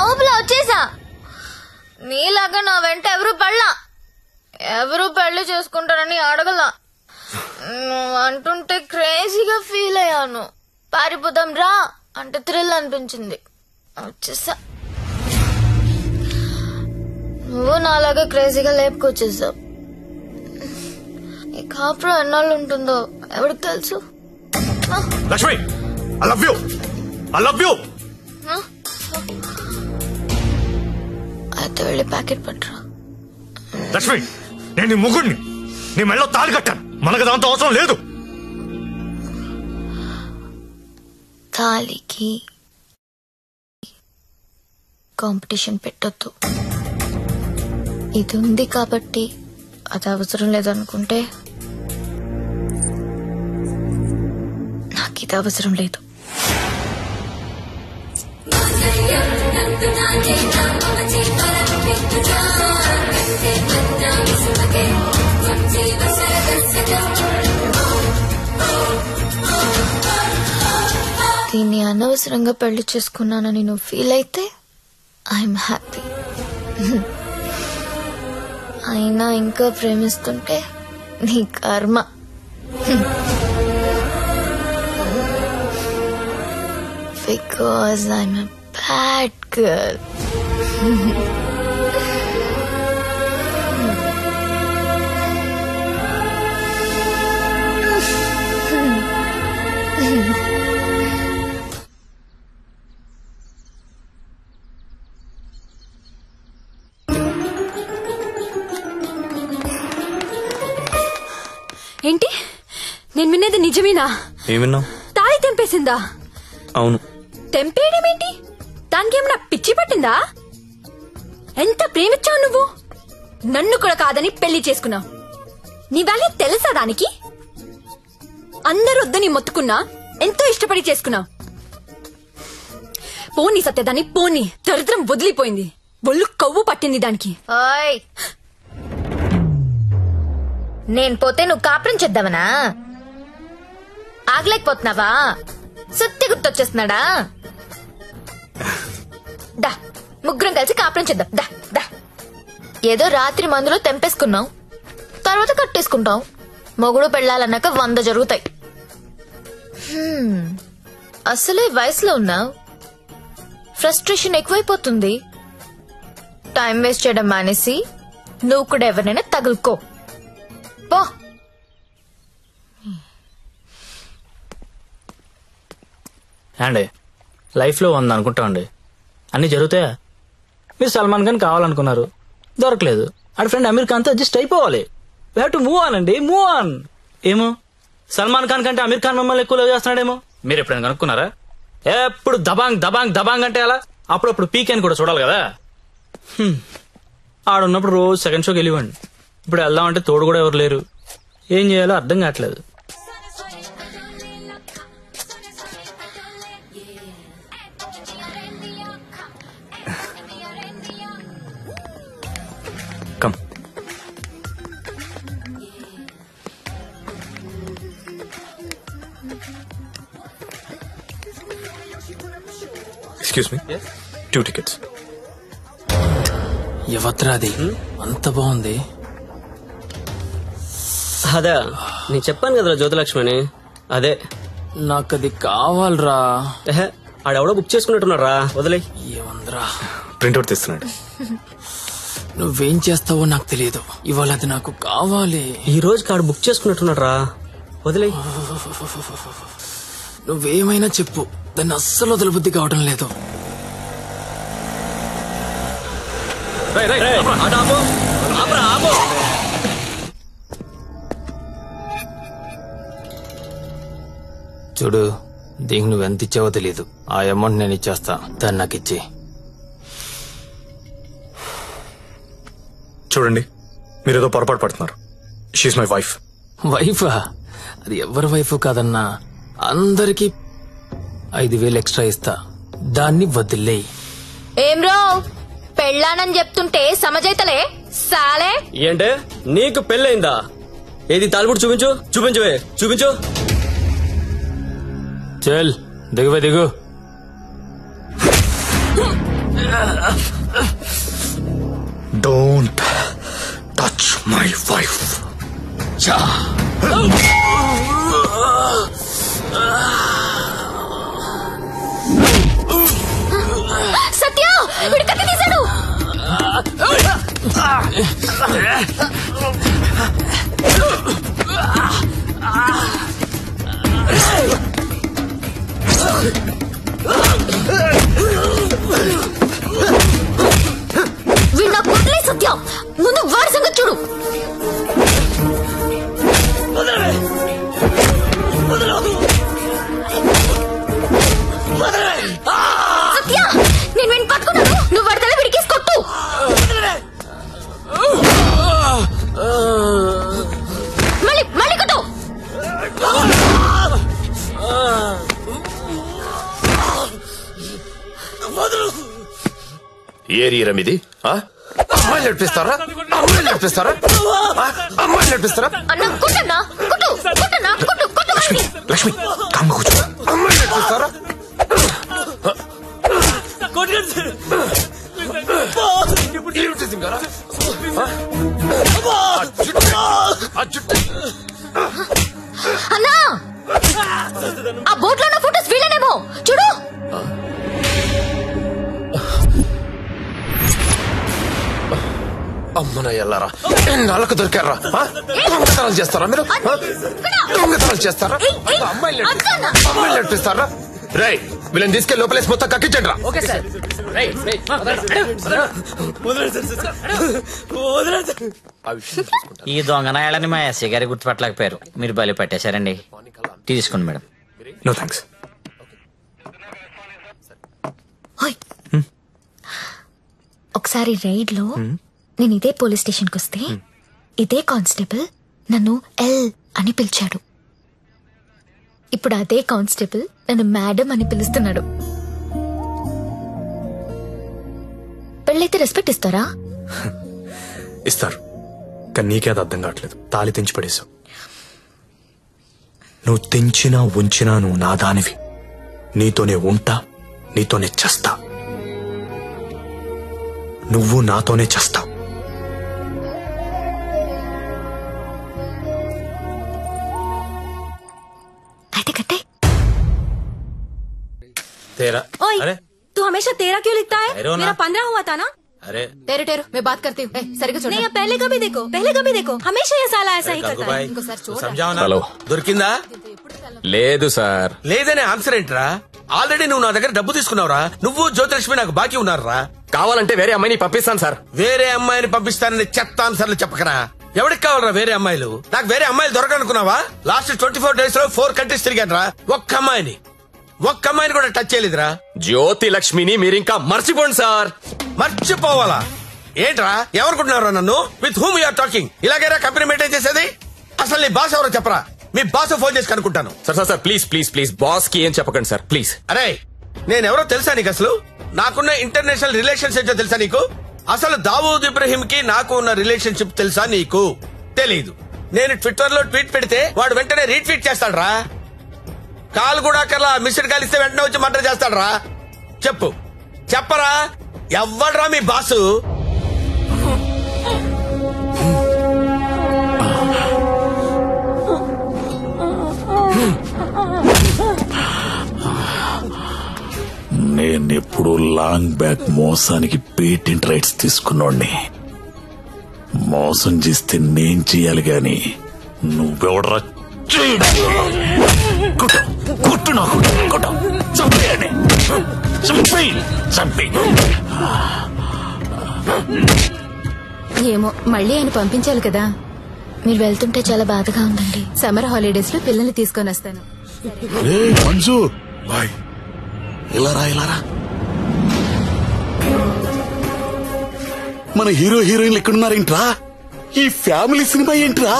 Speaker 2: ఊపిలో వచ్చేసా. నీలాగా నా వెంట ఎవరు పెళ్లి చేసుకుంటారని అడగలా. నువ్వు అంటుంటే క్రేజీగా ఫీల్ అయ్యాను. పారిపోదాం రా అంటే థ్రిల్ అనిపించింది, వచ్చేసా. నువ్వు నాలాగా క్రేజీగా లేపుకొచ్చేసావు. ఈ కాపురం ఎన్నాళ్ళు ఉంటుందో ఎవరికి తెలుసు?
Speaker 3: Lakshmi, I love you.
Speaker 2: అయితే వెళ్ళి ప్యాకెట్ పట్టరా.
Speaker 3: లక్ష్మి, నేను నీ ముగ్గుడిని, నీ మెళ్ళో తాళి కట్టాను. మనకు దాంతో అవసరం లేదు.
Speaker 2: తాళికి కాంపిటీషన్ పెట్టొద్దు. ఇది ఉంది కాబట్టి అది అవసరం లేదనుకుంటే నాకు ఇది అవసరం లేదు. దీన్ని అనవసరంగా పెళ్లి చేసుకున్నానని నువ్వు ఫీల్ అయితే ఐఎమ్ హ్యాపీ. అయినా ఇంకా ప్రేమిస్తుంటే నీ కర్మ. Because I'm a bad girl.
Speaker 12: ఏంటి నేను వినేది నిజమేనా?
Speaker 15: ఏమిన్నావు?
Speaker 12: తాళి తెంపేసిందా?
Speaker 15: అవును.
Speaker 12: తెంపేయడం ఏంటి? దానికి ఏమన్నా పిచ్చి పట్టిందా? ఎంత ప్రేమించావు నువ్వు? నన్ను కూడా కాదని పెళ్లి చేసుకున్నావు. నీ వాల్యూ తెలుసా దానికి? అందరూ వద్దని మొత్తుకున్నా ఎంతో ఇష్టపడి చేసుకున్నావు. పోనీ సత్యదాన్ని పోనీ, దరిద్రం వదిలిపోయింది. ఒళ్ళు కొవ్వు పట్టింది దానికి.
Speaker 2: ఓయ్ నేను పోతే నువ్వు కాపురం చేద్దామనా? ఆగలేకపోతున్నావా? సుత్తి గుర్తొచ్చేస్తున్నాడా? దా ముగ్గురం కలిసి కాపురం చేద్దాం. దా దా. ఏదో రాత్రి మందులో తెంపేసుకున్నాం, తర్వాత కట్టేసుకుంటాం. మొగుడు పెళ్ళాలన్నాక 100 జరుగుతాయి. అసలే వయసులో ఉన్నావు, ఫ్రస్ట్రేషన్ ఎక్కువైపోతుంది. టైం వేస్ట్ చేయడం మానేసి నువ్వు కూడా ఎవరినైనా తగులుకో పో.
Speaker 5: అండి లైఫ్లో ఉందనుకుంటామండి, అన్ని జరుగుతాయా? మీరు సల్మాన్ ఖాన్ కావాలనుకున్నారు, దొరకలేదు. ఆడ ఫ్రెండ్ అమీర్ ఖాన్ తో అడ్జస్ట్ అయిపోవాలి. We have to move on అండి, మూవ్ ఆన్. ఏమో సల్మాన్ ఖాన్ కంటే అమీర్ ఖాన్ మిమ్మల్ని ఎక్కువ లవ్ చేస్తున్నాడేమో. మీరు ఎప్పుడైనా కనుక్కున్నారా? ఎప్పుడు దబాంగ్ దబాంగ్ దబాంగ్ అంటే అలా అప్పుడప్పుడు పీక్ అని కూడా చూడాలి కదా. ఆడున్నప్పుడు రోజు సెకండ్ షోకి వెళ్ళివ్వండి. ఇప్పుడు వెళ్దామంటే తోడు కూడా ఎవరు లేరు. ఏం చేయాలో అర్థం కావట్లేదు.
Speaker 3: కమ్. Excuse me, 2 tickets.
Speaker 5: ఎవత్రా అది అంత బాగుంది?
Speaker 17: అదే నేను చెప్పాను కదరా జ్యోతిలక్ష్మి అని. అదే
Speaker 5: నాకు అది కావాలరా.
Speaker 17: ఆడెవడో బుక్ చేసుకున్నట్టున్నాడు రా, వదిలే.
Speaker 5: ఏమందరా
Speaker 3: ప్రింట్అవుట్ తెస్తున్నాడు.
Speaker 5: నువ్వేం చేస్తావో నాకు తెలియదు, ఇవాళ అది నాకు కావాలి.
Speaker 17: ఈ రోజు కాడు బుక్ చేసుకున్నట్టున్నాడు రా, వదిలే.
Speaker 5: నువ్వేమైనా చెప్పు, దాన్ని అస్సలు వదలబుద్ధి కావడం లేదు. చూడు, దీనికి నువ్వెంత ఇచ్చావో తెలీదు. ఆ అమౌంట్ నేను ఇచ్చేస్తా, దాన్ని నాకు ఇచ్చి.
Speaker 3: చూడండి, మీరు ఏదో పొరపాటు పడుతున్నారు. She's my wife.
Speaker 5: వైఫా? అది ఎవరి వైఫ్ కాదన్నా, అందరికి 5,000 ఎక్స్ట్రా ఇస్తా, దాన్ని వదిలేయి.
Speaker 2: ఏం రో పెళ్ళానని చెప్తుంటే సమజైతలే సాలే.
Speaker 17: ఏంటే నీకు పెళ్ళయిందా? ఏది తాలిబుట్టు చూపించు, చూపించువే, చూపించు.
Speaker 5: చల్ దిగువే, దిగు.
Speaker 3: Don't touch my wife.
Speaker 2: Satya వీడు కత్తి తీశాడు. వీడు నాకు వదిలే సత్య, ముందు వాడి సంగతి చూడు. సత్య నేను వీడిని పట్టుకున్నాను, నువ్వు వడతల విడికేసి కొట్టు. మళ్ళీ మళ్ళీ కొట్టు.
Speaker 8: ఏరియా మీది? అమ్మాయిలు నడిపిస్తారా? అమ్మాయిలు నడిపిస్తారా? అమ్మాయిలు నడిపిస్తారా?
Speaker 2: అన్న కొట్టన్నా, కొట్టు కొట్టన్నా, కొట్టు కొట్టు.
Speaker 3: లక్ష్మి కామ్గా కూర్చో.
Speaker 8: అమ్మాయిలు నడిపిస్తారా?
Speaker 2: అన్నా ఆ బోట్లో ఉన్న ఫోటోస్ వీళ్ళనేమో చూడు.
Speaker 8: అమ్మన ఎల్లారా, ఎన్నాళ్ళకు దొరికారా? దొంగతనాలు చేస్తారా మీరు? దొంగతనాలు చేస్తారా? అమ్మాయిలు నడిపిస్తారా? రై వీళ్ళని తీసుకెళ్ళి లోపలేసి మొత్తం కక్కించండి రా.
Speaker 18: ఈ దొంగనాయాలని మా ఎస్ఐ గారి గుర్తుపట్టలేకపోయారు, మీరు బలి పట్టేశారండి. తీసుకోండి మేడం.
Speaker 3: No thanks.
Speaker 2: ఒకసారి రైడ్ లో నేను ఇదే పోలీస్ స్టేషన్ కి వస్తే ఇదే కానిస్టేబుల్ నన్ను ఎల్ అని పిలిచాడు. ఇప్పుడు అదే కానిస్టేబుల్ నన్ను మేడం అని పిలుస్తున్నాడు. పెళ్ళైతే రెస్పెక్ట్ ఇస్తారా?
Speaker 3: ఇస్తారు, కానీ నీకే అది అర్థం కావట్లేదు. తాళి తెంచి పడేశావు. నువ్వు తెంచినా ఉంచినా నువ్వు నా దానివి. నీతోనే ఉంటా, నీతోనే చస్తా. నువ్వు నాతోనే చస్తావు.
Speaker 2: అయితే కట్టే.
Speaker 14: तेरा
Speaker 11: ओए,
Speaker 14: अरे
Speaker 11: तू हमेशा तेरा क्यों लिखता है?
Speaker 14: अरे वो ना-
Speaker 11: मेरा 15 हुआ था ना.
Speaker 14: अरे
Speaker 11: तेरे टेरो मैं बात करती हूँ. सरिगा छोड़. नहीं पहले कभी देखो हमेशा ये साला ऐसा ही करता है. इनको सर छोड़.
Speaker 14: समझाओ ना.
Speaker 16: హలో
Speaker 7: దొరికిందా?
Speaker 16: లేదు సార్.
Speaker 7: లేదనే ఆన్సర్ ఏంట్రా? ఆల్రెడీ నువ్వు నా దగ్గర డబ్బు తీసుకున్నావురా. నువ్వు జ్యోతిలక్ష్మి నాకు బాకీ ఉన్నారా?
Speaker 16: కావాలంటే వేరే అమ్మాయిని పంపిస్తాను సార్.
Speaker 7: వేరే అమ్మాయిని పంపిస్తానని చెత్త ఆన్సర్లు చెప్పకరా. ఎవరికి కావాలరా వేరే అమ్మాయిలు? నాకు వేరే అమ్మాయిలు దొరకనుకున్నావా? లాస్ట్ 24 days లో 4 countries తిరిగాను రా. ఒక్క అమ్మాయిని కూడా టచ్ చేయలేదురా.
Speaker 16: జ్యోతి లక్ష్మిని మీరింకా మర్చిపోండి సార్.
Speaker 7: మర్చిపోవాలా ఏంట్రా? ఎవరుకుంటున్నారా నన్ను? With whom you are talking? ఇలాగేరా కంపెనీ మెయింటైన్ చేసేది? అసలు నీ బాస్ ఎవరో చెప్పరా. మీ బాస్ ఫోన్ చేసి కనుక్కుంటాను.
Speaker 16: సార్ ప్లీజ్ బాస్ కి ఏం చెప్పకండి సార్ ప్లీజ్.
Speaker 7: అరే నేనెవరో తెలుసా నీకు? అసలు నాకున్న ఇంటర్నేషనల్ రిలేషన్స్ ఏంటో తెలుసా నీకు? అసలు దావూద్ ఇబ్రహీం కి నాకు ఉన్న రిలేషన్షిప్ తెలుసా నీకు? తెలీదు. నేను ట్విట్టర్ లో ట్వీట్ పెడితే వాడు వెంటనే రీట్వీట్ చేస్తాడు రా. కాల్ కూడా కల్లా మిస్డ్ కాల్ ఇస్తే వెంటనే వచ్చి మర్డర్ చేస్తాడు రా. చెప్పరా ఎవ్వడ్రా మీ బాసు?
Speaker 1: నేనెప్పుడు లాంగ్ బ్యాక్ మోసానికి పేటెంట్ రైట్స్ తీసుకున్నోడ్ని. మోసం చేస్తే నేను చెయ్యాలి గాని నువ్వెవడరా? కొట్టు నాకు చంపేయండి.
Speaker 11: ఏమో మళ్ళీ ఆయన పంపించాలి కదా.
Speaker 2: మీరు వెళ్తుంటే చాలా బాధగా ఉందండి.
Speaker 11: సమ్మర్ హాలిడేస్ లో పిల్లల్ని తీసుకొని వస్తాను.
Speaker 1: మంజు బాయ్, ఇలారా. మన హీరో హీరోయిన్లు ఎక్కడున్నారేంట్రా? ఈ ఫ్యామిలీ సినిమా ఏంట్రా?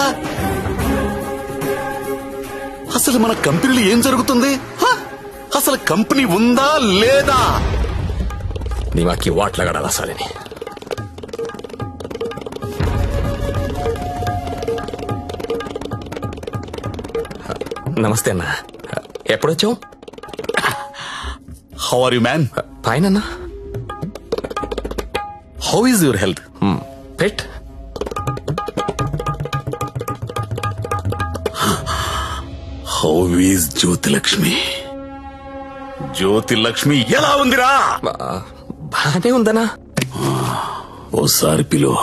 Speaker 1: అసలు మన కంపెనీలో ఏం జరుగుతుంది? అసలు కంపెనీ ఉందా లేదా?
Speaker 16: నీమాకి వాట్లగడాలా సాలిని. నమస్తే అన్న, ఎప్పుడొచ్చావు?
Speaker 1: How are you man?
Speaker 16: Fine అన్న.
Speaker 1: How is your health?
Speaker 16: Pet
Speaker 1: how is Jyothilakshmi? Jyothilakshmi ఎలా ఉందిరా?
Speaker 16: బానే ఉందనా?
Speaker 1: ఓసారి పిలో.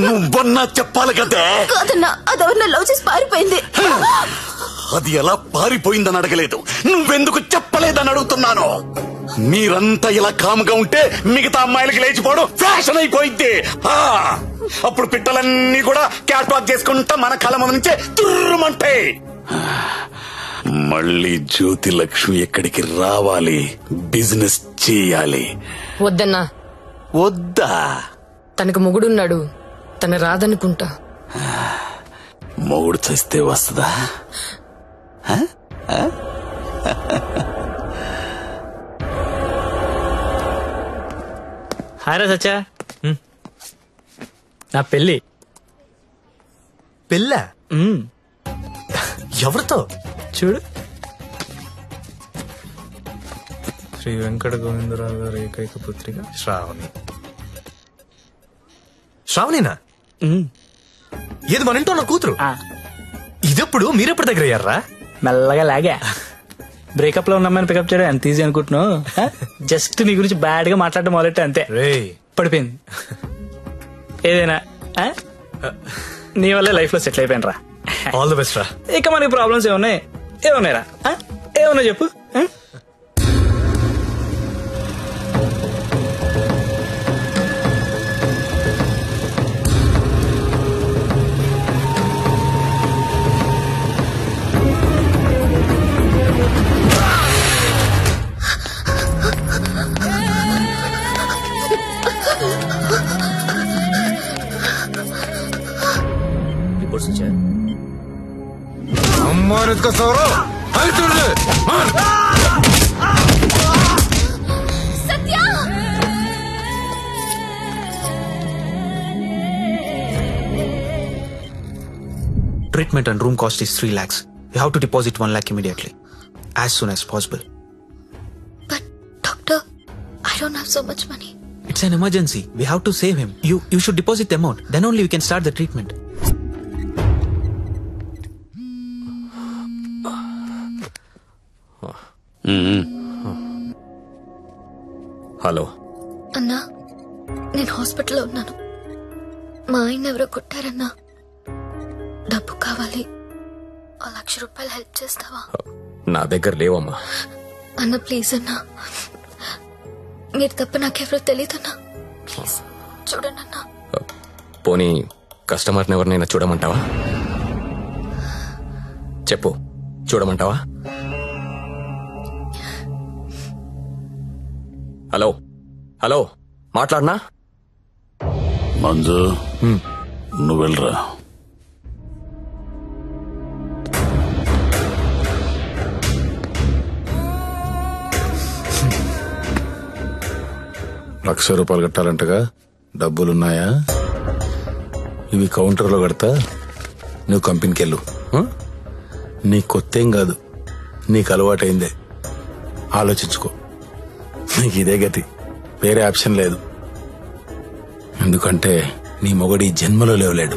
Speaker 1: నువ్వన్నా చెప్పాలి కదా.
Speaker 11: కాదన్నా, అదెవరిన లవ్ చేసి పారిపోయింది.
Speaker 1: అది ఎలా పారిపోయిందని అడగలేదు, నువ్వెందుకు చెప్పలేదని అడుగుతున్నాను. మీరంతా ఇలా కాముగా ఉంటే మిగతా అమ్మాయిలకి లేచిపోవడం ఫ్యాషన్ అయిపోయింది. అప్పుడు పిట్టలన్నీ కూడా క్యాట్ వాక్ చేసుకుంటా మన కళ్ళ ముందు నుంచే తుర్రుమంటాయి. మళ్ళీ జ్యోతిలక్ష్మి ఎక్కడికి రావాలి, బిజినెస్ చేయాలి.
Speaker 19: వద్దన్నా.
Speaker 1: వద్దా?
Speaker 19: తనకు మొగుడున్నాడు, తన రాదనుకుంటా.
Speaker 1: మొగుడు చస్తే వస్తుందా?
Speaker 5: హాయ్ సచ్చా, నా పెళ్ళి.
Speaker 3: పెళ్ళా? ఎవరితో?
Speaker 5: చూడు, శ్రీ వెంకట గోవిందరావు గారి ఏకైక పుత్రిక శ్రావణి.
Speaker 3: శ్రావణినా? ఏది మన ఇంట్లో నా కూతురు? ఇదెప్పుడు మీరెప్పుడు దగ్గర అయ్యారా?
Speaker 5: మెల్లగా లాగా. బ్రేకప్ లో ఉన్న అమ్మాయిని పికప్ చేయడం ఎంత ఈజీ అనుకుంటున్నావు? జస్ట్ నీ గురించి బ్యాడ్ గా మాట్లాడడం మొదలెట్టే అంతే, పడిపోయింది. ఏదైనా నీ వల్లే లైఫ్ లో సెటిల్ అయిపోయినరా.
Speaker 3: ఆల్ ది బెస్ట్ రా.
Speaker 5: ఇక మనకి ప్రాబ్లమ్స్ ఏమున్నాయిరా? ఏమన్నా చెప్పు.
Speaker 19: Procedure.
Speaker 11: Satya
Speaker 15: Treatment and room cost is 3 lakhs. You have to deposit 1 lakh immediately. As soon as possible.
Speaker 2: Doctor, I don't have so much money.
Speaker 15: It's an emergency. We have to save him. You should deposit the amount. Then only we can start the treatment.
Speaker 16: Hello
Speaker 2: అన్నా, నేను హాస్పిటల్లో ఉన్నాను. మా ఆయన ఎవరో కొట్టారన్నా. డబ్బు కావాలి. 1,00,000 రూపాయలు హెల్ప్ చేస్తావా?
Speaker 16: నా దగ్గర లేవమ్మా.
Speaker 2: అన్న ప్లీజ్ అన్నా, మీరు తప్ప నాకెవరో తెలియదన్నా. ప్లీజ్ చూడండి అన్నా.
Speaker 16: పోనీ కస్టమర్ని ఎవరినైనా చూడమంటావా? చెప్పు, చూడమంటావా? హలో హలో, మాట్లాడనా?
Speaker 1: మంజు, నువ్వు వెళ్ళరా.
Speaker 7: ₹1,00,000 కట్టాలంటగా, డబ్బులున్నాయా? ఇవి కౌంటర్లో కడతా, నువ్వు కంపెనీకి వెళ్ళు. నీ కొత్తేం కాదు, నీకు అలవాటైందే. ఆలోచించుకో, నీకు ఇదే గతి, వేరే ఆప్షన్ లేదు. ఎందుకంటే నీ మొగడి జన్మలో లేవలేడు.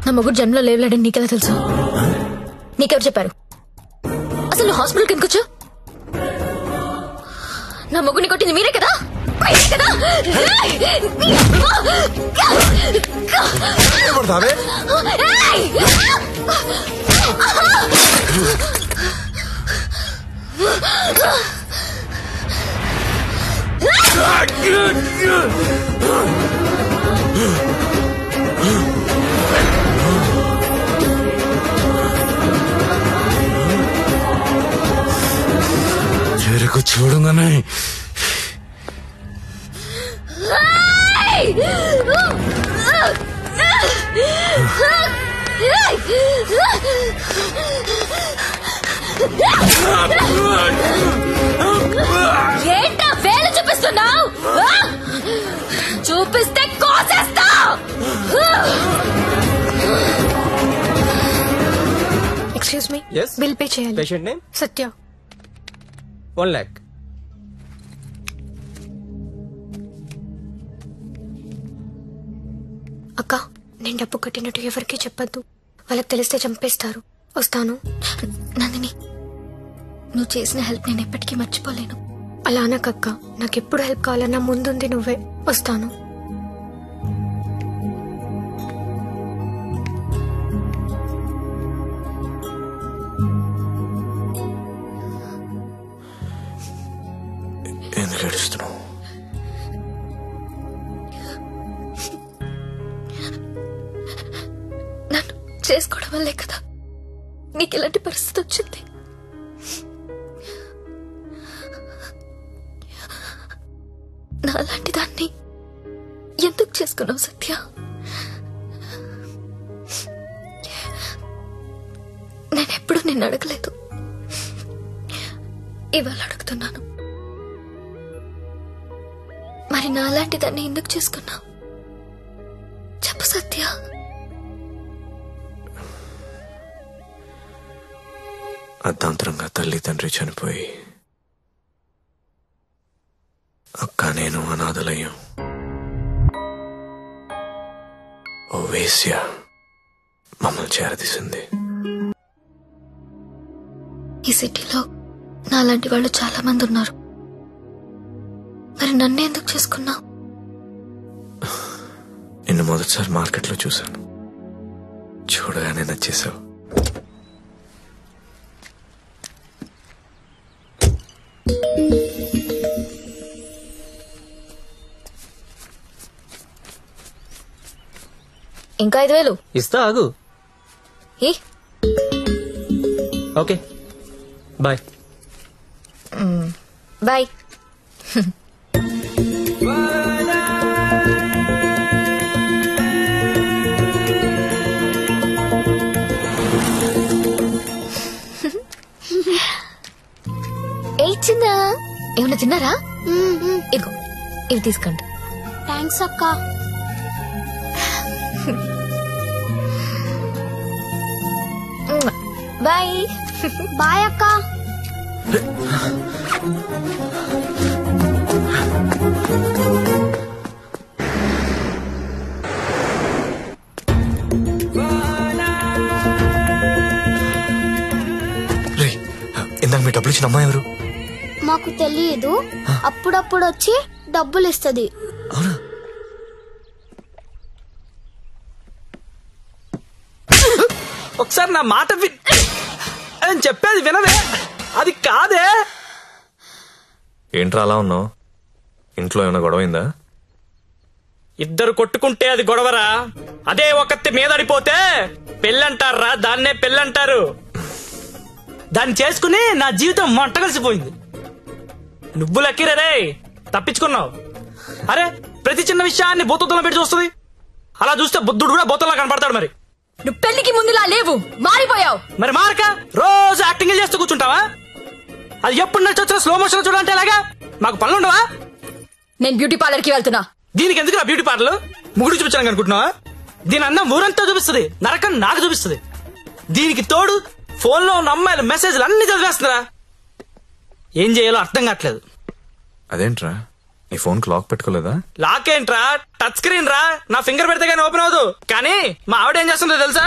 Speaker 2: నా మొగుడు జన్మలో లేవలేడని నీకెలా తెలుసు? నీకెవరు చెప్పారు? అసలు నువ్వు హాస్పిటల్కి ఎందుకు వచ్చావు? నా మొగుడిని కొట్టింది మీరే కదా?
Speaker 7: చెరుకు చూడంగానే
Speaker 11: ఏంటా వేలు చూపిస్తున్నావు? చూపిస్తే కోసేస్తా.
Speaker 10: Excuse me,
Speaker 17: Yes?
Speaker 10: Bill pay చేయాలి.
Speaker 17: Patient name?
Speaker 10: సత్య.
Speaker 17: 1 lakh.
Speaker 10: అక్క, నేను డబ్బు కట్టినట్టు ఎవరికీ చెప్పద్దు. వాళ్ళకి తెలిస్తే చంపేస్తారు. వస్తాను.
Speaker 2: నందిని, నువ్వు చేసిన హెల్ప్ నేను ఎప్పటికీ మర్చిపోలేను.
Speaker 10: అలా అనకక్క, నాకెప్పుడు హెల్ప్ కావాలన్నా ముందుంది నువ్వే. వస్తాను.
Speaker 15: ఎందుకు ఏడుస్తున్నావు?
Speaker 2: నన్ను చేసుకోవడం వల్లే కదా నీకు ఇలాంటి పరిస్థితి వచ్చింది. నాలాంటి దాన్ని ఎందుకు చేసుకున్నావు సత్య? నేనెప్పుడు నిన్ను అడగలేదు, ఇవాళ అడుగుతున్నాను. మరి నాలాంటి దాన్ని ఎందుకు చేసుకున్నావు? చెప్పు సత్య.
Speaker 15: అర్ధాంతరంగా తల్లి తండ్రి చనిపోయి అక్క నేను అనాథలయ్యాం. ఓ వేశ్య మమ్మల్ని చేరదీసింది.
Speaker 2: ఈ సిటీలో నాలాంటి వాళ్ళు చాలా మంది ఉన్నారు. మరి నన్ను ఎందుకు చేసుకున్నావు?
Speaker 15: నిన్ను మొదటిసారి మార్కెట్లో చూశాను. చూడగానే నచ్చేసావు.
Speaker 2: ఇంకా 5,000
Speaker 17: ఇస్తా, ఆగు. Okay, bye.
Speaker 2: బాయ్. ఇచ్చిందా? ఏమన్నా తిన్నారా? ఇదిగో ఇవి తీసుకోండి.
Speaker 10: థ్యాంక్స్ అక్క.
Speaker 2: బాయ్.
Speaker 10: బాయ్ అక్క.
Speaker 3: ఇందాక మీ డబ్బులు ఇచ్చిన అమ్మాయి ఎవరు?
Speaker 10: మాకు తెలియదు, అప్పుడప్పుడు వచ్చి డబ్బులు ఇస్తుంది.
Speaker 5: ఒకసారి నా మాట నేను చెప్పేది వినవే. అది కాదే.
Speaker 3: ఏంట్రా అలా ఉన్నావు? ఇంట్లో ఏమైనా గొడవైందా?
Speaker 5: ఇద్దరు కొట్టుకుంటే అది గొడవరా? అదే ఒకటి మీదడిపోతే పెళ్ళంటారా? దాన్నే పెళ్ళంటారు. దాన్ని చేసుకుని నా జీవితం మంట కలిసిపోయింది. నువ్వు లక్కీరే, తప్పించుకున్నావు. అరే ప్రతి చిన్న విషయాన్ని బోతుల్లో పెట్టి చూస్తుంది. అలా చూస్తే బుద్ధుడు కూడా బోతుల్లా కనపడతాడు. మరి
Speaker 11: నువ్వు పెళ్లికి ముందులా లేవు, మారిపోయావు.
Speaker 5: మరి మారక రోజు యాక్టింగ్ చేస్తూ కూర్చుంటావా? అది ఎప్పుడు నచ్చొచ్చినా స్లో మోషన్ చూడాలంటే ఎలాగా? మాకు పనులుండవా?
Speaker 11: నేను బ్యూటీ పార్లర్ కి వెళ్తున్నా.
Speaker 5: దీనికి ఎందుకు బ్యూటీ పార్లర్? ముగుడు చూపించాను అనుకుంటున్నావా? దీని అన్నం ఊరంతా చూపిస్తుంది, నరకం నాకు చూపిస్తుంది. దీనికి తోడు ఫోన్ లో ఉన్న అమ్మాయిల మెసేజ్లు అన్ని చదివేస్తున్నారా? ఏం చేయాలో అర్థం కావట్లేదు.
Speaker 3: అదేంట్రా నీ ఫోన్ కి లాక్ పెట్టుకోలేదా?
Speaker 5: లాక్ ఏంట్రా, టచ్ స్క్రీన్ రా. నా ఫింగర్ పెడితే కానీ ఓపెన్ అవ్వదు. కానీ మా ఆవిడ ఏం చేస్తుందో తెలుసా?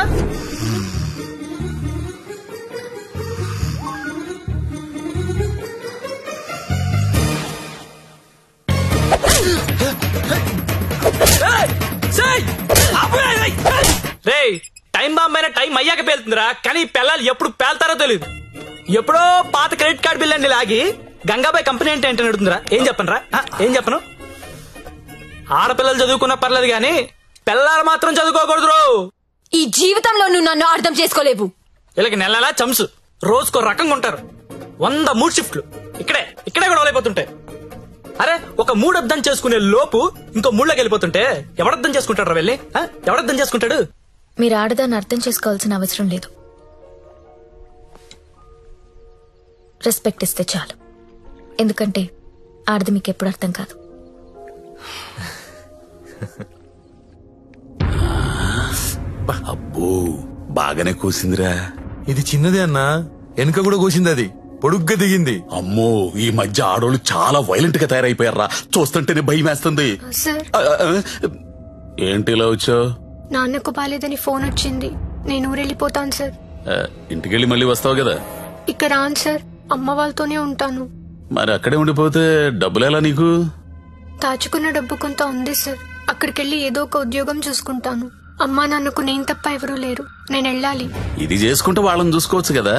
Speaker 5: రే టైం బాంబ్ అయినా టైం అయ్యాక పేలుతుందిరా. కానీ పిల్లలు ఎప్పుడు పేల్తారో తెలియదు. ఎప్పుడో పాత క్రెడిట్ కార్డు బిల్ అన్ని లాగి గంగాబాయ్ కంపెనీ అంటే ఏంటని అడుగుతుందిరా. ఏం చెప్పను రా, ఏం చెప్పను? ఆడపిల్లలు చదువుకున్నా పర్లేదు గాని పిల్లలు మాత్రం చదువుకోకూడదు.
Speaker 11: ఈ జీవితంలో నువ్వు నన్ను అర్థం చేసుకోలేవు.
Speaker 5: వీళ్ళకి నెలలా చంసు, రోజుకో రకంగా ఉంటారు. 100 మూడు షిఫ్ట్లు ఇక్కడే గొడవలైపోతుంటాయి. అరే ఒక మూడు అర్థం చేసుకునే లోపు ఇంకో మూడులోకి వెళ్ళిపోతుంటే ఎవడర్థం చేసుకుంటాడు? వెళ్ళి ఎవడర్థం చేసుకుంటాడు?
Speaker 2: మీరు ఆడదాన్ని అర్థం చేసుకోవాల్సిన అవసరం లేదు. రెస్పెక్ట్ ఇస్తే చాలు. ఎందుకంటే ఆడది మీకు ఎప్పుడు అర్థం కాదు.
Speaker 1: అబ్బో బాగానే కూసిందిరా.
Speaker 20: ఇది చిన్నదే అన్నా, వెనుక కూడా కూసింది. అది పొడుగ్గా దిగింది.
Speaker 1: అమ్మో ఈ మధ్య ఆడోళ్ళు చాలా వైలెంట్ గా తయారైపోయారా. చూస్తుంటేనే భయం వేస్తుంది.
Speaker 10: సార్
Speaker 1: ఏంటి ఇలా వచ్చావు?
Speaker 10: నాన్నకు బాలేదని ఫోన్ వచ్చింది. నేను ఊరెళ్ళిపోతాను సార్.
Speaker 1: ఇంటికెళ్ళి మళ్ళీ వస్తావు కదా?
Speaker 10: ఇక్కడ రాను సార్, అమ్మ వాళ్ళతోనే ఉంటాను.
Speaker 1: మరి అక్కడే ఉండిపోతే డబ్బులు ఎలా నీకు?
Speaker 10: దాచుకున్న డబ్బు కొంత ఉంది సార్. అక్కడికెళ్ళి ఏదో ఒక ఉద్యోగం చూసుకుంటాను. అమ్మా నాన్నకు నేను తప్ప ఎవరూ లేరు. నేను వెళ్ళాలి.
Speaker 1: ఇది చేసుకుంటే వాళ్ళని చూసుకోవచ్చు కదా.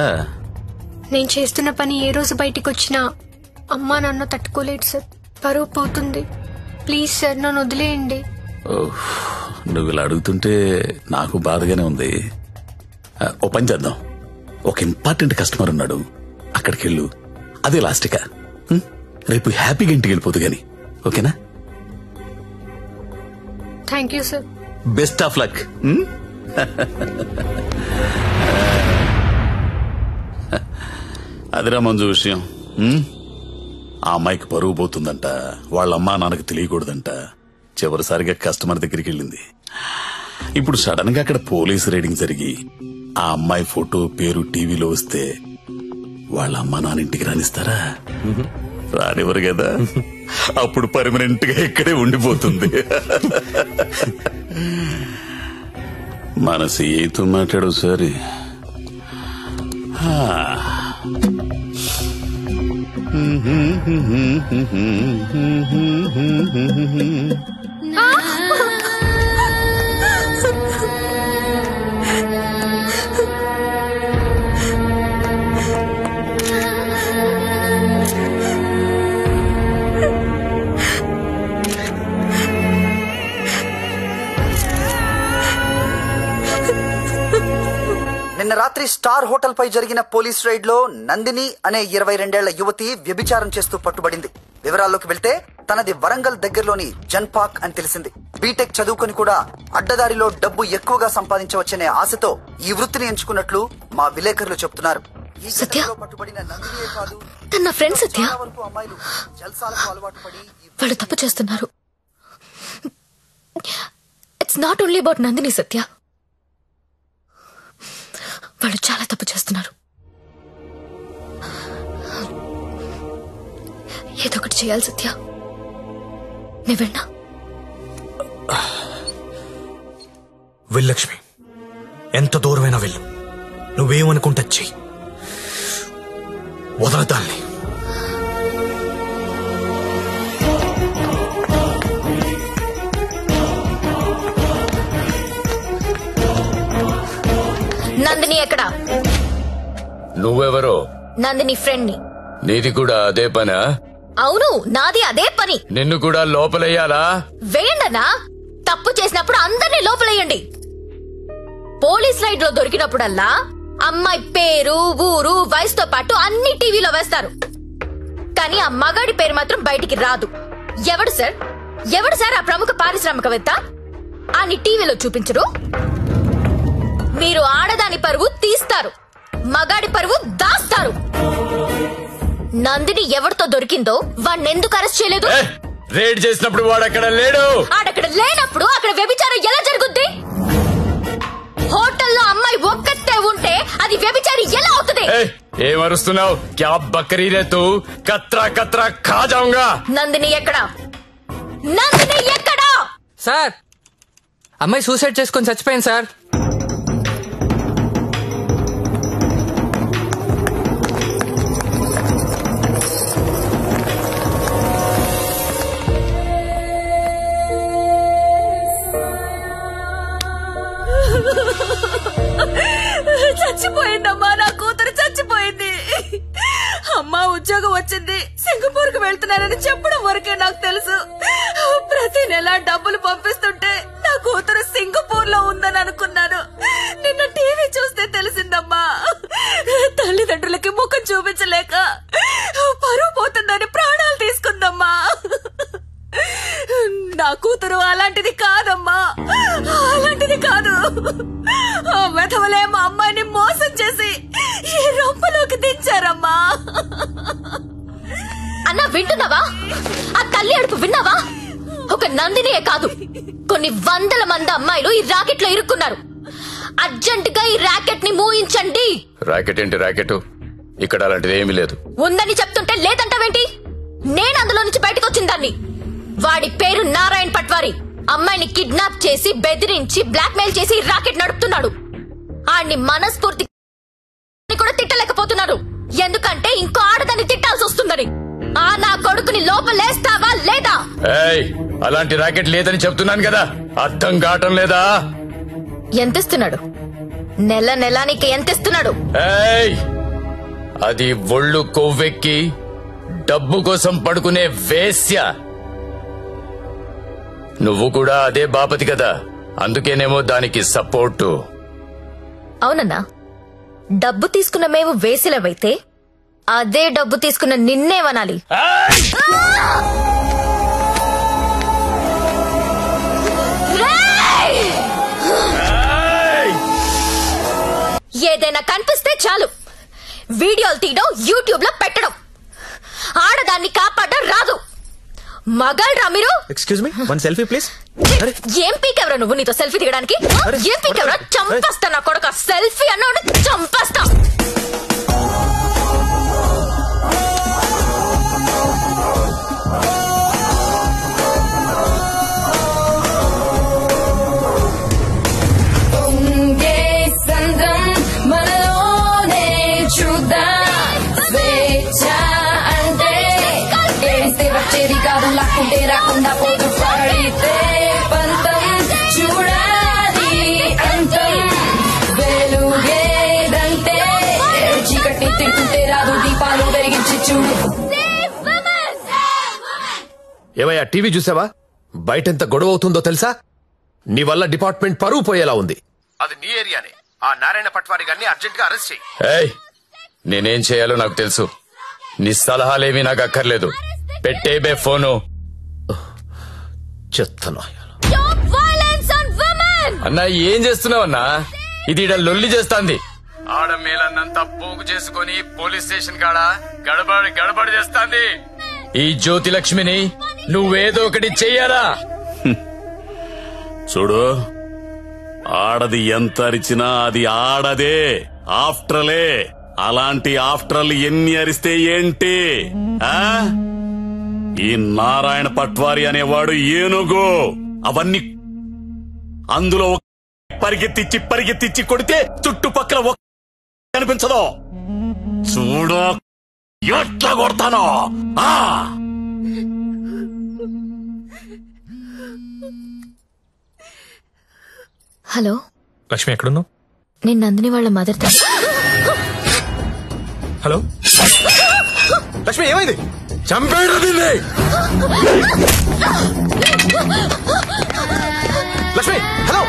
Speaker 10: నేను చేస్తున్న పని ఏ రోజు బయటికి వచ్చినా అమ్మా నాన్న తట్టుకోలేడు సార్. పరువు పోతుంది. ప్లీజ్ సార్ నన్ను వదిలేయండి.
Speaker 1: నువ్వు ఇలా అడుగుతుంటే నాకు బాధగానే ఉంది. ఓ పని చేద్దాం. ఒక ఇంపార్టెంట్ కస్టమర్ ఉన్నాడు, అక్కడికి వెళ్ళు. అదే లాస్ట్గా. రేపు హ్యాపీగా ఇంటికి వెళ్ళిపోదు గాని. ఓకేనా?
Speaker 10: Thank you sir.
Speaker 1: Best of luck. అదిరా మంజు విషయం. ఆ అమ్మాయికి పరువు పోతుందంట. వాళ్ళ అమ్మా నాన్నకు తెలియకూడదంట. చివరిసారిగా కస్టమర్ దగ్గరికి వెళ్ళింది. ఇప్పుడు సడన్ గా అక్కడ పోలీసు రైడింగ్ జరిగి ఆ అమ్మాయి ఫోటో పేరు టీవీలో వస్తే వాళ్ళ అమ్మా నాన్న ఇంటికి రానిస్తారా? రానివ్వరు కదా. అప్పుడు పర్మనెంట్ గా ఇక్కడే ఉండిపోతుంది. మన సీతో మాట్లాడు సరే.
Speaker 21: నిన్న రాత్రి స్టార్ హోటల్ పై జరిగిన పోలీస్ రైడ్ లో నందిని అనే 22 ఏళ్ల యువతి వ్యభిచారం చేస్తూ పట్టుబడింది. వివరాల్లోకి వెళ్తే తనది వరంగల్ దగ్గరలోని జన్పాక్ అని తెలిసింది. బీటెక్ చదువుకుని కూడా అడ్డదారిలో డబ్బు ఎక్కువగా సంపాదించవచ్చనే ఆశతో ఈ వృత్తిని ఎంచుకున్నట్లు మా విలేకరులు చెబుతున్నారు.
Speaker 2: సత్య నా ఫ్రెండ్ సత్య వాళ్ళు తప్పు చేస్తున్నారు. It's not only about Nandini Satya, వాళ్ళు చాలా తప్పు చేస్తున్నారు. ఏదో ఒకటి చేయాలి సత్య. నీ వెళ్ళా
Speaker 3: వెళ్ళలక్ష్మి, ఎంత దూరమైనా వెళ్ళు. నువ్వేమనుకుంటా చెయ్యి, వదలదాన్ని.
Speaker 2: నందిని ఎక్కడా?
Speaker 13: నువ్వెవరో?
Speaker 2: నందిని ఫ్రెండ్ ని.
Speaker 13: నీది కూడా అదే పనా?
Speaker 2: అవును, నాది అదే పని.
Speaker 13: నిన్ను కూడా లోపలయ్యాలా?
Speaker 2: వేయండనా? తప్పు చేసినప్పుడు అందరినీ లోపలేయండి. పోలీస్ రైడ్ లో దొరికినప్పుడల్లా అమ్మాయి పేరు, ఊరు, వయసుతో పాటు అన్ని టీవీలో వేస్తారు. కానీ ఆ మగాడి పేరు మాత్రం బయటికి రాదు. ఎవడు సార్ ఆ ప్రముఖ పారిశ్రామికవేత్త? అని టీవీలో చూపించరు. మీరు ఆడదాని పరువు తీస్తారు, మగాడి పరువు దాస్తారు. నందిని ఎవరితో దొరికిందో వాడిని ఎందుకు అరెస్ట్ చేయలేదు?
Speaker 13: రేడ్ చేసినప్పుడు వాడు అక్కడ లేడు.
Speaker 2: ఆడక్కడ లేనప్పుడు అక్కడ వ్యభిచారం ఎలా జరుగుద్ది? హోటల్లో అమ్మాయి ఒక్కతే ఉంటే అది వ్యభిచారి ఎలా అవుతుంది?
Speaker 13: ఏమరుస్తున్నావు? క్యా బకరీ రే తూ? కత్రా కత్రా ఖా జాऊंगा.
Speaker 2: నందిని ఎక్కడా? నందిని ఎక్కడా?
Speaker 6: సార్, అమ్మాయి సూసైడ్ చేసుకొని చచ్చిపోయింది సార్.
Speaker 9: చచ్చిపోయిందమ్మా, నా కూతురు చచ్చిపోయింది. అమ్మా ఉద్యోగం వచ్చింది, సింగపూర్ కు వెళ్తున్నానని చెప్పడం వరకే నాకు తెలుసు. ప్రతి నెల డబ్బులు పంపిస్తుంటే నా కూతురు సింగపూర్ లో ఉందని అనుకున్నాను. నిన్న టీవీ చూస్తే తెలిసిందమ్మా. తల్లిదండ్రులకి ముఖం చూపించలేక పరువు పోతుందని ప్రాణాలు తీసుకుందమ్మా. నా కూతురు అలాంటిది కాదమ్మా, అలాంటిది కాదు. ఆ వెధవలే మా అమ్మాయిని మోసం చేసి ఈ రొంపలోకి దించారమ్మా.
Speaker 2: అన్నా వింటున్నావా? ఆ తల్లి అడుపు విన్నావా? ఒక నందినియే కాదు, కొన్ని వందల మంది అమ్మాయిలు ఈ రాకెట్ లో ఇరుక్కున్నారు. అర్జెంట్ గా ఈ రాకెట్ ని మూయించండి.
Speaker 13: రాకెట్ ఏంటి రాకెట్? ఇక్కడ అలాంటిది ఏమీ లేదు.
Speaker 2: ఉందని చెప్తుంటే లేదంటావేంటి? నేను అందులో నుంచి బయటకు వచ్చిన దాన్ని. వాడి పేరు నారాయణ్ పట్వారి. అమ్మాయిని కిడ్నాప్ చేసి బెదిరించి బ్లాక్ మెయిల్ చేసి రాకెట్ నడుపుతున్నాడు. ఆడిని మనస్ఫూర్తి కూడా తిట్టలేకపోతున్నారు, ఎందుకంటే ఇంకో ఆడదాన్ని తిట్టాల్సి వస్తుందని. ఆ నా కొడుకుని లోపలేస్తావా లేదా?
Speaker 13: అలాంటి రాకెట్ లేదని చెప్తున్నాను కదా, అర్థం కావటం లేదా?
Speaker 2: ఎంతిస్తున్నాడు? నెల నెలానికి ఎంతిస్తున్నాడు?
Speaker 13: అది ఒళ్ళు కొవ్వెక్కి డబ్బు కోసం పడుకునే వేశ్య. నువ్వు కూడా అదే బాపతి కదా, అందుకేనేమో దానికి సపోర్టు.
Speaker 2: అవునన్నా, డబ్బు తీసుకున్న మేము వేసిలవైతే అదే డబ్బు తీసుకున్న నిన్నేమనాలి? ఏదైనా కనిపిస్తే చాలు వీడియోలు తీయడం, యూట్యూబ్ లో పెట్టడం. ఆడదాన్ని కాపాడడం రాదు, మగాళ్ళరా మీరు?
Speaker 3: Excuse me, one selfie please.
Speaker 2: ఏం పీకెవరా నువ్వు? నీతో సెల్ఫీ దిగడానికి ఏం పీకెవరా? చంపేస్తా నా కొడుకు. సెల్ఫీ అన్నాడు, చంపేస్తా.
Speaker 9: లాక్కుంటే రాకుండా పోతు పడితే పంతం చూడాలి అంతం. వెలుగేదంటే చీకటి తింటుంటే రాదు, దీపాలు వెలిగించి చూడు.
Speaker 8: ఏమయ్యా టీవీ చూసావా? బయటెంత గొడవ అవుతుందో తెలుసా? నీ వల్ల డిపార్ట్మెంట్ పరువు పోయేలా ఉంది. అది నీ ఏరియానే. ఆ నారాయణ పట్వారి గారిని అర్జెంట్ గా అరెస్ట్ చేయి.
Speaker 13: నేనేం చేయాలో నాకు తెలుసు, నీ సలహాలేమీ నాకు అక్కర్లేదు. పెట్టేబే ఫోను.
Speaker 8: చెత్తనా
Speaker 13: అన్నా ఏం చేస్తున్నావన్నా? ఇది ఈడ లొల్లి చేస్తాంది. ఆడ మేలన్నంతా పోగు చేసుకుని పోలీస్ స్టేషన్ కాడ గడబడి చేస్తాంది. ఈ జ్యోతిలక్ష్మిని నువ్వేదో ఒకటి చెయ్యాలా?
Speaker 1: చూడు, ఆడది ఎంత అరిచినా అది ఆడదే, ఆఫ్టరలే. అలాంటి ఆఫ్టరల్ ఎన్ని అరిస్తే ఏంటి? ఈ నారాయణ పట్వారి అనేవాడు ఏనుగు. అవన్నీ అందులో పరిగెత్తిచ్చి కొడితే చుట్టుపక్కల కనిపించదు. చూడు ఎట్లా కొడతానో.
Speaker 2: హలో
Speaker 3: లక్ష్మి, ఎక్కడున్నావు?
Speaker 2: నేను నందిని వాళ్ళ మదర్.
Speaker 3: హలో లక్ష్మి, ఏమైంది?
Speaker 20: చంపేడు దీన్ని.
Speaker 3: లక్ష్మి, హలో.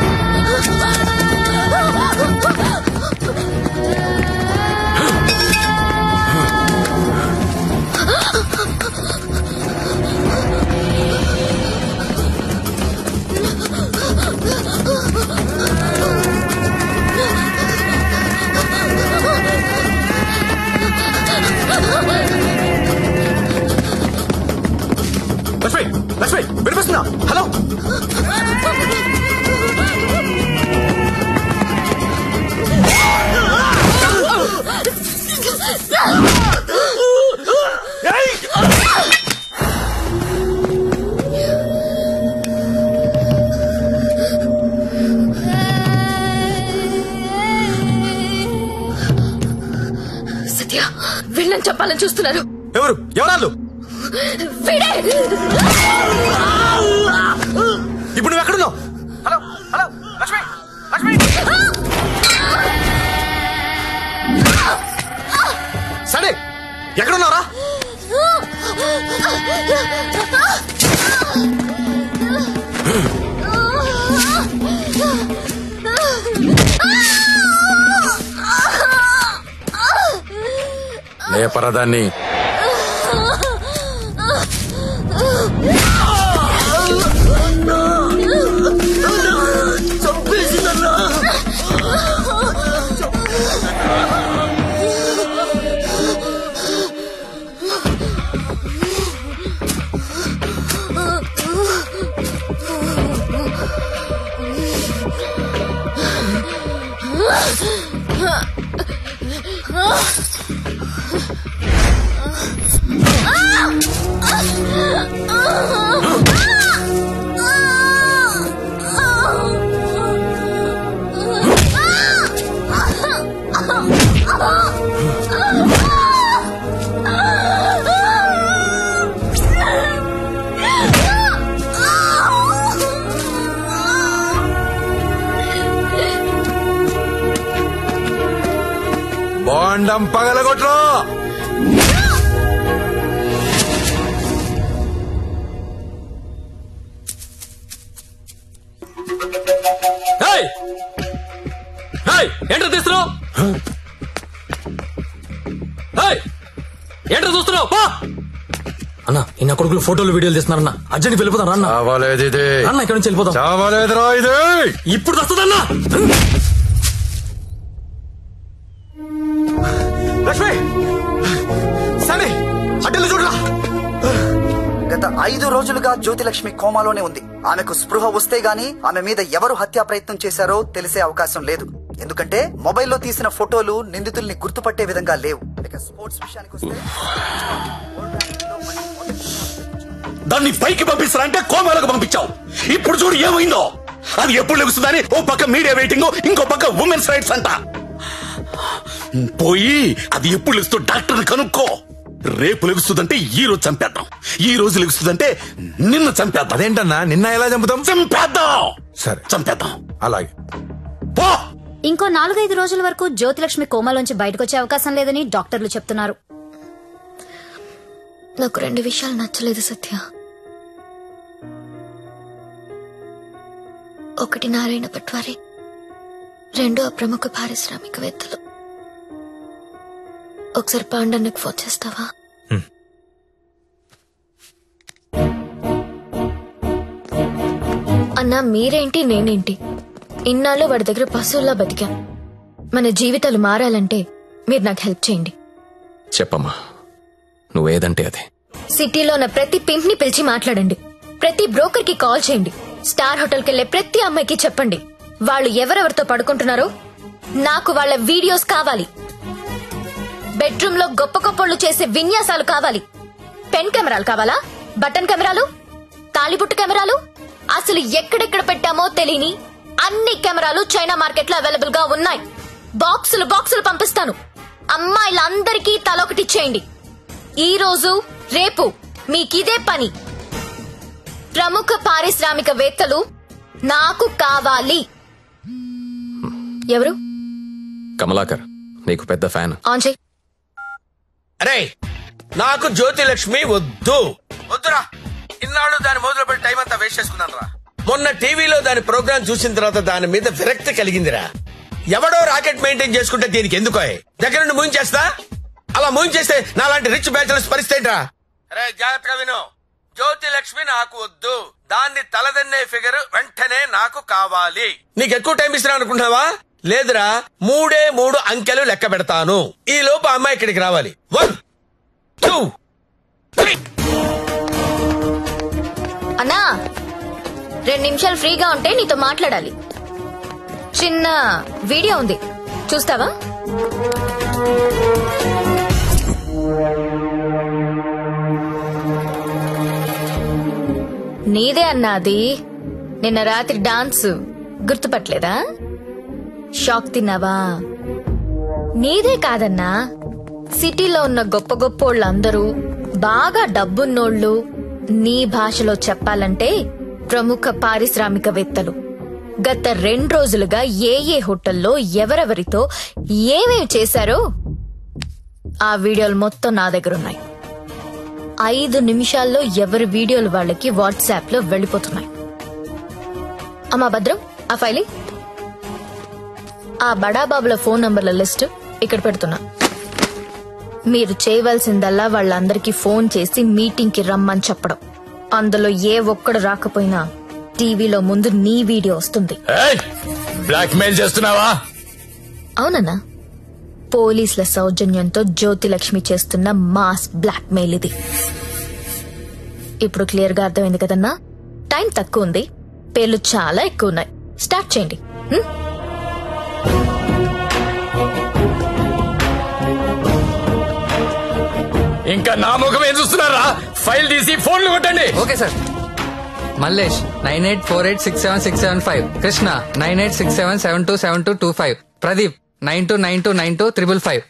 Speaker 3: లక్ష్మి, వినిపిస్తుందా? హలో.
Speaker 2: సత్య, వీళ్ళని చెప్పాలని చూస్తున్నారు.
Speaker 3: ఎవరాళ్ళు? ఇప్పుడు నువ్వు ఎక్కడున్నావు? Hello hello Lakshmi, Lakshmi. సరే, ఎక్కడున్నారా?
Speaker 20: లే పరదాన్ని. బాండం పగలగొట్రా.
Speaker 17: ఏంటో తీస్తున్నావు? ఏంటో చూస్తున్నావు? అన్న, ఇన్న కొడుకులు ఫోటోలు వీడియోలు తీస్తున్నారన్న. అర్జెంట్ వెళ్ళిపోతాను అన్న. అన్న, ఇక్కడ నుంచి వెళ్ళిపోతాం. ఇప్పుడు వస్తుందన్నా.
Speaker 3: లక్ష్మి, సరే అడ్డలు చూడరా.
Speaker 21: గత 5 రోజులుగా జ్యోతిలక్ష్మి కోమాలోనే ఉంది. ఆమెకు స్పృహ వస్తే గానీ ఆమె మీద ఎవరు హత్యా ప్రయత్నం చేశారో తెలిసే అవకాశం లేదు. ఎందుకంటే మొబైల్లో తీసిన ఫోటోలు నిందితుల్ని గుర్తుపట్టే విధంగా లేవు. ఇక స్పోర్ట్స్ విషయానికి వస్తే
Speaker 1: దాన్ని పైకి పంపిస్తారంటే కోమాలకు పంపించావు. ఇప్పుడు చూడు ఏమైందో. అది ఎప్పుడు లెగుస్తుందని ఓ పక్క మీడియా వెయిటింగ్, ఇంకో పక్క ఉమెన్స్ రైట్స్ అంట. పోయి అది ఎప్పుడు లెగుస్తూ డాక్టర్ని కనుక్కో. రేపు లెగుస్తుందంటే ఈ రోజు చంపేద్దాం, ఈ రోజు లెగుస్తుందంటే నిన్న చంపేద్దాం.
Speaker 20: అదేంటన్నా, నిన్న ఎలా చంపుతాం?
Speaker 1: చంపేద్దాం.
Speaker 20: సరే,
Speaker 1: చంపేద్దాం.
Speaker 20: అలాగే.
Speaker 4: ఇంకో 4-5 రోజుల వరకు జ్యోతిలక్ష్మి కోమాలోంచి బయటకొచ్చే అవకాశం లేదని డాక్టర్లు చెప్తున్నారు.
Speaker 2: నాకు 2 విషయాలు నచ్చలేదు సత్య. ఒకటి నారాయణ పట్వారి, 2 ప్రముఖ పారిశ్రామికవేత్తలు. ఒకసారి పాండన్నకు ఫోన్ చేస్తావా? అన్నా, మీరేంటి నేనేంటి? ఇన్నాళ్ళు వాడి దగ్గర పశువుల్లా బతికాం. మన జీవితాలు మారాలంటే మీరు నాకు హెల్ప్ చేయండి.
Speaker 16: చెప్పమ్మా, నువ్వేదంటే అదే.
Speaker 2: సిటీలో ఉన్న ప్రతి పింప్ ని పిలిచి మాట్లాడండి. ప్రతి బ్రోకర్ కి కాల్ చేయండి. స్టార్ హోటల్ కెళ్లే ప్రతి అమ్మాయికి చెప్పండి వాళ్ళు ఎవరెవరితో పడుకుంటున్నారో నాకు వాళ్ళ వీడియోస్ కావాలి. బెడ్రూమ్ లో గొప్ప గొప్పళ్ళు చేసే విన్యాసాలు కావాలి. పెన్ కెమెరాలు కావాలా? బటన్ కెమెరాలు, తాళిబుట్టు కెమెరాలు, అసలు ఎక్కడెక్కడ పెట్టామో తెలియని అన్ని కెమెరాలు చైనా మార్కెట్ లో అవైలబుల్ గా ఉన్నాయి. బాక్సులు బాక్సులు పంపిస్తాను. అమ్మాయిలందరికీ తలొకటి ఇచ్చేయండి. ఈ రోజు రేపు మీకిదే పని. ప్రముఖ పారిశ్రామికవేత్తలు నాకు కావాలి. ఎవరు?
Speaker 16: కమలాకర్, నీకు పెద్ద ఫ్యాన్.
Speaker 2: ఆన్ చేయి.
Speaker 7: అరే, నాకు జ్యోతిలక్ష్మి వద్దు. వద్దురా. ఇన్నాళ్ళు దాని మొదలు పెట్టి టైం అంతా వేస్ట్ చేసుకున్నాను రా. మొన్న టీవీలో దాని ప్రోగ్రామ్ చూసిన తర్వాత దాని మీద విరక్తి కలిగిందిరా. ఎవడో రాకెట్ మెయింటైన్ చేసుకుంటే దీనికి ఎందుకో దగ్గర నుండి మూయించేస్తా. అలా మూయించేస్తే నాలాంటి రిచ్ బ్యాచులర్స్ పరిస్థితి రా. అరే జాగ్రత్తగా విను, జ్యోతిలక్ష్మి నాకు వద్దు. దాన్ని తలదన్నే ఫిగర్ వెంటనే నాకు కావాలి. నీకు ఎక్కువ టైం ఇస్తున్నా అనుకుంటున్నావా? లేదురా, 3 అంకెలు లెక్క పెడతాను. ఈ లోపు అమ్మాయి ఇక్కడికి రావాలి. 1 2 3.
Speaker 2: అన్నా, 2 నిమిషాలు ఫ్రీగా ఉంటే నీతో మాట్లాడాలి. చిన్న వీడియో ఉంది, చూస్తావా? నీదే అన్నాది. నిన్న రాత్రి డాన్స్ గుర్తుపట్టలేదా? షాక్ తిన్నావా? నీదే కాదన్నా, సిటీలో ఉన్న గొప్ప గొప్పోళ్ళందరూ బాగా డబ్బున్నోళ్ళు. నీ భాషలో చెప్పాలంటే ప్రముఖ పారిశ్రామికవేత్తలు గత 2 రోజులుగా ఏ హోటల్లో ఎవరెవరితో ఏమేమి చేశారో ఆ వీడియోలు మొత్తం నా దగ్గరున్నాయి. 5 నిమిషాల్లో ఎవరి వీడియోలు వాళ్ళకి వాట్సాప్ లో వెళ్లిపోతున్నాయి. అమ్మా భద్రం, ఆ ఫైలింగ్, ఆ బడాబాబుల ఫోన్ నంబర్ల లిస్ట్ ఇక్కడ పెడుతున్నా. మీరు చేయవలసిందల్లా వాళ్ళందరికీ ఫోన్ చేసి మీటింగ్ కి రమ్మని చెప్పడం. అందులో ఏ ఒక్కడు రాకపోయినా టీవీలో ముందు నీ వీడియో వస్తుంది.
Speaker 13: బ్లాక్ మెయిల్ చేస్తున్నావా?
Speaker 2: అవునన్నా, పోలీసుల సౌజన్యంతో జ్యోతిలక్ష్మి చేస్తున్న మాస్ బ్లాక్ మెయిల్ ఇది. ఇప్పుడు క్లియర్ గా అర్థమైంది కదన్నా? టైం తక్కువ ఉంది, పేర్లు చాలా ఎక్కువ ఉన్నాయి. స్టార్ట్ చేయండి.
Speaker 13: ఇంకా నా ముఖం ఏం చూస్తున్నారా? ఫైల్ తీసి ఫోన్లు కొట్టండి.
Speaker 6: Okay sir.
Speaker 12: Mallesh 9848676775, Krishna 9867727225, Pradeep 92929255.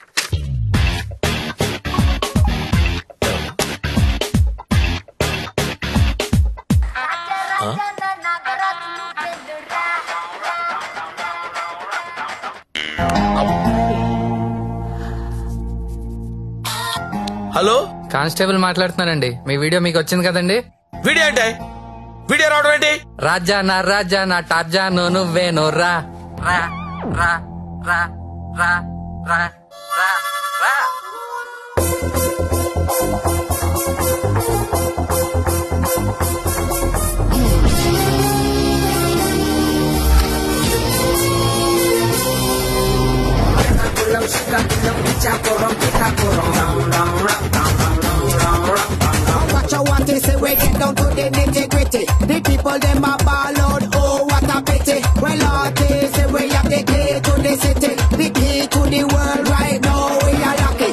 Speaker 7: Hello,
Speaker 12: constable మాట్లాడుతున్నానండి. మీ వీడియో మీకు వచ్చింది కదండి?
Speaker 7: వీడియో అంటే వీడియో రావడం ఏంటి?
Speaker 12: రాజా నా టార్జా నువ్వేను రా రా రా రా రా రా రా రా.
Speaker 22: What you want to say, we get down to the nitty-gritty. The people, them a ball out, oh, what a pity. Well, artists, say we have the key to the city. The key to the world right now, we are lucky.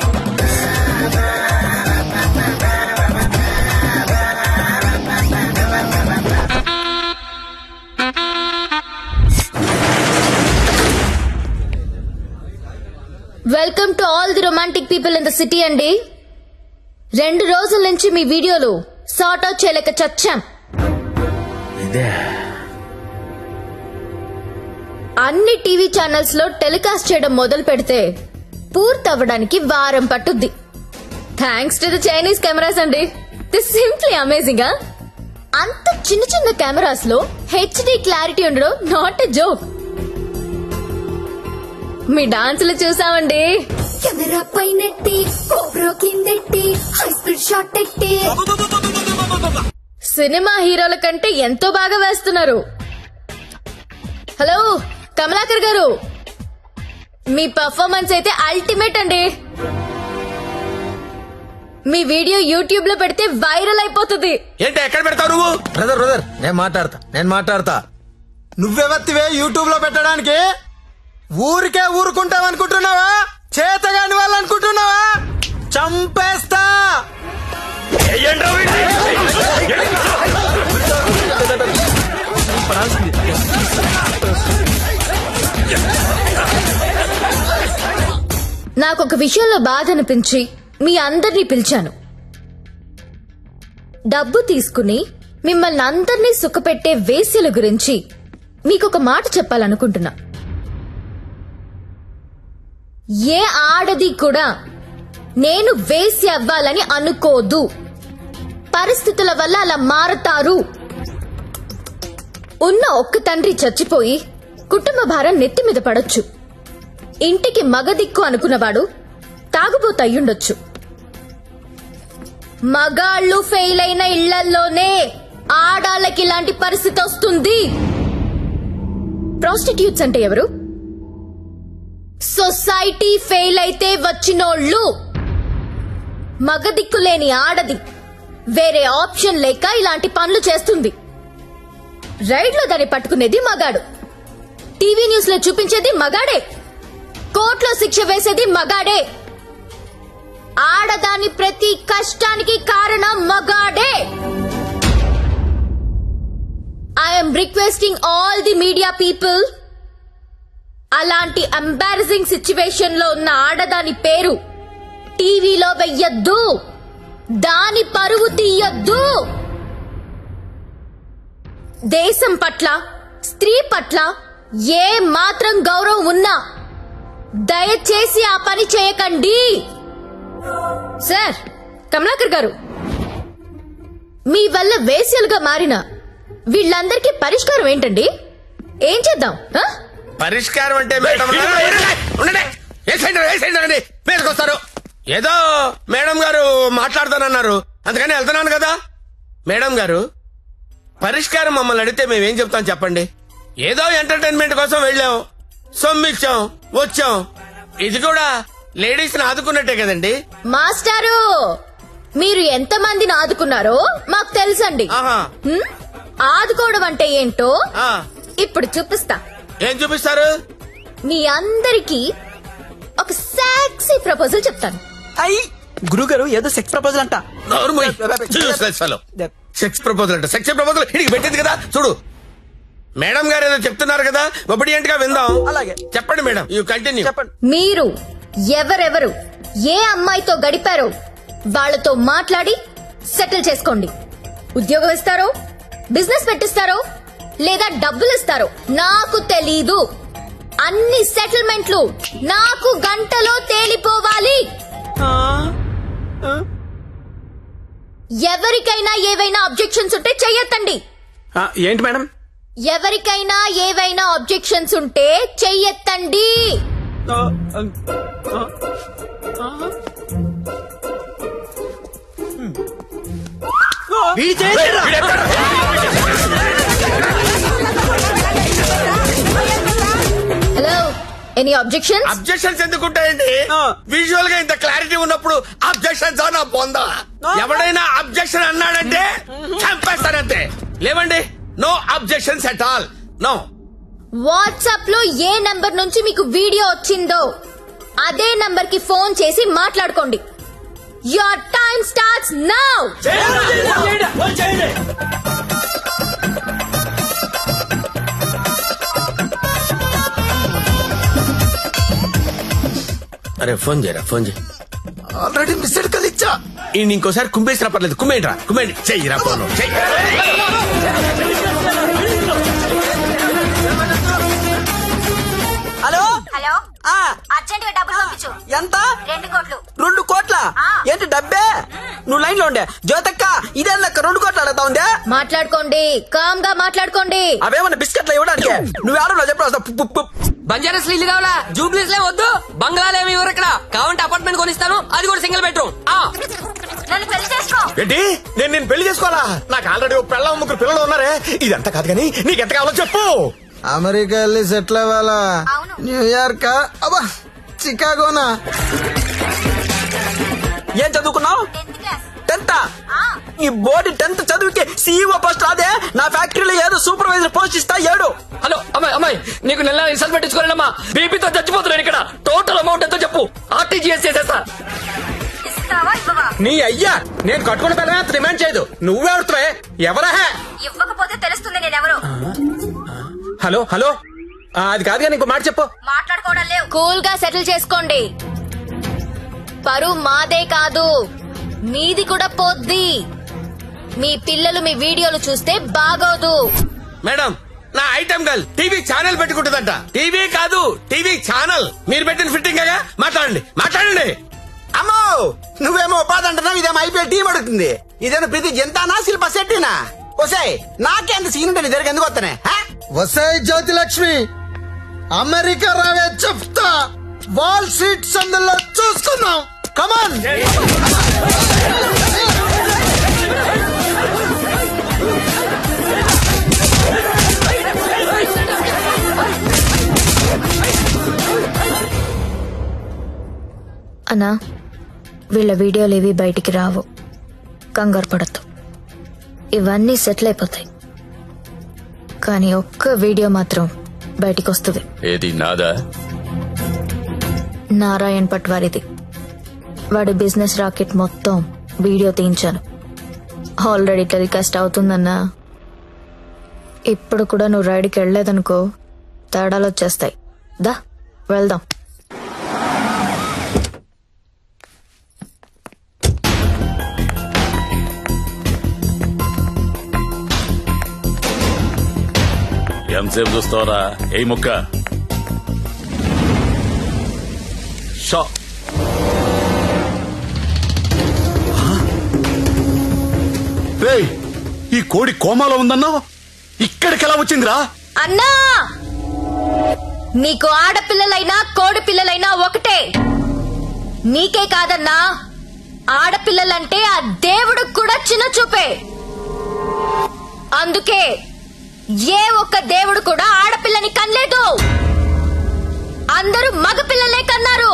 Speaker 2: Welcome to all the romantic people in the city అండి. 2 రోజుల నుంచి మీ వీడియోలు sort out చేయలేక చచ్చాం. అన్ని TV channels లో telecast చేయడం మొదలు పెడితే పూర్తవ్వడానికి వారం పట్టుద్ది. Thanks to the Chinese cameras అండి. This simply amazing. అంత చిన్న చిన్న కెమెరాస్ లో హెచ్డి క్లారిటీ ఉండడం నాట్ ఎ జోక్. మీ డాన్సులు చూసామండి.
Speaker 23: కెమెరా పైనెట్టి కోబ్రా కిందెట్టి హై స్పీడ్ షాట్ ఎట్టి
Speaker 2: సినిమా హీరోల కంటే ఎంతో బాగా వేస్తున్నారు. హలో కమలాకర్ గారు, మీ పర్ఫార్మెన్స్ అయితే అల్టిమేట్ అండి. మీ వీడియో యూట్యూబ్ లో పెడితే వైరల్ అయిపోతుంది.
Speaker 7: ఏంటి ఎక్కడ పెడతావు నువ్వు?
Speaker 17: బ్రదర్ నేను మాట్లాడతా. నువ్వెవత్తివే యూట్యూబ్ లో పెట్టడానికి? ఊరికే ఊరుకుంటావనుకుంటున్నావా? చేతగాని వాళ్ళు అనుకుంటున్నావా? చంపేస్తా.
Speaker 2: నాకొక విషయంలో బాధ అనిపించి మీ అందరినీ పిలిచాను. డబ్బు తీసుకుని మిమ్మల్ని అందరినీ సుఖపెట్టే వేశ్యల గురించి మీకొక మాట చెప్పాలనుకుంటున్నా. ఏ ఆడది కూడా నేను వేశ్య అవ్వాలని అనుకోదు. పరిస్థితుల వల్ల అలా మారతారు. ఉన్న ఒక్క తండ్రి చచ్చిపోయి కుటుంబ భారం నెత్తి మీద పడొచ్చు. ఇంటికి మగదిక్కు అనుకున్నవాడు తాగుబోతయ్యుండొచ్చు. మగాళ్ళు ఫెయిల్ అయిన ఇళ్లల్లోనే ఆడాళ్ళకి ఇలాంటి పరిస్థితి వస్తుంది. ప్రాస్టిట్యూట్స్ అంటే ఎవరు? సొసైటీ ఫెయిల్ అయితే వచ్చినోళ్ళు. మగదిక్కులేని ఆడది వేరే ఆప్షన్ లేక ఇలాంటి పనులు చేస్తుంది. రైడ్లో దాన్ని పట్టుకునేది మగాడు, టీవీ న్యూస్ లో చూపించేది మగాడే, కోర్టులో శిక్ష వేసేది మగాడే. ఆడదాని ప్రతి కష్టానికి కారణం మగాడే. I'm requesting all the media people, అలాంటి ఎంబారసింగ్ సిచ్యువేషన్ లో ఉన్న ఆడదాని పేరు టీవీలో వెయ్యొద్దు. దాని పరువు తీయొద్దు. దేశం పట్ల, స్త్రీ పట్ల ఏ మాత్రం గౌరవం ఉన్నా దయచేసి ఆ పని చేయకండి. సార్ కమలాకర్ గారు, మీ వల్ల వేశ్యలుగా మారిన వీళ్ళందరికీ పరిష్కారం ఏంటండి? ఏం చేద్దాం?
Speaker 7: పరిష్కారం అంటే మీదకొస్తారు. ఏదో మేడం గారు మాట్లాడతానన్నారు, అందుకని వెళ్తున్నాను కదా. మేడం గారు, పరిష్కారం మమ్మల్ని అడిగితే మేమేం చెప్తాం చెప్పండి? ఏదో ఎంటర్టైన్మెంట్ కోసం వెళ్ళాం, సొమ్మిచ్చాం, వచ్చాం. ఇది కూడా లేడీస్ ని ఆదుకున్నట్టే కదండి.
Speaker 2: మాస్టారు, మీరు ఎంత మందిని ఆదుకున్నారో మాకు తెలుసండి. ఆదుకోవడం అంటే ఏంటో ఇప్పుడు చూపిస్తా.
Speaker 7: ఏం చూపిస్తారు?
Speaker 2: మీ అందరికి ఒక సెక్సీ ప్రపోజల్ చెప్తాను.
Speaker 6: గురుగారు ఏదో సెక్స్ ప్రపోజల్ అంట.
Speaker 7: సెక్స్ ప్రపోజల్ అంట. సెక్స్ ప్రపోజల్ ఇడికి పెట్టింది కదా చూడు. మేడం గారు ఏదో చెప్తున్నారు కదా, ఒబిడియంట్ గా విందాం. అలాగే చెప్పండి మేడం, యూ కంటిన్యూ.
Speaker 2: మీరు ఎవరెవరు ఏ అమ్మాయితో గడిపారో వాళ్లతో మాట్లాడి సెటిల్ చేసుకోండి. ఉద్యోగం ఇస్తారో, బిజినెస్ పెట్టిస్తారో, లేదా డబ్బులు ఇస్తారో నాకు తెలీదు. అన్ని సెటిల్మెంట్లు నాకు గంటలో తేలిపోవాలి. ఎవరికైనా ఏవైనా అబ్జెక్షన్స్ ఉంటే చెయ్యొద్దండి.
Speaker 5: ఏంటి మేడం?
Speaker 2: ఎవరికైనా ఏవైనా అబ్జెక్షన్స్ ఉంటే చెయ్యొద్దండి. Hello, any objections?
Speaker 7: అబ్జెక్షన్స్ ఎందుకుంటాయండి? విజువల్ గా ఇంత క్లారిటీ ఉన్నప్పుడు అబ్జెక్షన్స్ నా పొందా. ఎవడైనా అబ్జెక్షన్ అన్నాడంటే చంపేస్తారంతే. లేవండి, no objections at all, no.
Speaker 2: WhatsApp లో ఏ నంబర్ నుంచి మీకు వీడియో వచ్చిందో అదే నంబర్ కి ఫోన్ చేసి మాట్లాడుకోండి. Your time starts now.
Speaker 7: అరే ఫోన్ చేయరా, ఫోన్ చేయి.
Speaker 6: ఆల్రెడీ మిస్డ్ కాల్ ఇచ్చా.
Speaker 7: ఇంకోసారి కుమ్మేసినా పర్లేదు, కుమ్మేంట్రా, కుమ్మేండి. చెయ్యిరా ఫోన్, చెయ్యి.
Speaker 6: హలో
Speaker 4: హలో, అర్జెంట్ గా డబ్బులు పంపించు.
Speaker 6: ఎంత?
Speaker 4: 2 కోట్లు.
Speaker 6: 2 కోట్ల? ఏంటి డబ్బే? నువ్వు లైన్ లో ఉండే జ్యోతక్క, ఇదే లెక్క 2 కోట్లు అడుగుతా ఉందే.
Speaker 2: మాట్లాడుకోండి, కామ్ గా మాట్లాడుకోండి.
Speaker 6: అవేమన్నా బిస్కెట్లు ఇవ్వడానికి? నువ్వు ఆడలో చెప్పు.
Speaker 12: బంజారాస్ ఇల్లు కావాలా? జూబ్లీస్ లే వద్దు, బంగ్లాలేమి ఎవరు ఇక్కడ కావాలంటే అపార్ట్మెంట్ కొనిస్తాను, అది కూడా సింగిల్ బెడ్రూమ్.
Speaker 4: నన్ను పెళ్లి చేసుకో.
Speaker 17: ఏంటి? నేను పెళ్లి చేసుకోవాలా? నాకు ఆల్రెడీ 3 పిల్లలు ఉన్నారే. ఇదంతా కాదు కానీ నీకెంత కావాలో చెప్పు.
Speaker 14: అమెరికా వెళ్ళి సెటిల్ అవ్వాలా?
Speaker 6: న్యూయార్క్ అబ్బా చికాగోనా.
Speaker 5: ఏం చదువుకున్నావు? 10th. ఈ బోర్డు 10th చదువుకి CEO పోస్ట్ రాదే. నా ఫ్యాక్టరీలో ఏదో సూపర్వైజర్ పోస్ట్ ఇస్తా. 7.
Speaker 13: హలో అమ్మాయి నీకు నెల రిసల్ట్ పెట్టించుకోలేనమ్మా. బీపీతో చచ్చిపోతున్నాను ఇక్కడ. టోటల్ అమౌంట్ ఎంతో చెప్పు, RTGS చేసేస్తా.
Speaker 15: నీ అయ్యా నేను కట్టుకున్న పిల్లమే అంత డిమాండ్ చేయదు. నువ్వెవరుతావే? ఎవరా?
Speaker 4: ఇవ్వకపోతే తెలుస్తుంది నేనెవరు.
Speaker 15: హలో అది కాదు కానీ ఇంకో మాట చెప్పు.
Speaker 4: మాట్లాడుకోవడం లేవు.
Speaker 2: కూల్ గా సెటిల్ చేసుకోండి. పరువు మాదే కాదు, మీది కూడా పోద్ది. మీ పిల్లలు మీ వీడియోలు చూస్తే బాగోదు.
Speaker 7: మేడం, నా ఐటమ్ గర్ల్ టీవీ ఛానల్ పెట్టుకుంటుందంట. టీవీ కాదు, టీవీ ఛానల్. మీరు పెట్టిన ఫిట్టింగ్ గా మాట్లాడండి.
Speaker 6: అమ్మో, నువ్వేమో ఉపాధి అంటున్నావు, ఇదేమో IPL టీం అడుగుతుంది. ఇదేమో ప్రతి జంతానా శిల్ప శెట్టినా? వసే నాకేంత సీన్ ఉంటుంది, దగ్గర ఎందుకు వస్తానే?
Speaker 14: వసే జ్యోతిలక్ష్మి, అమెరికా రావే చెప్తా. వాల్ స్ట్రీట్ సందులో చూసుకుందాం. కమాన్.
Speaker 2: అన్నా, వీళ్ళ వీడియోలు ఏవి బయటికి రావు, కంగారు పడద్దు. ఇవన్నీ సెటిల్ అయిపోతాయి. కానీ ఒక్క వీడియో మాత్రం బయటికి వస్తుంది.
Speaker 13: ఏది నాదా?
Speaker 2: నారాయణ్ పట్వారిది. వాడి బిజినెస్ రాకెట్ మొత్తం వీడియో తీయించాను. ఆల్రెడీ టెలికాస్ట్ అవుతుందన్నా. ఇప్పుడు కూడా నువ్వు రైడ్కి వెళ్ళలేదనుకో, తేడాలు వచ్చేస్తాయి. దా వెళ్దాం.
Speaker 1: ఎంతసేపు చూస్తావరా? ఏ ముక్క షా. రేయ్, ఈ కోడి కోమాలో ఉందన్నావు, ఇక్కడికి ఎలా వచ్చిందిరా?
Speaker 2: అన్నా, నీకు ఆడపిల్లలైనా కోడి పిల్లలైనా ఒకటే. నీకే కాదన్నా, ఆడపిల్లలంటే ఆ దేవుడు కూడా చిన్న చూపే. అందుకే ఏ ఒక్క దేవుడు కూడా ఆడపిల్లని కనలేదు. అందరూ మగపిల్లలే కన్నారు.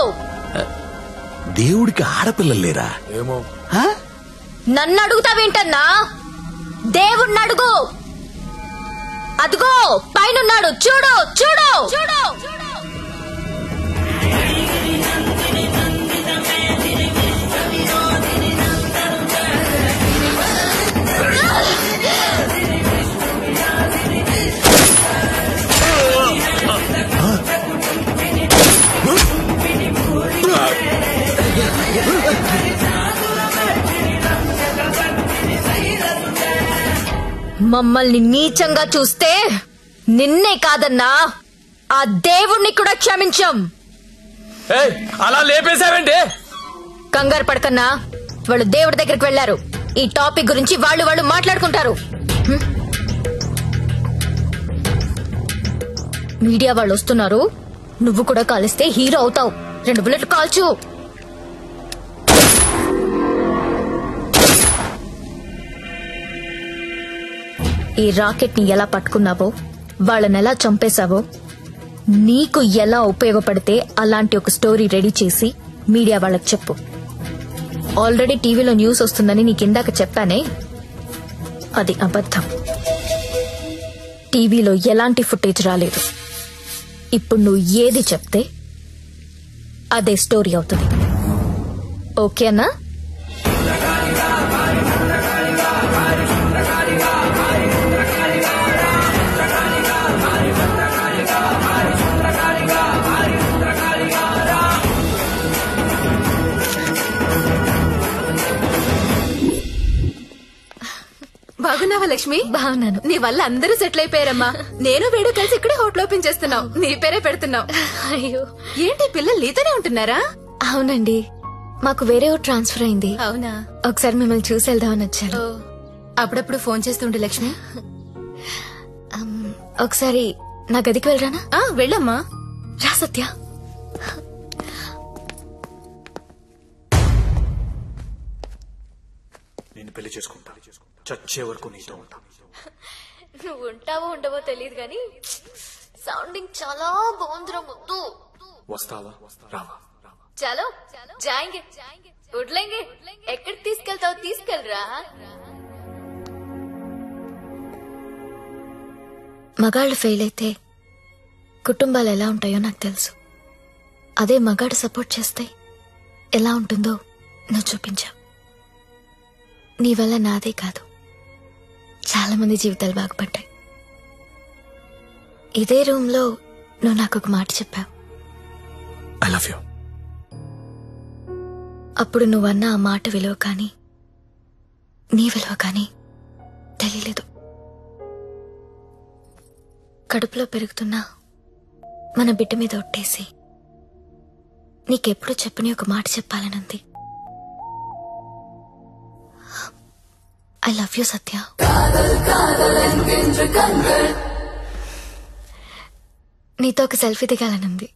Speaker 1: దేవుడికి ఆడపిల్లలు లేరా?
Speaker 20: ఏమో.
Speaker 2: నన్ను అడుగుతావేంటన్నా? దేవుణ్ణి అడుగు. అదిగో పైనున్నాడు, చూడు చూడు చూడు. మమ్మల్ని నీచంగా చూస్తే నిన్నే కాదన్నా, ఆ దేవుణ్ణి కూడా క్షమించం.
Speaker 13: అలా లేపేశావేంటి?
Speaker 2: కంగారు పడకన్నా, వాళ్ళు దేవుడి దగ్గరికి వెళ్లారు. ఈ టాపిక్ గురించి వాళ్ళు మాట్లాడుకుంటారు. మీడియా వాళ్ళు వస్తున్నారు. నువ్వు కూడా కాలిస్తే హీరో అవుతావు. 2 బుల్లెట్లు కాల్చు. ఈ రాకెట్ ని ఎలా పట్టుకున్నావో, వాళ్ళని ఎలా చంపేశావో, నీకు ఎలా ఉపయోగపడితే అలాంటి ఒక స్టోరీ రెడీ చేసి మీడియా వాళ్ళకి చెప్పు. ఆల్రెడీ టీవీలో న్యూస్ వస్తుందని నీకు ఇందాక చెప్పానే, అది అబద్ధం. టీవీలో ఎలాంటి ఫుటేజ్ రాలేదు. ఇప్పుడు నువ్వు ఏది చెప్తే అదే స్టోరీ అవుతుంది. ఓకేనా?
Speaker 11: బాగున్నావా లక్ష్మి?
Speaker 2: బాగున్నాను.
Speaker 11: నీ వల్ల అందరూ సెటిల్ అయిపోయారమ్మా. నేను వీడు కలిసి ఇక్కడే హోటల్ ఓపెన్ చేస్తున్నావు. నీ పేరే పెడుతున్నావు.
Speaker 2: అయ్యో,
Speaker 11: ఏంటి పిల్లలు నీతోనే ఉంటున్నారా?
Speaker 2: అవునండి, మాకు వేరే ఊరు ట్రాన్స్ఫర్ అయింది.
Speaker 11: అవునా?
Speaker 2: ఒకసారి మిమ్మల్ని చూసి వెళ్దామని వచ్చాను.
Speaker 11: అప్పుడప్పుడు ఫోన్ చేస్తుండే లక్ష్మి.
Speaker 2: ఒకసారి నా గదికి వెళ్ళరానా?
Speaker 11: వెళ్ళమ్మా.
Speaker 2: రా సత్య.
Speaker 3: నేను పెళ్లి చేసుకుంటా. చచ్చే వరకు నీతో ఉంటా.
Speaker 2: నువ్వు ఉంటావో ఉండవో తెలియదు గాని సౌండింగ్ చాలా బాగుందిరా ముద్దు.
Speaker 17: వస్తావా రావా?
Speaker 2: చలో జాయింగే ఉడ్లేంగే. ఎక్కడికి తీసుకెళ్తావు తీసుకెళ్ళరా. మగాళ్ళు ఫెయిల్ అయితే కుటుంబాలు ఎలా ఉంటాయో నాకు తెలుసు. అదే మగాడు సపోర్ట్ చేస్తే ఎలా ఉంటుందో నువ్వు చూపించావు. నీ వల్ల నాదే కాదు చాలా మంది జీవితాలు బాగుపడ్డాయి. ఇదే రూమ్ లో నువ్వు నాకు ఒక మాట చెప్పావు.
Speaker 17: I love you.
Speaker 2: అప్పుడు నువ్వన్న ఆ మాట విలువ కానీ నీ విలువ కానీ తెలియలేదు. కడుపులో పెరుగుతున్నా మన బిడ్డ మీద ఒట్టేసి నీకెప్పుడు చెప్పని ఒక మాట చెప్పాలనుంది. ఐ లవ్ యూ సత్య. నీతో ఒక సెల్ఫీ దిగాలనుంది.